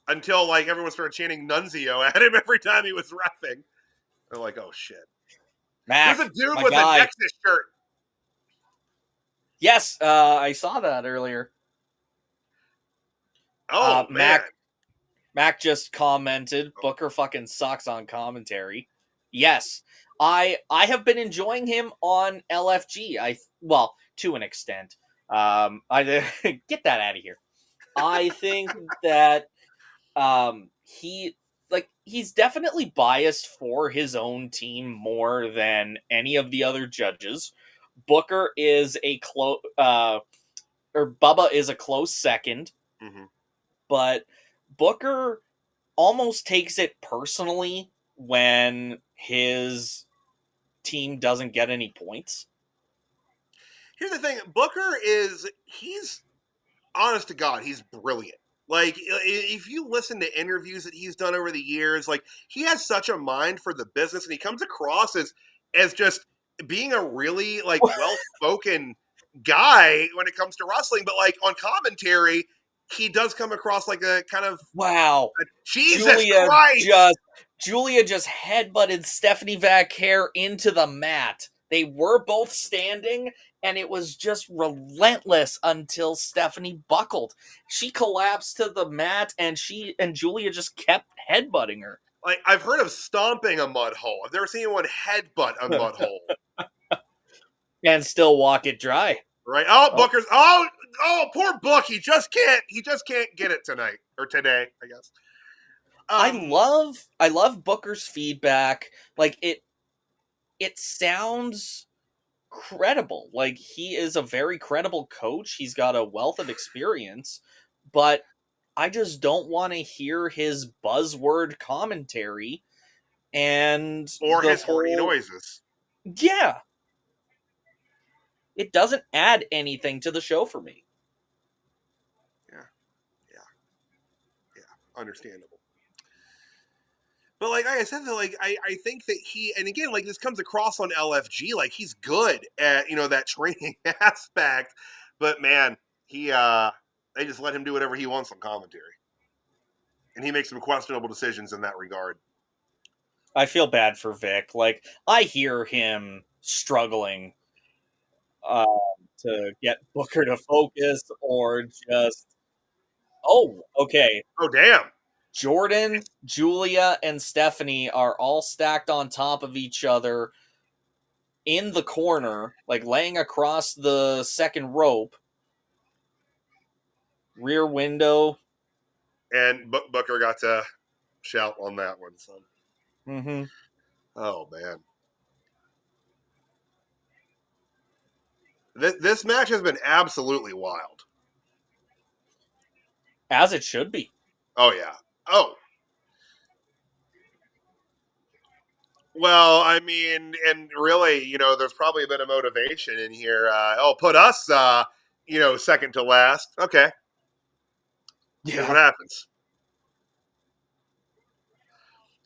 until like everyone started chanting Nunzio at him every time he was refing. They're like, oh shit. Mac, There's a dude my with guy. a Nexus shirt. Yes, I saw that earlier. Oh man. Mac just commented, Booker fucking sucks on commentary. Yes. I have been enjoying him on LFG. Well, to an extent. I get that out of here. I think that he's definitely biased for his own team more than any of the other judges. Booker is or Bubba is a close second, Mm-hmm. but Booker almost takes it personally when his team doesn't get any points. Here's the thing: he's honest to God, he's brilliant. Like, if you listen to interviews that he's done over the years, like, he has such a mind for the business, and he comes across as just being a really, like, well-spoken guy when it comes to wrestling. But, like, on commentary, he does come across like a kind of, Wow. Jesus Christ! Julia just headbutted Stephanie Vaquer into the mat. They were both standing, and it was just relentless until Stephanie buckled. She collapsed to the mat, and Julia just kept headbutting her. Like, I've heard of stomping a mud hole. I've never seen anyone headbutt a mud hole. And still walk it dry. Right? Oh, Booker's. Oh, poor Book. He just can't get it tonight or today, I guess. I love Booker's feedback. Like, it sounds credible. Like, he is a very credible coach. He's got a wealth of experience, but I just don't want to hear his buzzword commentary and or his horny noises. Yeah. It doesn't add anything to the show for me. Yeah. Understandable. But like I said, like I think that and again, like, this comes across on LFG, like, he's good at, that training aspect. But man, they just let him do whatever he wants on commentary. And he makes some questionable decisions in that regard. I feel bad for Vic. Like, I hear him struggling to get Booker to focus, or just, okay. Oh, damn. Jordynne, Julia, and Stephanie are all stacked on top of each other in the corner, like laying across the second rope. Rear window. And Booker got to shout on that one, son. Mm-hmm. Oh, man. This match has been absolutely wild. As it should be. Oh, yeah. Oh. Well, I mean, and really, there's probably a bit of motivation in here. Put us, second to last. Okay. Here's what happens.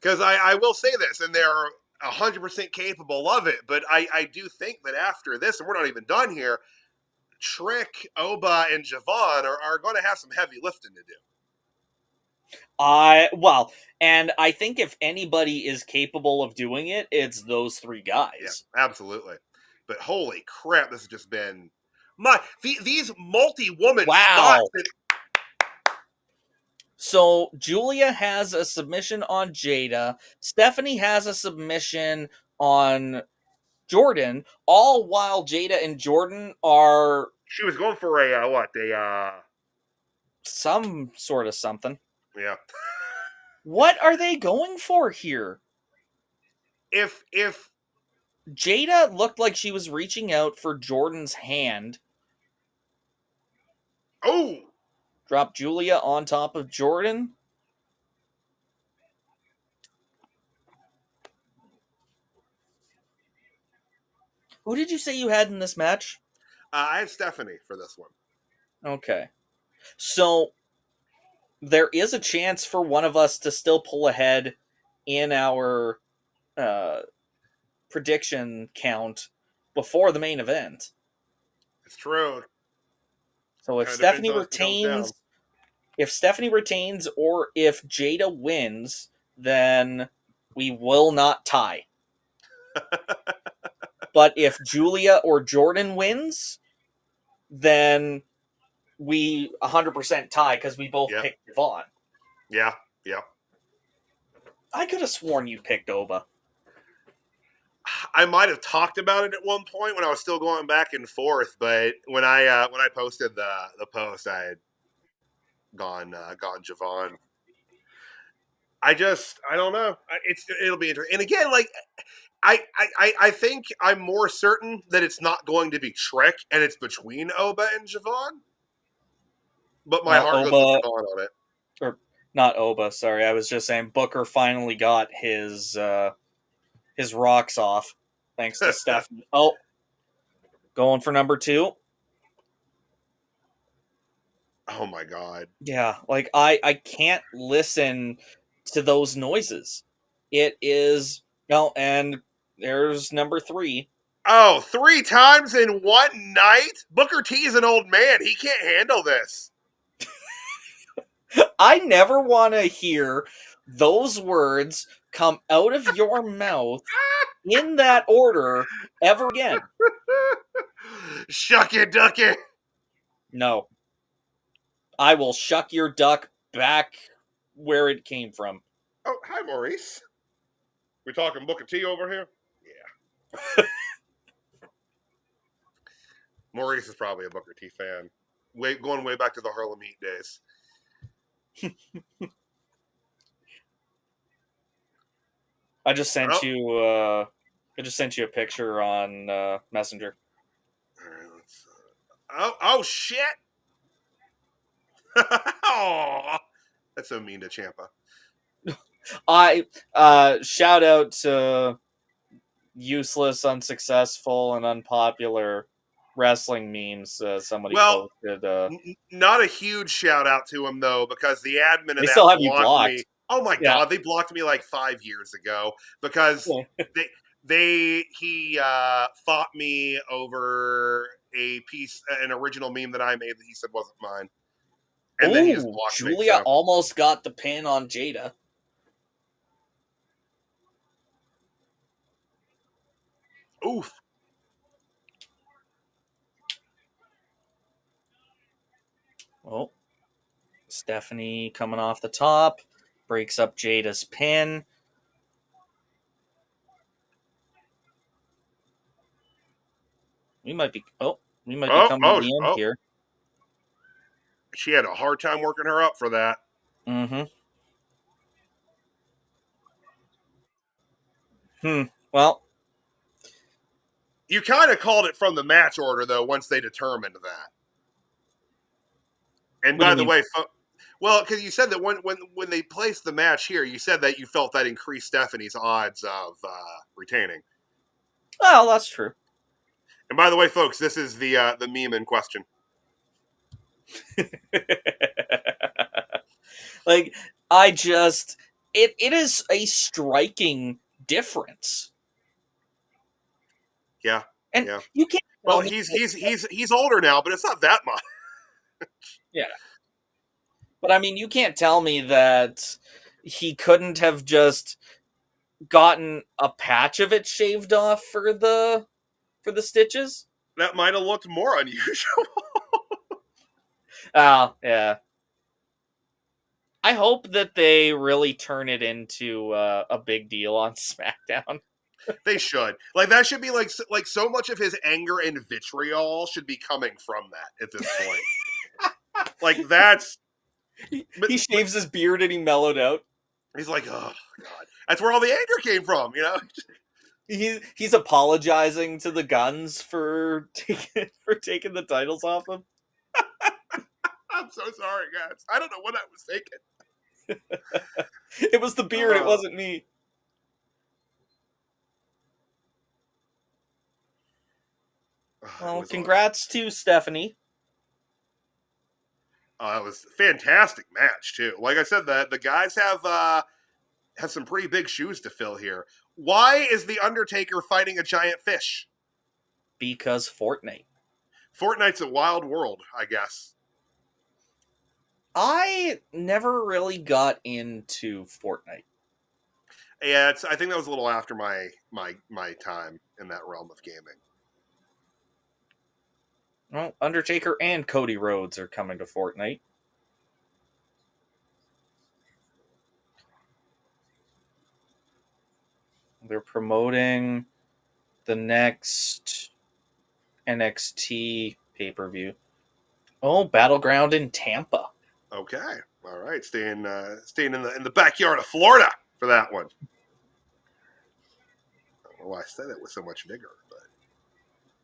Because I will say this, and they're 100% capable of it, but I do think that after this, and we're not even done here, Trick, Oba, and Javon are going to have some heavy lifting to do. And I think if anybody is capable of doing it, it's those three guys. Yeah, absolutely. But holy crap, this has just been these multi-woman spots. So Julia has a submission on Jaida. Stephanie has a submission on Jordynne, all while Jaida and Jordynne are... She was going for some sort of something. Yeah. What are they going for here? If Jaida looked like she was reaching out for Jordynne's hand. Oh! Drop Julia on top of Jordynne. Who did you say you had in this match? I had Stephanie for this one. Okay. So there is a chance for one of us to still pull ahead in our prediction count before the main event. It's true. So if Stephanie retains or if Jaida wins, then we will not tie. But if Julia or Jordynne wins, then we 100% tie because we both picked Yvonne. Yeah. I could have sworn you picked Oba. I might have talked about it at one point when I was still going back and forth, but when I posted the post, I had gone Javon. I don't know. It'll be interesting. And again, like I think I'm more certain that it's not going to be Trick and it's between Oba and Javon. But my Well, heart goes with Oba, Javon on it. or not Oba, sorry. I was just saying Booker finally got his rocks off, thanks to Stephanie. Oh, going for number 2. Oh my god. Yeah, like I can't listen to those noises. It is and there's number 3. Oh, 3 times in one night? Booker T is an old man. He can't handle this. I never want to hear those words come out of your mouth in that order ever again. Shucky ducky. No. I will shuck your duck back where it came from. Oh, hi, Maurice. We talking Booker T over here? Yeah. Maurice is probably a Booker T fan. Going way back to the Harlem Heat days. I just sent you a picture on Messenger. All right, oh shit. Oh, that's so mean to Ciampa. I shout out to useless, unsuccessful, and unpopular wrestling memes. Somebody posted. Not a huge shout out to him though, because the admin of They that still have you blocked blocked. me. Oh my god, they blocked me like 5 years ago because he fought me over an original meme that I made that he said wasn't mine. And then he just blocked Julia me. So. almost got the pin on Jaida. Oof. Oh, Stephanie coming off the top, breaks up Jada's pin. We might be coming to the end here. She had a hard time working her up for that. Mm-hmm. Well, you kind of called it from the match order though once they determined that. And by the way, well, because you said that when they placed the match here, you said that you felt that increased Stephanie's odds of retaining. Well, that's true. And by the way, folks, this is the meme in question. Like, it is a striking difference. Yeah. And yeah. You can't. Well, he's older now, but it's not that much. Yeah. But I mean, you can't tell me that he couldn't have just gotten a patch of it shaved off for the stitches. That might have looked more unusual. Yeah. I hope that they really turn it into a big deal on SmackDown. They should. Like, that should be like so much of his anger and vitriol should be coming from that at this point. Like, that's... He shaves his beard and he mellowed out. He's like, oh, God. That's where all the anger came from, you know? He's apologizing to the Guns for taking the titles off him. I'm so sorry, guys. I don't know what I was thinking. It was the beard. It wasn't me. Well, congrats to Stephanie. It was a fantastic match, too. Like I said, the guys have some pretty big shoes to fill here. Why is The Undertaker fighting a giant fish? Because Fortnite. Fortnite's a wild world, I guess. I never really got into Fortnite. Yeah, I think that was a little after my time in that realm of gaming. Well, Undertaker and Cody Rhodes are coming to Fortnite. They're promoting the next NXT pay-per-view. Oh, Battleground in Tampa. Okay. All right, staying in the backyard of Florida for that one. I don't know why I said it with so much vigor, but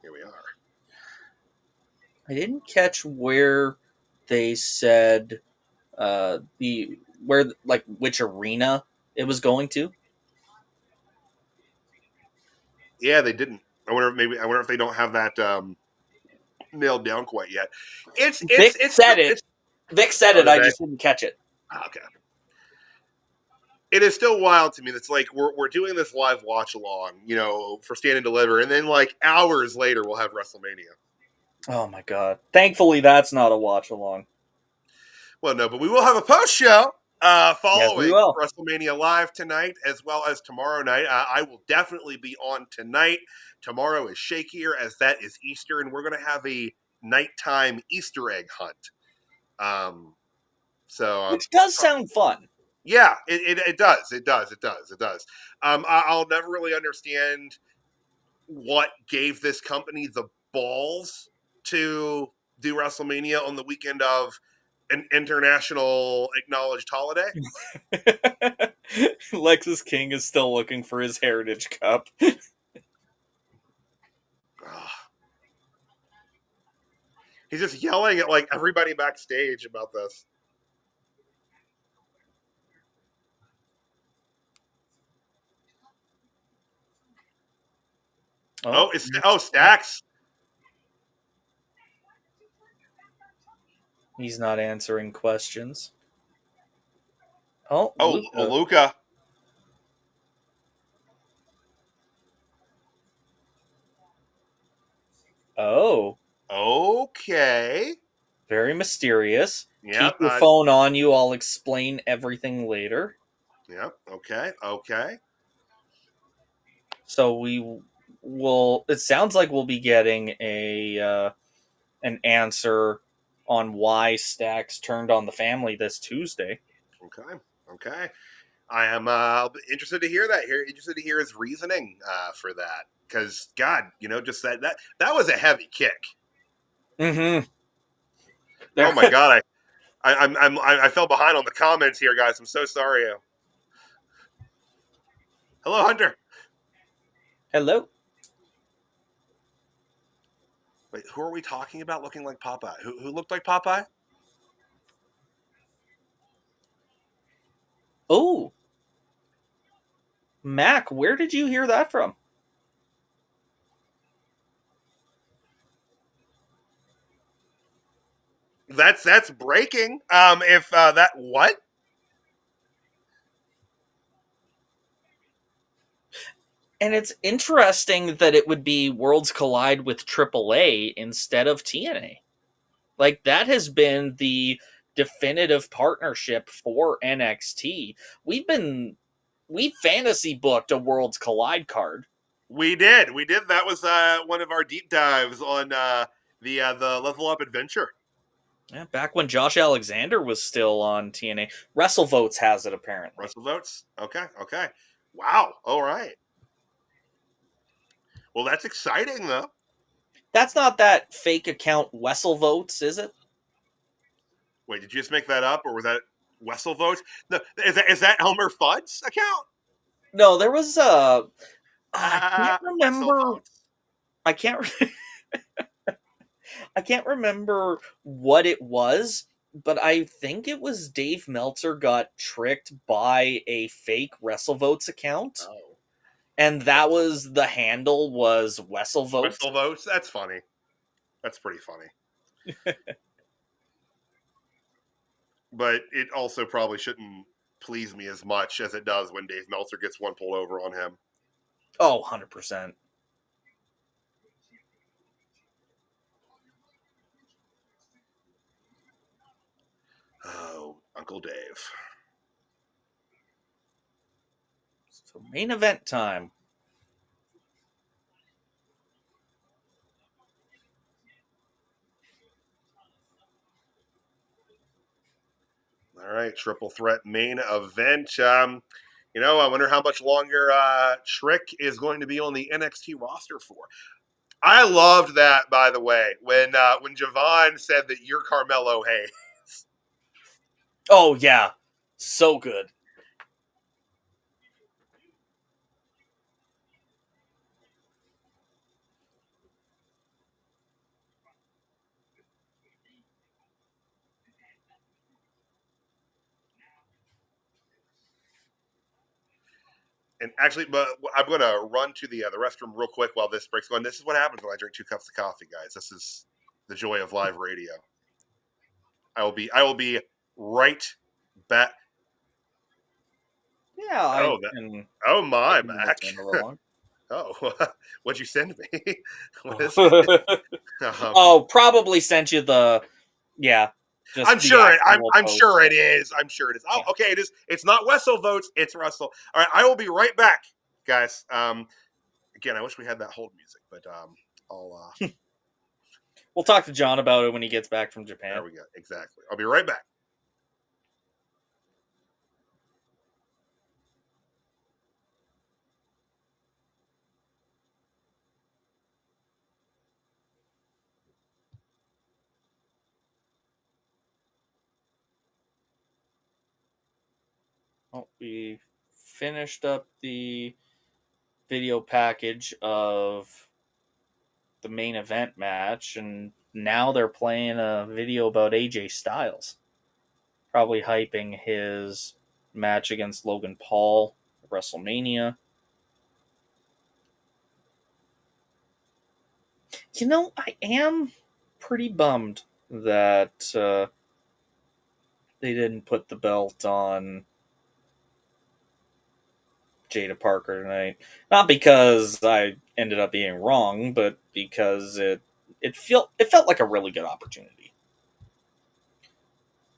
here we are. I didn't catch where they said which arena it was going to. Yeah, they didn't. I wonder if they don't have that nailed down quite yet. It's Vic said it's it. Vic said oh, it. I they? just didn't catch it. Okay. It is still wild to me. That's like we're doing this live watch along, for Stand and Deliver, and then like hours later we'll have WrestleMania. Oh my god! Thankfully, that's not a watch along. Well, no, but we will have a post show Yes, we following will. WrestleMania Live tonight, as well as tomorrow night. I will definitely be on tonight. Tomorrow is shakier, as that is Easter, and we're going to have a nighttime Easter egg hunt. Which does sound fun. Yeah, it does. It does. I'll never really understand what gave this company the balls to do WrestleMania on the weekend of an international acknowledged holiday. Lexus King is still looking for his Heritage Cup. He's just yelling at like everybody backstage about this. Stacks. He's not answering questions. Oh, Luca. Oh. Okay. Very mysterious. Yep, Keep your phone on you. I'll explain everything later. Yep. Okay. So we will. It sounds like we'll be getting an answer on why Stacks turned on the family this Tuesday. Okay. I am interested to hear that. Interested to hear his reasoning for that. Because God, just that was a heavy kick. Mm-hmm. Oh my God, I fell behind on the comments here, guys. I'm so sorry. Hello, Hunter. Hello. Wait, who are we talking about looking like Popeye? Who looked like Popeye? Oh. Mac, where did you hear that from? That's breaking. If that what? And it's interesting that it would be Worlds Collide with AAA instead of TNA. Like, that has been the definitive partnership for NXT. We fantasy booked a Worlds Collide card. We did. That was one of our deep dives on the Level Up Adventure. Yeah, back when Josh Alexander was still on TNA. WrestleVotes has it, apparently. WrestleVotes? Okay. Wow. All right. Well, that's exciting, though. That's not that fake account WrestleVotes, is it? Wait, did you just make that up, or was that WrestleVotes? No, is that Elmer Fudd's account? No, there was I can't remember. I can't. I can't remember what it was, but I think it was Dave Meltzer got tricked by a fake WrestleVotes account. Oh. And that was the handle was WrestleVotes. WrestleVotes? That's funny. That's pretty funny. But it also probably shouldn't please me as much as it does when Dave Meltzer gets one pulled over on him. Oh, 100%. Oh, Uncle Dave. So main event time. All right, triple threat main event. I wonder how much longer Trick is going to be on the NXT roster for. I loved that, by the way, when Javon said that you're Carmelo Hayes. Oh yeah, so good. And actually, but I'm going to run to the restroom real quick while this breaks going. This is what happens when I drink 2 cups of coffee, guys. This is the joy of live radio. I will be right back. Yeah, I Oh, that. can. Oh I my, can Mac. understand the wrong. Oh, what'd you send me? What is it? Oh, probably sent you the. Yeah, just I'm the sure it. actual I'm post. sure it is. I'm sure it is. Oh, Yeah. okay. It is. It's not Wessel votes. It's Russell. All right. I will be right back, guys. Again, I wish we had that hold music, but I'll. We'll talk to John about it when he gets back from Japan. There we go. Exactly. I'll be right back. Oh, we finished up the video package of the main event match, and now they're playing a video about AJ Styles, probably hyping his match against Logan Paul at WrestleMania. I am pretty bummed that they didn't put the belt on Jada Parker tonight. Not because I ended up being wrong, but because it felt like a really good opportunity.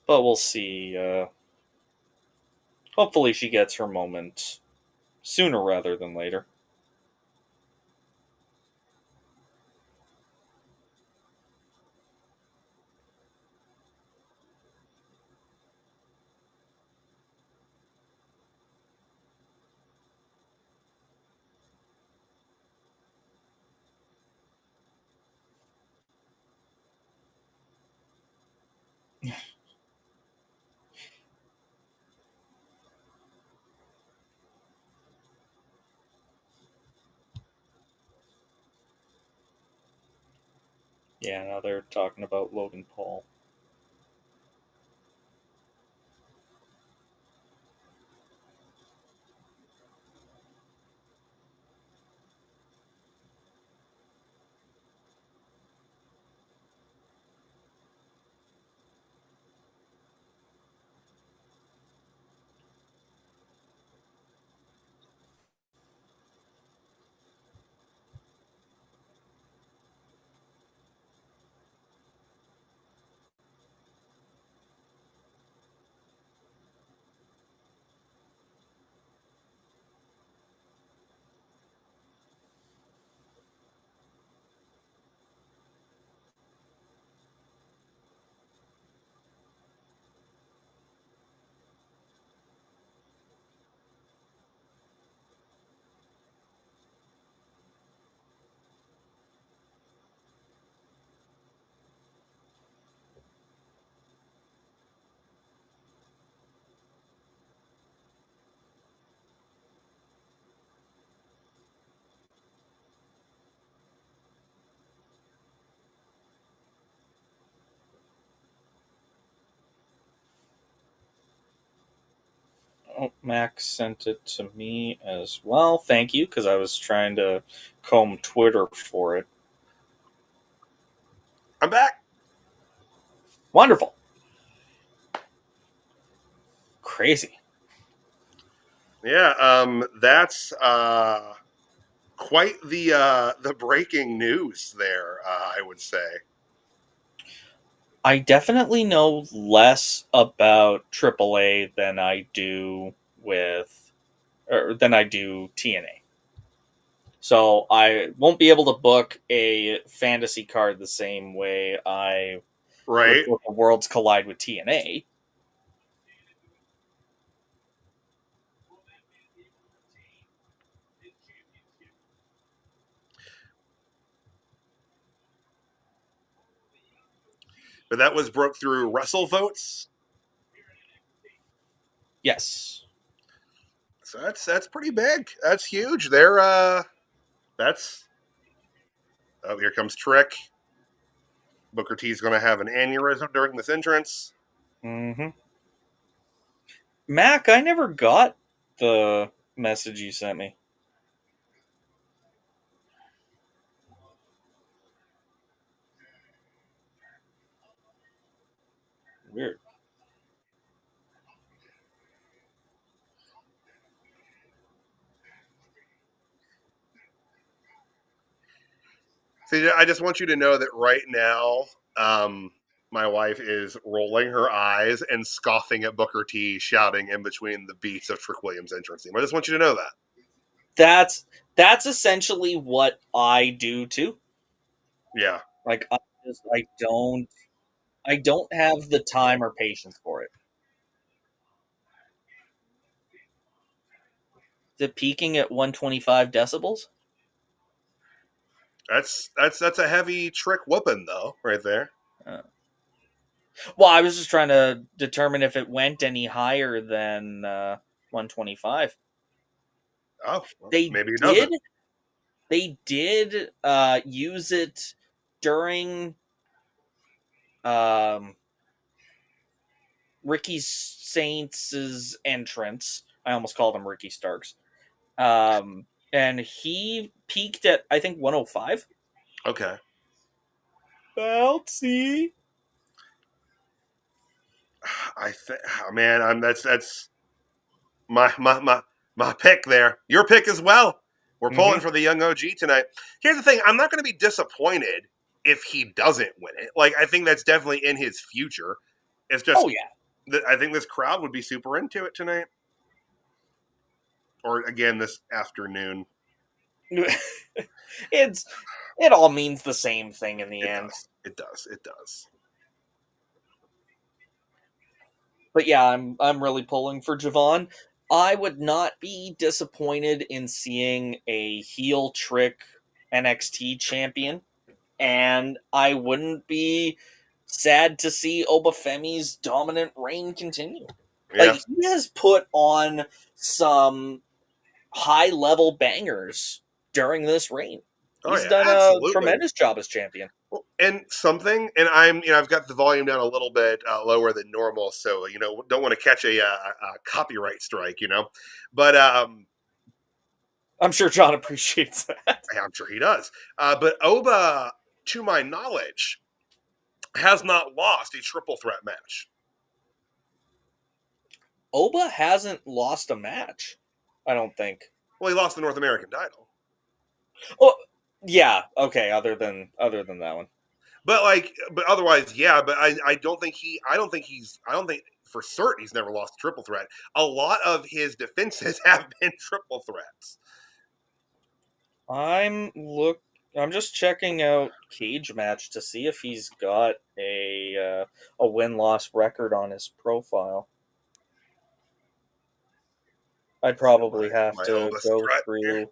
But we'll see. Hopefully, she gets her moment sooner rather than later. Yeah, now they're talking about Logan Paul. Oh, Max sent it to me as well. Thank you, because I was trying to comb Twitter for it. I'm back. Wonderful. Crazy. Yeah. That's quite the breaking news there. I would say. I definitely know less about AAA than I do TNA. So I won't be able to book a fantasy card the same way I would Right. book a Worlds Collide with TNA. But that was broke through Wrestle Votes. Yes. So that's pretty big. That's huge. They're that's here comes Trick. Booker T's going to have an aneurysm during this entrance. Mm-hmm. Mac, I never got the message you sent me. Weird. See, I just want you to know that right now, my wife is rolling her eyes and scoffing at Booker T, shouting in between the beats of Trick Williams' entrance theme. I just want you to know that. That's essentially what I do too. Yeah. Like I don't have the time or patience for it. The peaking at 125 decibels? That's a heavy Trick whooping though, right there. Well, I was just trying to determine if it went any higher than 125. Oh, well, They maybe it did. doesn't. They did use it during um, Ricky Saints' entrance. I almost called him Ricky Starks. And he peaked at, I think, 105. Okay. I'll see. I think, oh, man, that's my pick there. Your pick as well. We're pulling for the young OG tonight. Here's the thing: I'm not going to be disappointed if he doesn't win it. Like, I think that's definitely in his future. It's just, Oh, yeah. I think this crowd would be super into it tonight, or again this afternoon. It all means the same thing in the end. It does. But yeah, I'm really pulling for Javon. I would not be disappointed in seeing a heel Trick NXT champion, and I wouldn't be sad to see Femi's dominant reign continue. Yeah. Like, he has put on some high level bangers during this reign. He's done absolutely. A tremendous job as champion. Well, and I've got the volume down a little bit lower than normal, so don't want to catch a copyright strike, but I'm sure John appreciates that. I'm sure he does. But Oba, to my knowledge, has not lost a triple threat match. Oba hasn't lost a match, I don't think. Well, he lost the North American title. Oh, yeah. Okay. Other than that one. But otherwise, yeah. But I don't think for certain he's never lost a triple threat. A lot of his defenses have been triple threats. I'm just checking out Cage Match to see if he's got a win-loss record on his profile. I'd probably have to go through.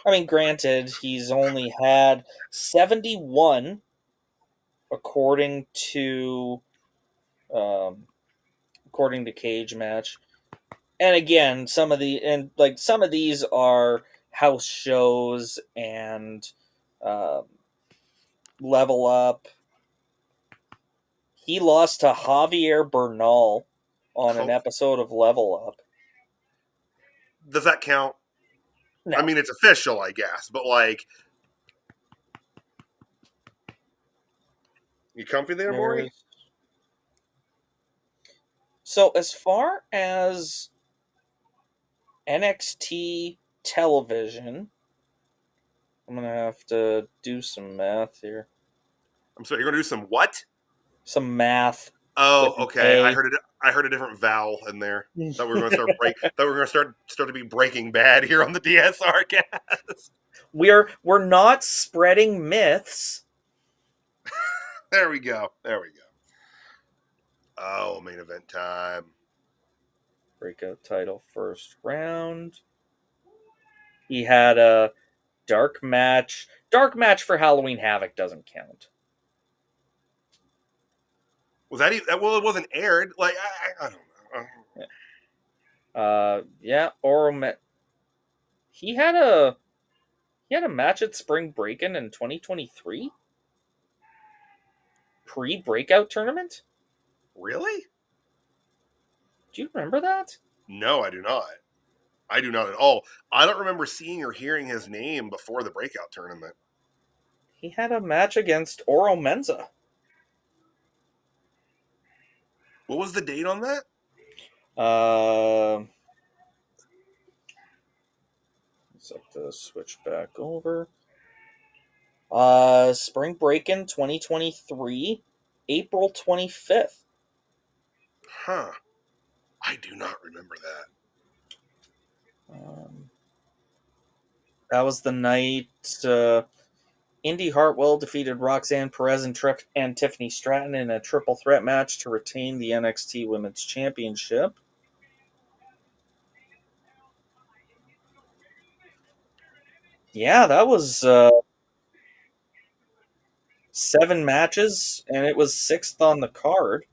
I mean, granted, he's only had 71, according to Cage Match. And again, some of these are house shows and Level Up. He lost to Javier Bernal on an episode of Level Up. Does that count? No. I mean, it's official, I guess, but you comfy there, Maury? So as far as NXT television, I'm going to have to do some math here. I'm sorry, you're going to do some what? Some math. Oh, okay. I heard a different vowel in there. Thought we were going to start to be Breaking Bad here on the DSR cast. We're not spreading myths. There we go. Oh, main event time. Breakout title first round. He had a dark match. Dark match for Halloween Havoc doesn't count. Was that well? It wasn't aired. I don't know. Yeah, he had a match at Spring Breakin' in 2023 pre-breakout tournament. Really? Do you remember that? No, I do not. I do not at all. I don't remember seeing or hearing his name before the breakout tournament. He had a match against Oro Menza. What was the date on that? Let's have to switch back over. Spring Breakin' 2023, April 25th. Huh. I do not remember that. That was the night Indy Hartwell defeated Roxanne Perez and Tiffany Stratton in a triple threat match to retain the NXT Women's Championship. Yeah, that was 7 matches, and it was 6th on the card.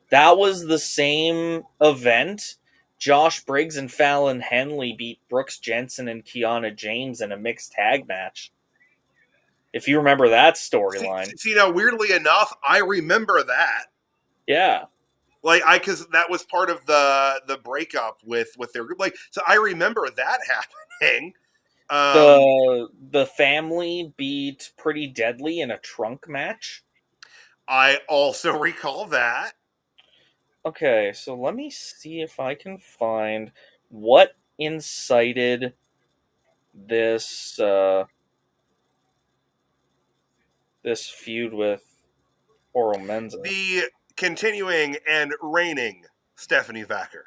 That was the same event. Josh Briggs and Fallon Henley beat Brooks Jensen and Kiana James in a mixed tag match. If you remember that storyline. See, now, weirdly enough, I remember that. Yeah. Because that was part of the breakup with their group. So I remember that happening. The family beat Pretty Deadly in a trunk match. I also recall that. Okay, so let me see if I can find what incited this this feud with Oro Menza. The continuing and reigning Stephanie Vacker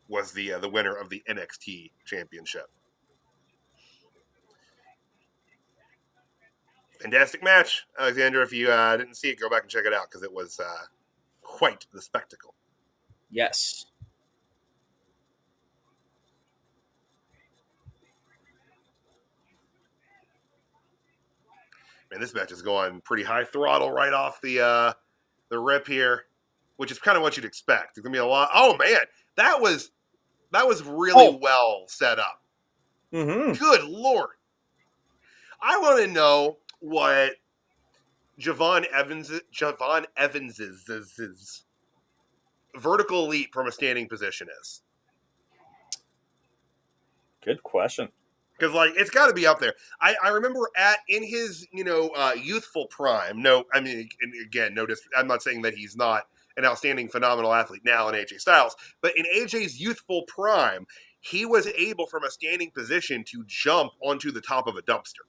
was the winner of the NXT championship. Fantastic match, Alexander. If you didn't see it, go back and check it out because it was quite the spectacle. Yes. Man, this match is going pretty high throttle right off the rip here, which is kind of what you'd expect. There's gonna be a lot. Oh man, that was really well set up. Mm-hmm. Good Lord. I want to know what Javon Evans's vertical leap from a standing position is. Good question. Because it's got to be up there. I remember in his youthful prime. No, I mean again, I'm not saying that he's not an outstanding, phenomenal athlete now in AJ Styles, but in AJ's youthful prime, he was able from a standing position to jump onto the top of a dumpster.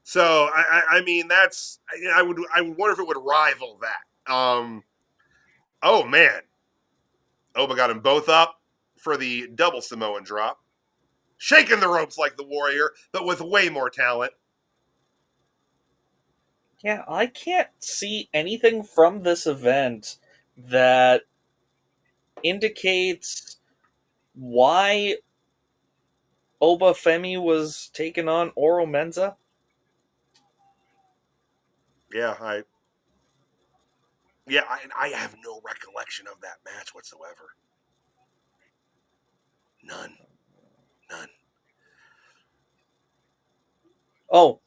So I mean that's I would wonder if it would rival that. Oh man, Oba got them both up for the double Samoan drop. Shaking the ropes like the Warrior, but with way more talent. Yeah, I can't see anything from this event that indicates why Oba Femi was taking on Oro Menza. Yeah, I have no recollection of that match whatsoever. None. Oh,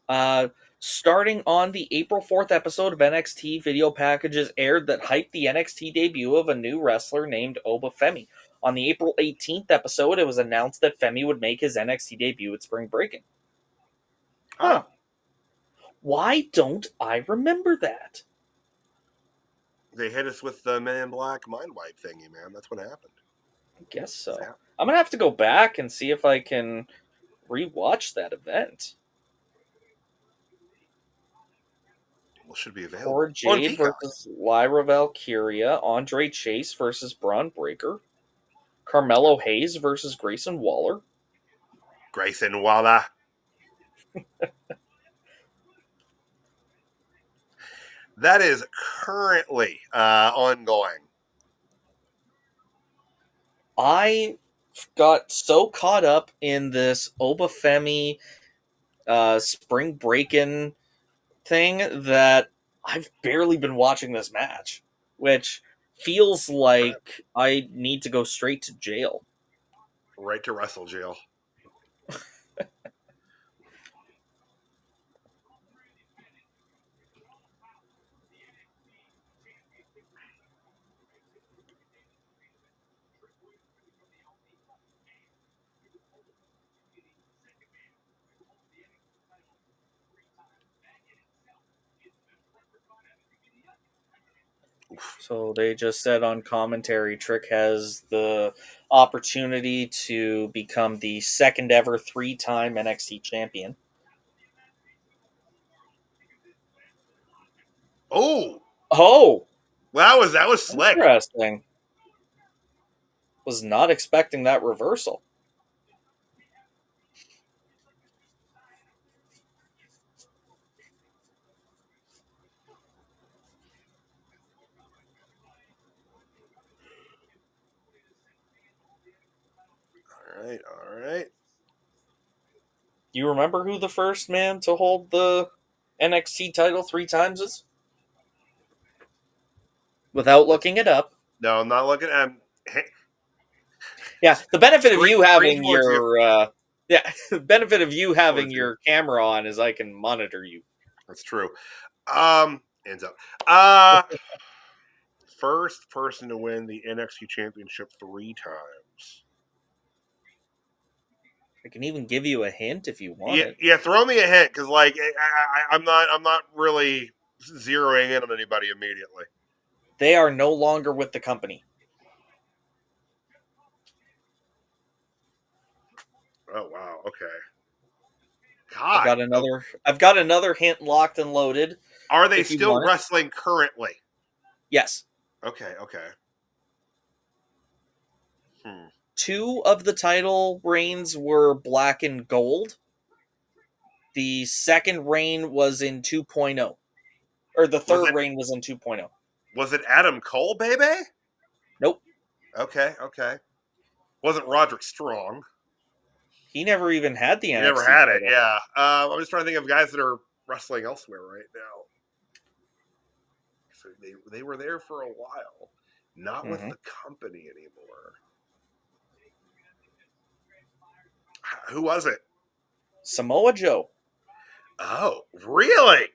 starting on the April 4th episode of NXT, video packages aired that hyped the NXT debut of a new wrestler named Oba Femi. On the April 18th episode, it was announced that Femi would make his NXT debut at Spring Breakin'. Huh. Why don't I remember that? They hit us with the Man in Black mind wipe thingy, man. That's what happened. I guess so. I'm going to have to go back and see if I can rewatch that event. Well, should be available. Or Jade versus Lyra Valkyria. Andre Chase versus Braun Breaker. Carmelo Hayes versus Grayson Waller. Grayson Waller. That is currently ongoing. I got so caught up in this Oba Femi Spring Breakin' thing that I've barely been watching this match. which feels like I need to go straight to jail. Right to wrestle jail. So they just said on commentary, Trick has the opportunity to become the second ever 3-time NXT champion. Oh, Oh, that was slick. interesting. Was not expecting that reversal. All right. You remember who the first man to hold the NXT title 3 times is? Without looking it up. No, I'm not looking at. Yeah, the benefit of you Screen having towards you. your the benefit of you having Towards you. your camera on is I can monitor you. That's true. Ends up. First person to win the NXT Championship 3 times. I can even give you a hint if you want it. Yeah. Throw me a hint because, like, I'm not really zeroing in on anybody immediately. They are no longer with the company. Oh wow. Okay. God. I've got another hint locked and loaded. Are they if you still want it. wrestling currently? Yes. Okay. 2 of the title reigns were black and gold. The second reign was in 2.0. Or the third reign was in 2.0. Was it Adam Cole, baby? Nope. Okay. Wasn't Roderick Strong? He never even had the NXT He never had title. it. Yeah. I'm just trying to think of guys that are wrestling elsewhere right now. So they were there for a while, not with the company anymore. Who was it? Samoa Joe. Oh, really?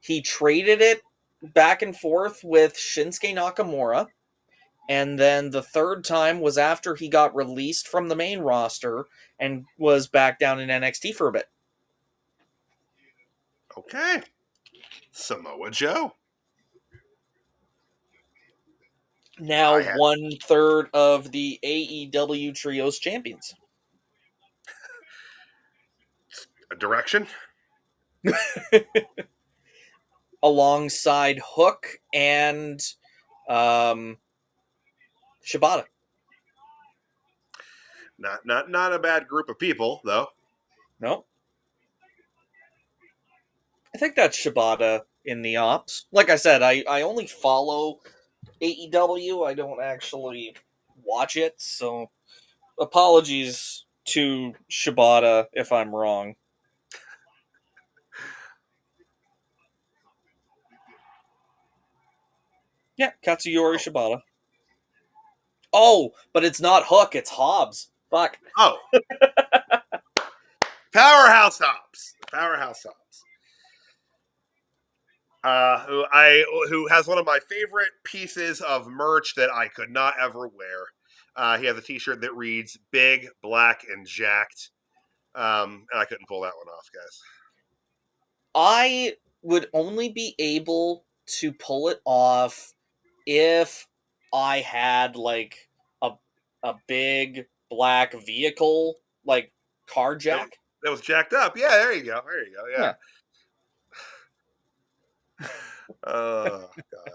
He traded it back and forth with Shinsuke Nakamura. And then the third time was after he got released from the main roster and was back down in NXT for a bit. Okay. Samoa Joe. Now 1/3 of the AEW Trios champions. A direction? Alongside Hook and Shibata. Not a bad group of people, though. No. I think that's Shibata in the ops. Like I said, I only follow AEW. I don't actually watch it, so apologies to Shibata if I'm wrong. Yeah, Katsuyori Shibata. Oh, but it's not Hook, it's Hobbs. Fuck. Oh. Powerhouse Hobbs. Who has one of my favorite pieces of merch that I could not ever wear. He has a T-shirt that reads "Big, Black, and Jacked," and I couldn't pull that one off, guys. I would only be able to pull it off if I had like a big black vehicle, like car jack. That was jacked up. Yeah, there you go. Yeah. Oh God.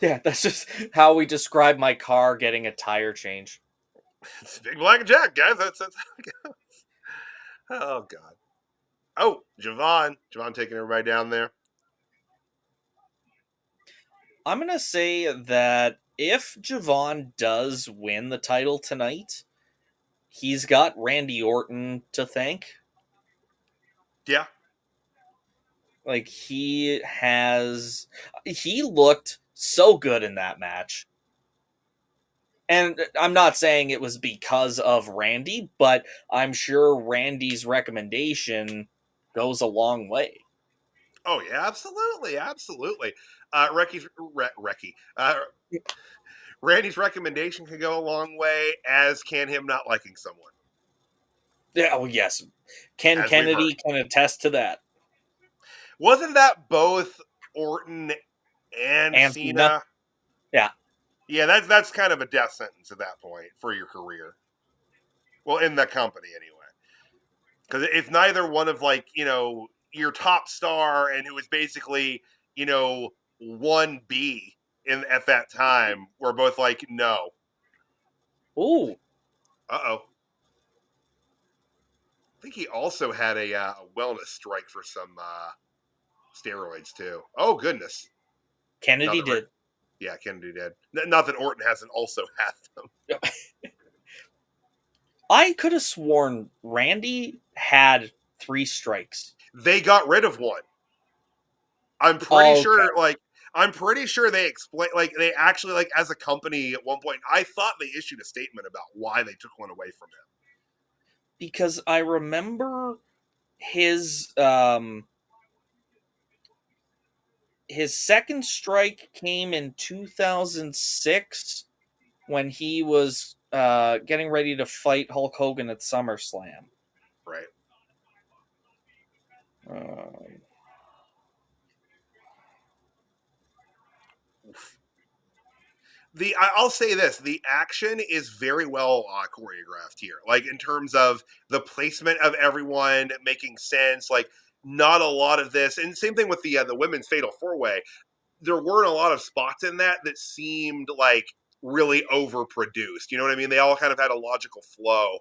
Yeah, that's just how we describe my car getting a tire change. It's Big Black and Jack, guys. That's how it goes. Oh God. Oh, Javon taking everybody down there. I'm gonna say that if Javon does win the title tonight, he's got Randy Orton to thank. Yeah. Like, he looked so good in that match. And I'm not saying it was because of Randy, but I'm sure Randy's recommendation goes a long way. Oh yeah, absolutely, absolutely. Randy's recommendation can go a long way, as can him not liking someone, Yeah, oh yes. Ken as we've heard. Kennedy can attest to that. Wasn't that both Orton and And Cena. Cena? Yeah. Yeah, that's kind of a death sentence at that point for your career. Well, in the company anyway, because if neither one of your top star and who was basically 1B in at that time were both like no. Ooh. Uh-oh. I think he also had a wellness strike for some steroids too. Oh goodness. Kennedy did. Yeah, Kennedy did. Not that Orton hasn't also had them. I could have sworn Randy had 3 strikes. They got rid of one. I'm pretty sure they explain, they actually, as a company at one point, I thought they issued a statement about why they took one away from him. Because I remember his second strike came in 2006 when he was getting ready to fight Hulk Hogan at SummerSlam. Right. I'll say this: the action is very well choreographed here. Like, in terms of the placement of everyone making sense. Like, not a lot of this, and same thing with the women's fatal 4-way. There weren't a lot of spots in that seemed like really overproduced. You know what I mean? They all kind of had a logical flow.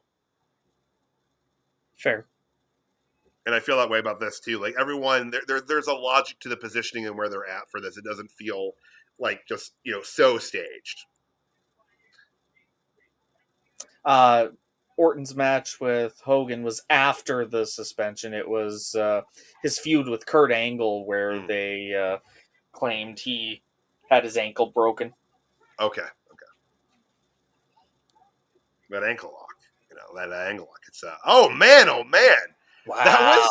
Fair. And I feel that way about this too. Like, everyone, there's a logic to the positioning and where they're at for this. It doesn't feel like just so staged. Orton's match with Hogan was after the suspension. It was his feud with Kurt Angle, where they claimed he had his ankle broken. Okay. That ankle lock. That angle lock. It's oh man. Wow.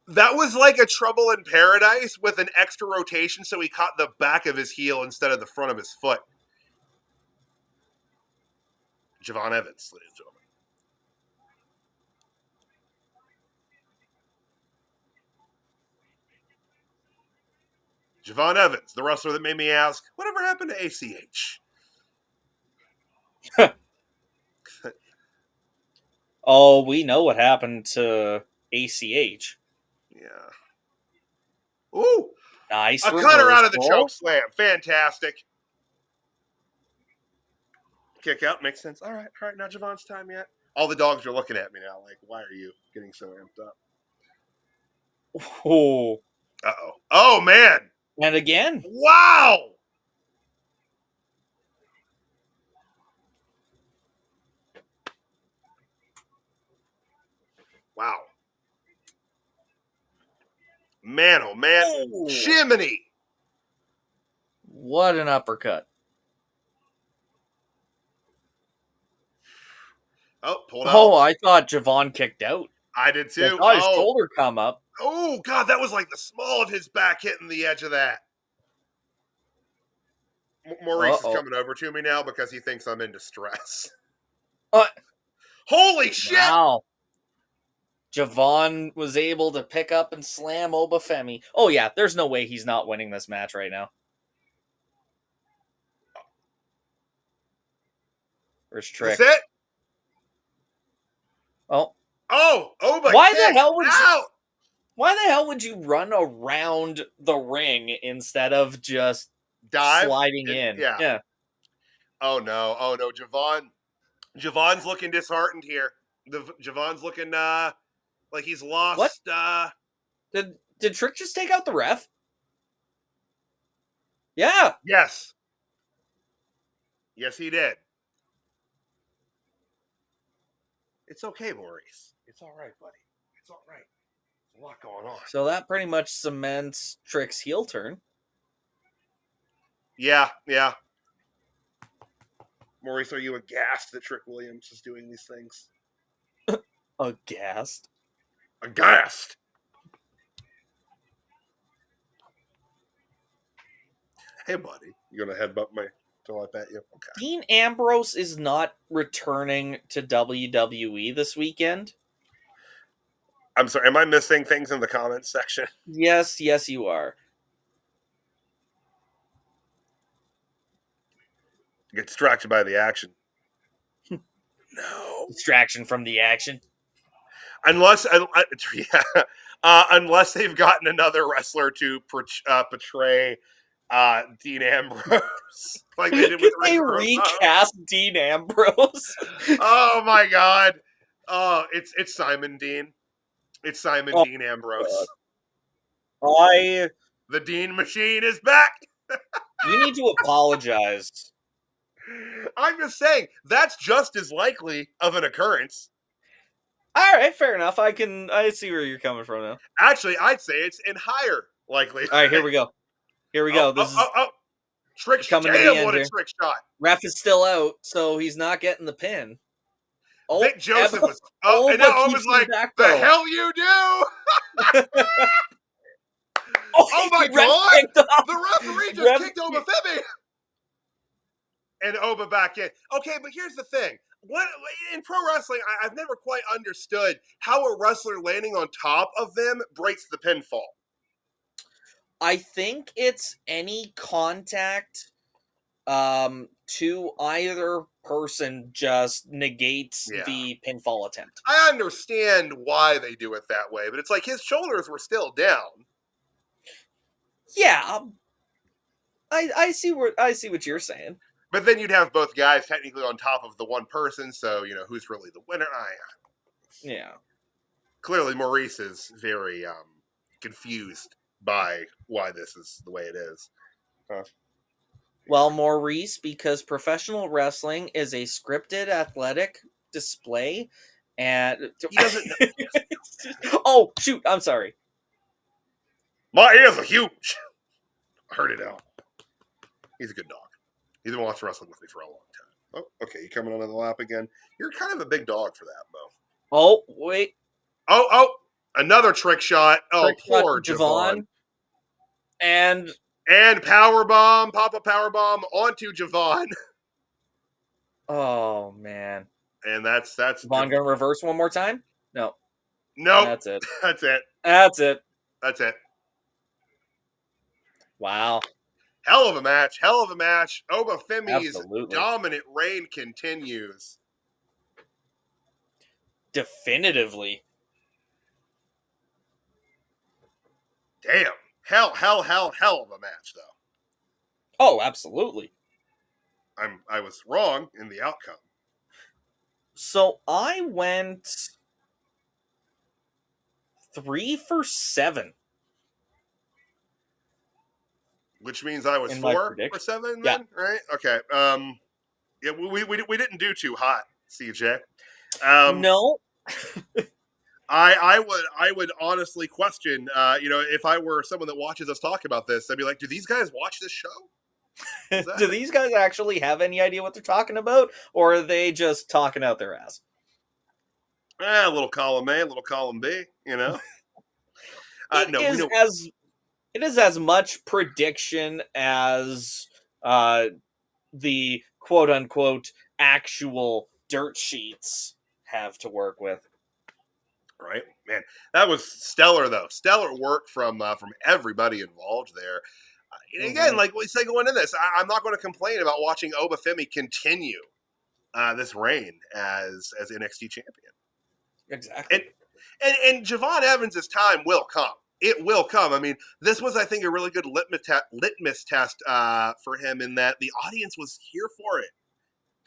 That was like a Trouble in Paradise with an extra rotation, so he caught the back of his heel instead of the front of his foot. Javon Evans, ladies and gentlemen. Javon Evans, the wrestler that made me ask, whatever happened to ACH? Oh, we know what happened to ACH. Yeah. Ooh! Nice A reversal. cutter out of the choke slam. Fantastic. Kick out. Makes sense. All right. Not Javon's time yet. All the dogs are looking at me now like, why are you getting so amped up? Oh. Uh-oh. Oh, man. And again. Wow! Wow. Man, oh man. Ooh. Jiminy! What an uppercut. Oh, pulled out. Oh, I thought Javon kicked out. I did too. I saw his shoulder come up. Oh, God, that was like the small of his back hitting the edge of that. Maurice is coming over to me now because he thinks I'm in distress. Holy shit! Wow. Javon was able to pick up and slam Femi. Oh, yeah, there's no way he's not winning this match right now. Where's Trick? That's it? Oh. Oh, Why the hell would you run around the ring instead of just sliding in? Yeah. Oh no, Javon's looking disheartened here. Javon's looking like he's lost. What? Did Trick just take out the ref? Yeah. Yes, he did. It's okay, Maurice. It's all right, buddy. It's all right. A lot going on. So that pretty much cements Trick's heel turn. Yeah, yeah. Maurice, are you aghast that Trick Williams is doing these things? Aghast. Aghast! Hey, buddy. You gonna headbutt me till I pet you? Okay. Dean Ambrose is not returning to WWE this weekend. I'm sorry, am I missing things in the comments section? Yes, you are. Get distracted by the action. No. Distraction from the action. Unless they've gotten another wrestler to portray Dean Ambrose. Like they did with They recast Dean Ambrose. Oh my god. Oh, it's Simon Dean. It's Simon Dean Ambrose. The Dean machine is back. You need to apologize. I'm just saying, that's just as likely of an occurrence. All right, fair enough. I see where you're coming from now. Actually, I'd say it's in higher likelihood. All right, here we go. Trick shot. Damn, what a trick shot. Ref is still out, so he's not getting the pin. Vic Joseph was... and now I was like, the hell you do? Oh my god! The referee just kicked Oba Femi! And Oba back in. Okay, but here's the thing. In pro wrestling, I've never quite understood how a wrestler landing on top of them breaks the pinfall. I think it's any contact to either person just negates the pinfall attempt. I understand why they do it that way, but it's like his shoulders were still down. Yeah, I see what you're saying. But then you'd have both guys technically on top of the one person, so who's really the winner? Yeah. Clearly, Maurice is very confused by why this is the way it is. Well, Maurice, because professional wrestling is a scripted athletic display, and he doesn't. Oh shoot! I'm sorry. My ears are huge. I heard it out. He's a good dog. He's been watching wrestling with me for a long time. Oh, okay. You coming onto the lap again? You're kind of a big dog for that, Mo. Oh, wait. Oh, another trick shot. Oh, poor Javon. And powerbomb, pop-up powerbomb onto Javon. Oh, man. And that's Javon going to reverse one more time? No. That's it. That's it. Wow. Hell of a match. Oba Femi's dominant reign continues. Definitively. Damn. Hell of a match, though. Oh, absolutely. I was wrong in the outcome. So I went 3 for 7. Which means I was 4 for 7 then, right? Okay. Yeah, we didn't do too hot, CJ. No. I would honestly question, if I were someone that watches us talk about this, I'd be like, do these guys watch this show? Do these guys actually have any idea what they're talking about, or are they just talking out their ass? A little column A, a little column B, It is as much prediction as the quote-unquote actual dirt sheets have to work with. Right? Man, that was stellar, though. Stellar work from everybody involved there. And again, like we say going into this, I'm not going to complain about watching Oba Femi continue this reign as NXT champion. Exactly. And Javon Evans' time will come. It will come. I mean, this was, I think, a really good litmus test for him in that the audience was here for it.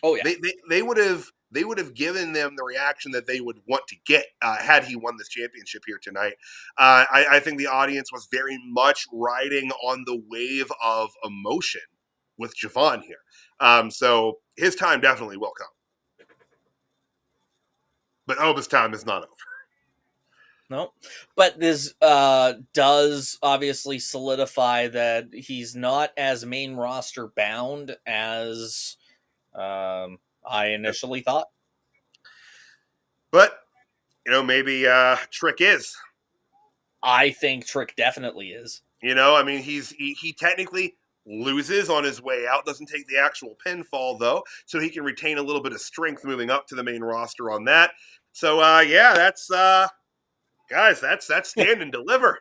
Oh yeah, they would have given them the reaction that they would want to get had he won this championship here tonight. I think the audience was very much riding on the wave of emotion with Javon here. So his time definitely will come. But Oba's time is not over. No, but this does obviously solidify that he's not as main roster bound as I initially thought. But, maybe Trick is. I think Trick definitely is. I mean, he technically loses on his way out, doesn't take the actual pinfall, though, so he can retain a little bit of strength moving up to the main roster on that. So, that's, guys, that's stand and deliver.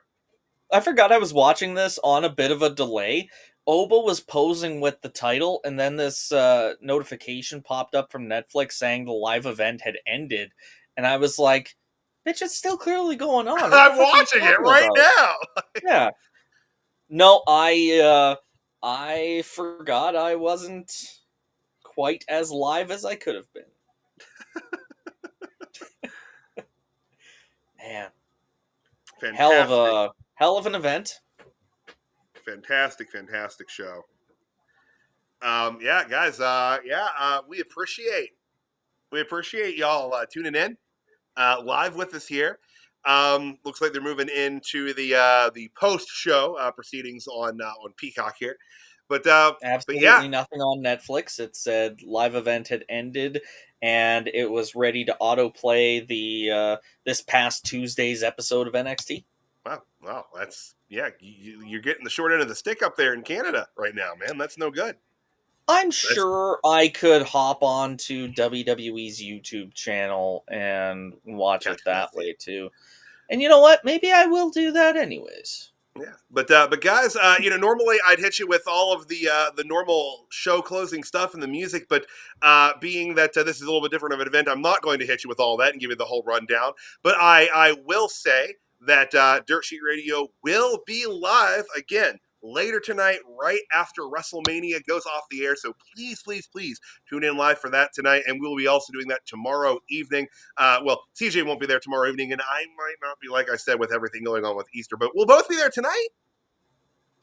I forgot I was watching this on a bit of a delay. Oba was posing with the title, and then this notification popped up from Netflix saying the live event had ended. And I was like, bitch, it's still clearly going on. I'm watching it right now. Yeah. No, I forgot I wasn't quite as live as I could have been. Man. Fantastic. Hell of an event. Fantastic show. Yeah, guys. We appreciate y'all tuning in live with us here. Looks like they're moving into the post show proceedings on Peacock here. But Absolutely nothing on Netflix. It said live event had ended, and it was ready to autoplay the this past Tuesday's episode of NXT. Wow, that's you're getting the short end of the stick up there in Canada right now, man. That's no good. I'm sure I could hop on to WWE's YouTube channel and watch it that way too. And you know what? Maybe I will do that anyways. Yeah, but guys, normally I'd hit you with all of the normal show closing stuff and the music, but being that this is a little bit different of an event, I'm not going to hit you with all that and give you the whole rundown. But I will say that Dirt Sheet Radio will be live again later tonight, right after WrestleMania goes off the air. So please tune in live for that tonight. And we'll be also doing that tomorrow evening. CJ won't be there tomorrow evening, and I might not be, like I said, with everything going on with Easter, but we'll both be there tonight.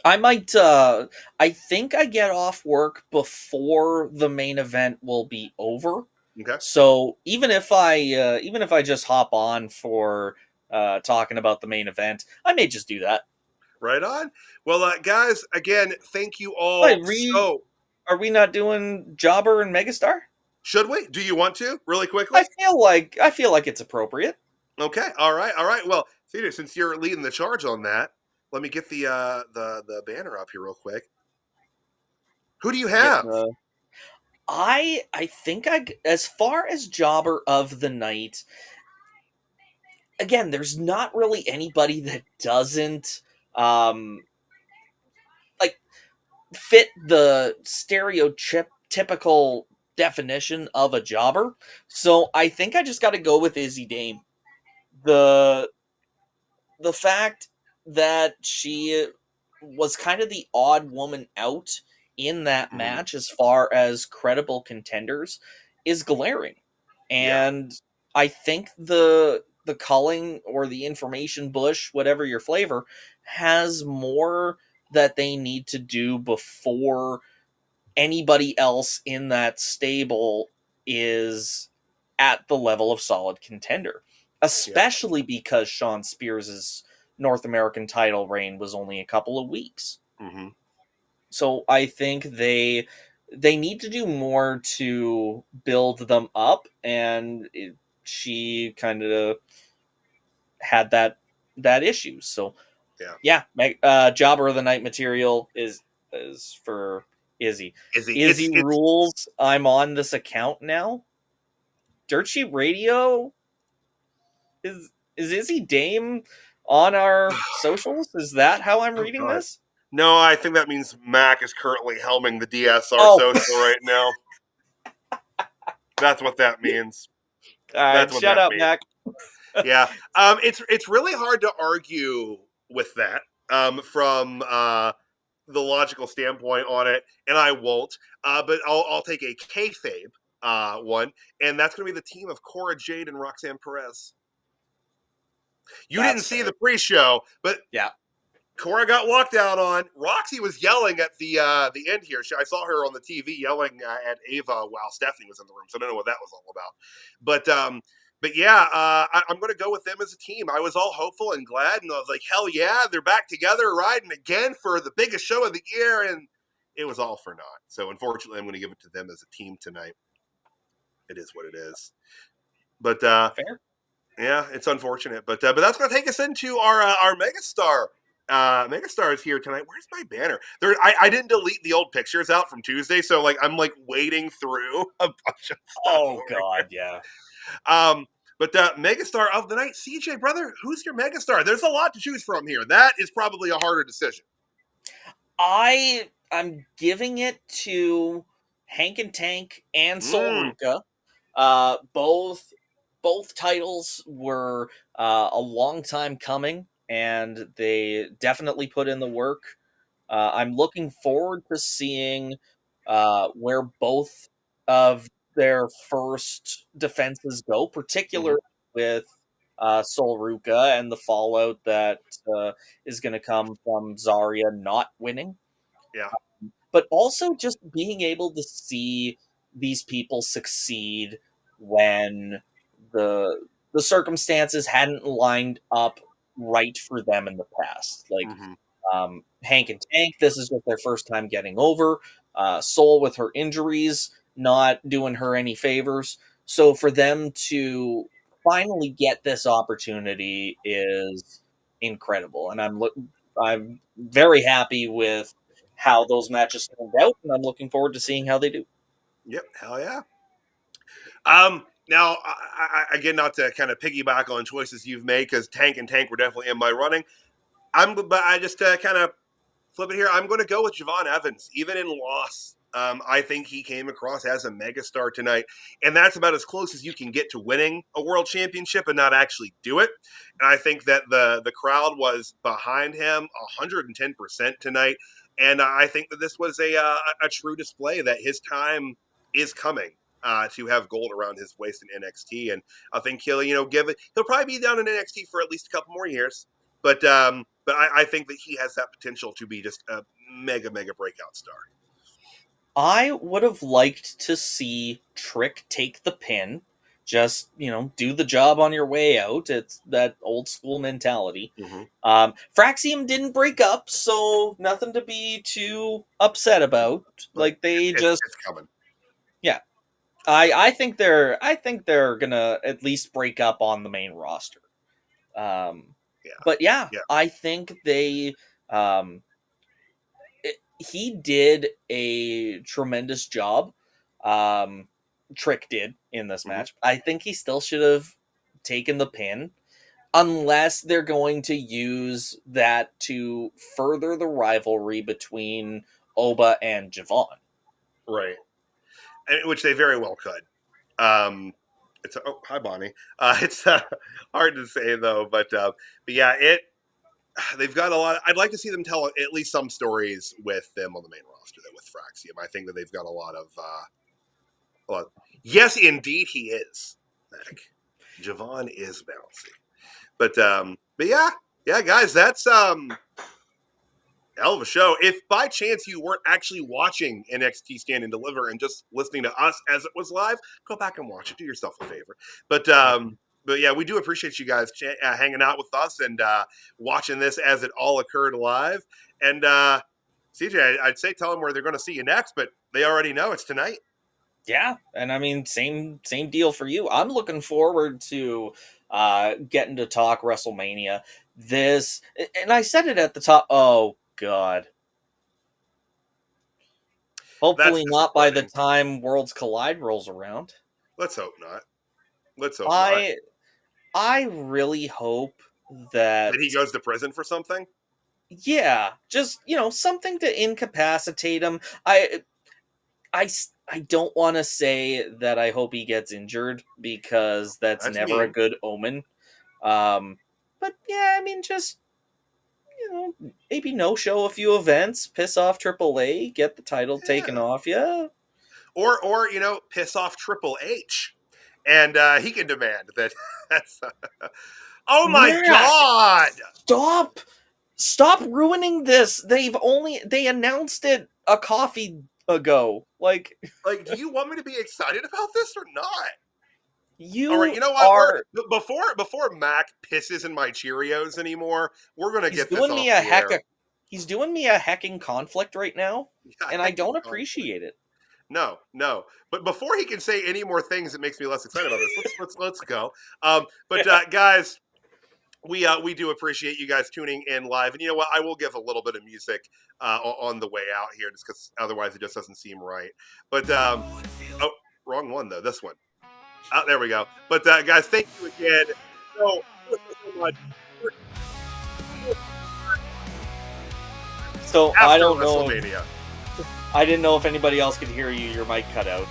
I might, I think I get off work before the main event will be over. Okay. So even if I just hop on for talking about the main event, I may just do that. Right on. Well, guys, again, thank you all. Are we not doing Jobber and Megastar? Should we? Do you want to really quickly? I feel like it's appropriate. Okay. All right. Well, CJ, since you're leading the charge on that, let me get the banner up here real quick. Who do you have? I think as far as Jobber of the night, again, there's not really anybody that doesn't fit the stereotypical definition of a jobber. So I think I just got to go with Izzy Dame. The fact that she was kind of the odd woman out in that match as far as credible contenders is glaring. And I think the culling or the information bush, whatever your flavor, has more that they need to do before anybody else in that stable is at the level of solid contender, especially because Shawn Spears' North American title reign was only a couple of weeks. Mm-hmm. So I think they need to do more to build them up, and she kind of had that issue. So Jobber of the Night material is for Izzy. Izzy rules. I'm on this account now. Dirt Sheet Radio is Izzy Dame on our socials? Is that how I'm reading this? No, I think that means Mac is currently helming the DSR social right now. That's what that means. All right, shut up, Mac. Yeah, it's really hard to argue with that from the logical standpoint on it, and I won't. But I'll take a kayfabe one, and that's going to be the team of Cora Jade and Roxanne Perez. You didn't see the pre-show, but Cora got walked out on. Roxy was yelling at the end here. I saw her on the TV yelling at Ava while Stephanie was in the room, so I don't know what that was all about. But But yeah, I'm going to go with them as a team. I was all hopeful and glad, and I was like, hell yeah, they're back together riding again for the biggest show of the year, and it was all for naught. So unfortunately, I'm going to give it to them as a team tonight. It is what it is. But Fair. yeah, it's unfortunate. But that's going to take us into our megastar. Megastar is here tonight. Where's my banner? I didn't delete the old pictures out from Tuesday, so like I'm like wading through a bunch of stuff. Oh God, yeah. But megastar of the night, CJ, brother, who's your megastar? There's a lot to choose from here. That is probably a harder decision. I'm giving it to Hank and Tank and Sol Ruka. Both titles were a long time coming, and they definitely put in the work. I'm looking forward to seeing where both of their first defenses go, particularly with Sol Ruka and the fallout that is going to come from Zarya not winning. Yeah. But also just being able to see these people succeed when the circumstances hadn't lined up right for them in the past. Like Hank and Tank, this is just their first time getting over. Sol with her injuries, not doing her any favors. So for them to finally get this opportunity is incredible, and I'm very happy with how those matches turned out, and I'm looking forward to seeing how they do. Yep, hell yeah. Now, again, not to kind of piggyback on choices you've made, because Tank and Tank were definitely in my running. But I just kind of flip it here. I'm going to go with Javon Evans, even in loss. I think he came across as a megastar tonight, and that's about as close as you can get to winning a world championship and not actually do it. And I think that the crowd was behind him 110% tonight, and I think that this was a true display that his time is coming. To have gold around his waist in NXT, and I think he'll he'll probably be down in NXT for at least a couple more years, but I think that he has that potential to be just a mega breakout star. I would have liked to see Trick take the pin, just do the job on your way out. It's that old school mentality. Fraxium didn't break up, so nothing to be too upset about. Like it's coming. Yeah. I think they're gonna at least break up on the main roster. But yeah, I think they he did a tremendous job. Trick did in this match. I think he still should have taken the pin, unless they're going to use that to further the rivalry between Oba and Javon. Right. Which they very well could. It's hi Bonnie. It's hard to say though, but yeah, they've got a lot. I'd like to see them tell at least some stories with them on the main roster. That with Fraxium, I think that they've got a lot of. Yes, indeed, he is. Like, Javon is bouncy, but yeah, guys, that's hell of a show. If by chance you weren't actually watching NXT Stand and Deliver and just listening to us as it was live, go back and watch it. Do yourself a favor. But yeah, we do appreciate you guys hanging out with us and watching this as it all occurred live. And CJ, I'd say tell them where they're going to see you next, but they already know it's tonight. Yeah, and I mean, same deal for you. I'm looking forward to getting to talk WrestleMania. This, and I said it at the top. Oh God. Hopefully not by the time Worlds Collide rolls around. Let's hope not. Not. I really hope that he goes to prison for something. Yeah, just something to incapacitate him. I don't want to say that I hope he gets injured, because that's never mean. A good omen. But yeah, I mean, just maybe no show a few events, piss off AAA, get the title taken off you, or piss off Triple H, and he can demand that. That's oh my God! Stop ruining this. They announced it a coffee ago. Like, do you want me to be excited about this or not? You All right, you know what? are. Before Mac pisses in my Cheerios anymore, we're gonna He's get this doing off me the a heck. air. He's doing me a hecking conflict right now, Yeah, and I heck don't of a appreciate it. No. But before he can say any more things that makes me less excited about this, let's go. But guys, we do appreciate you guys tuning in live, and you know what? I will give a little bit of music on the way out here, just because otherwise it just doesn't seem right. But oh, wrong one though. This one. There we go. But guys, thank you again so much. So After I don't know. WrestleMania. I didn't know if anybody else could hear you. Your mic cut out.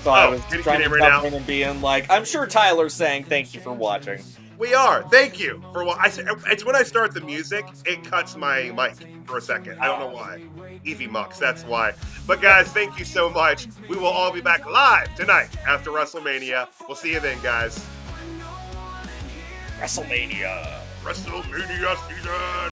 So I was can you trying to hear me jump now? in and being like, I'm sure Tyler's saying thank you for watching. We are. Thank you for what I said. It's when I start the music, it cuts my mic for a second. I don't know why. Evie Mucks, that's why. But guys, thank you so much. We will all be back live tonight after WrestleMania. We'll see you then, WrestleMania. WrestleMania season.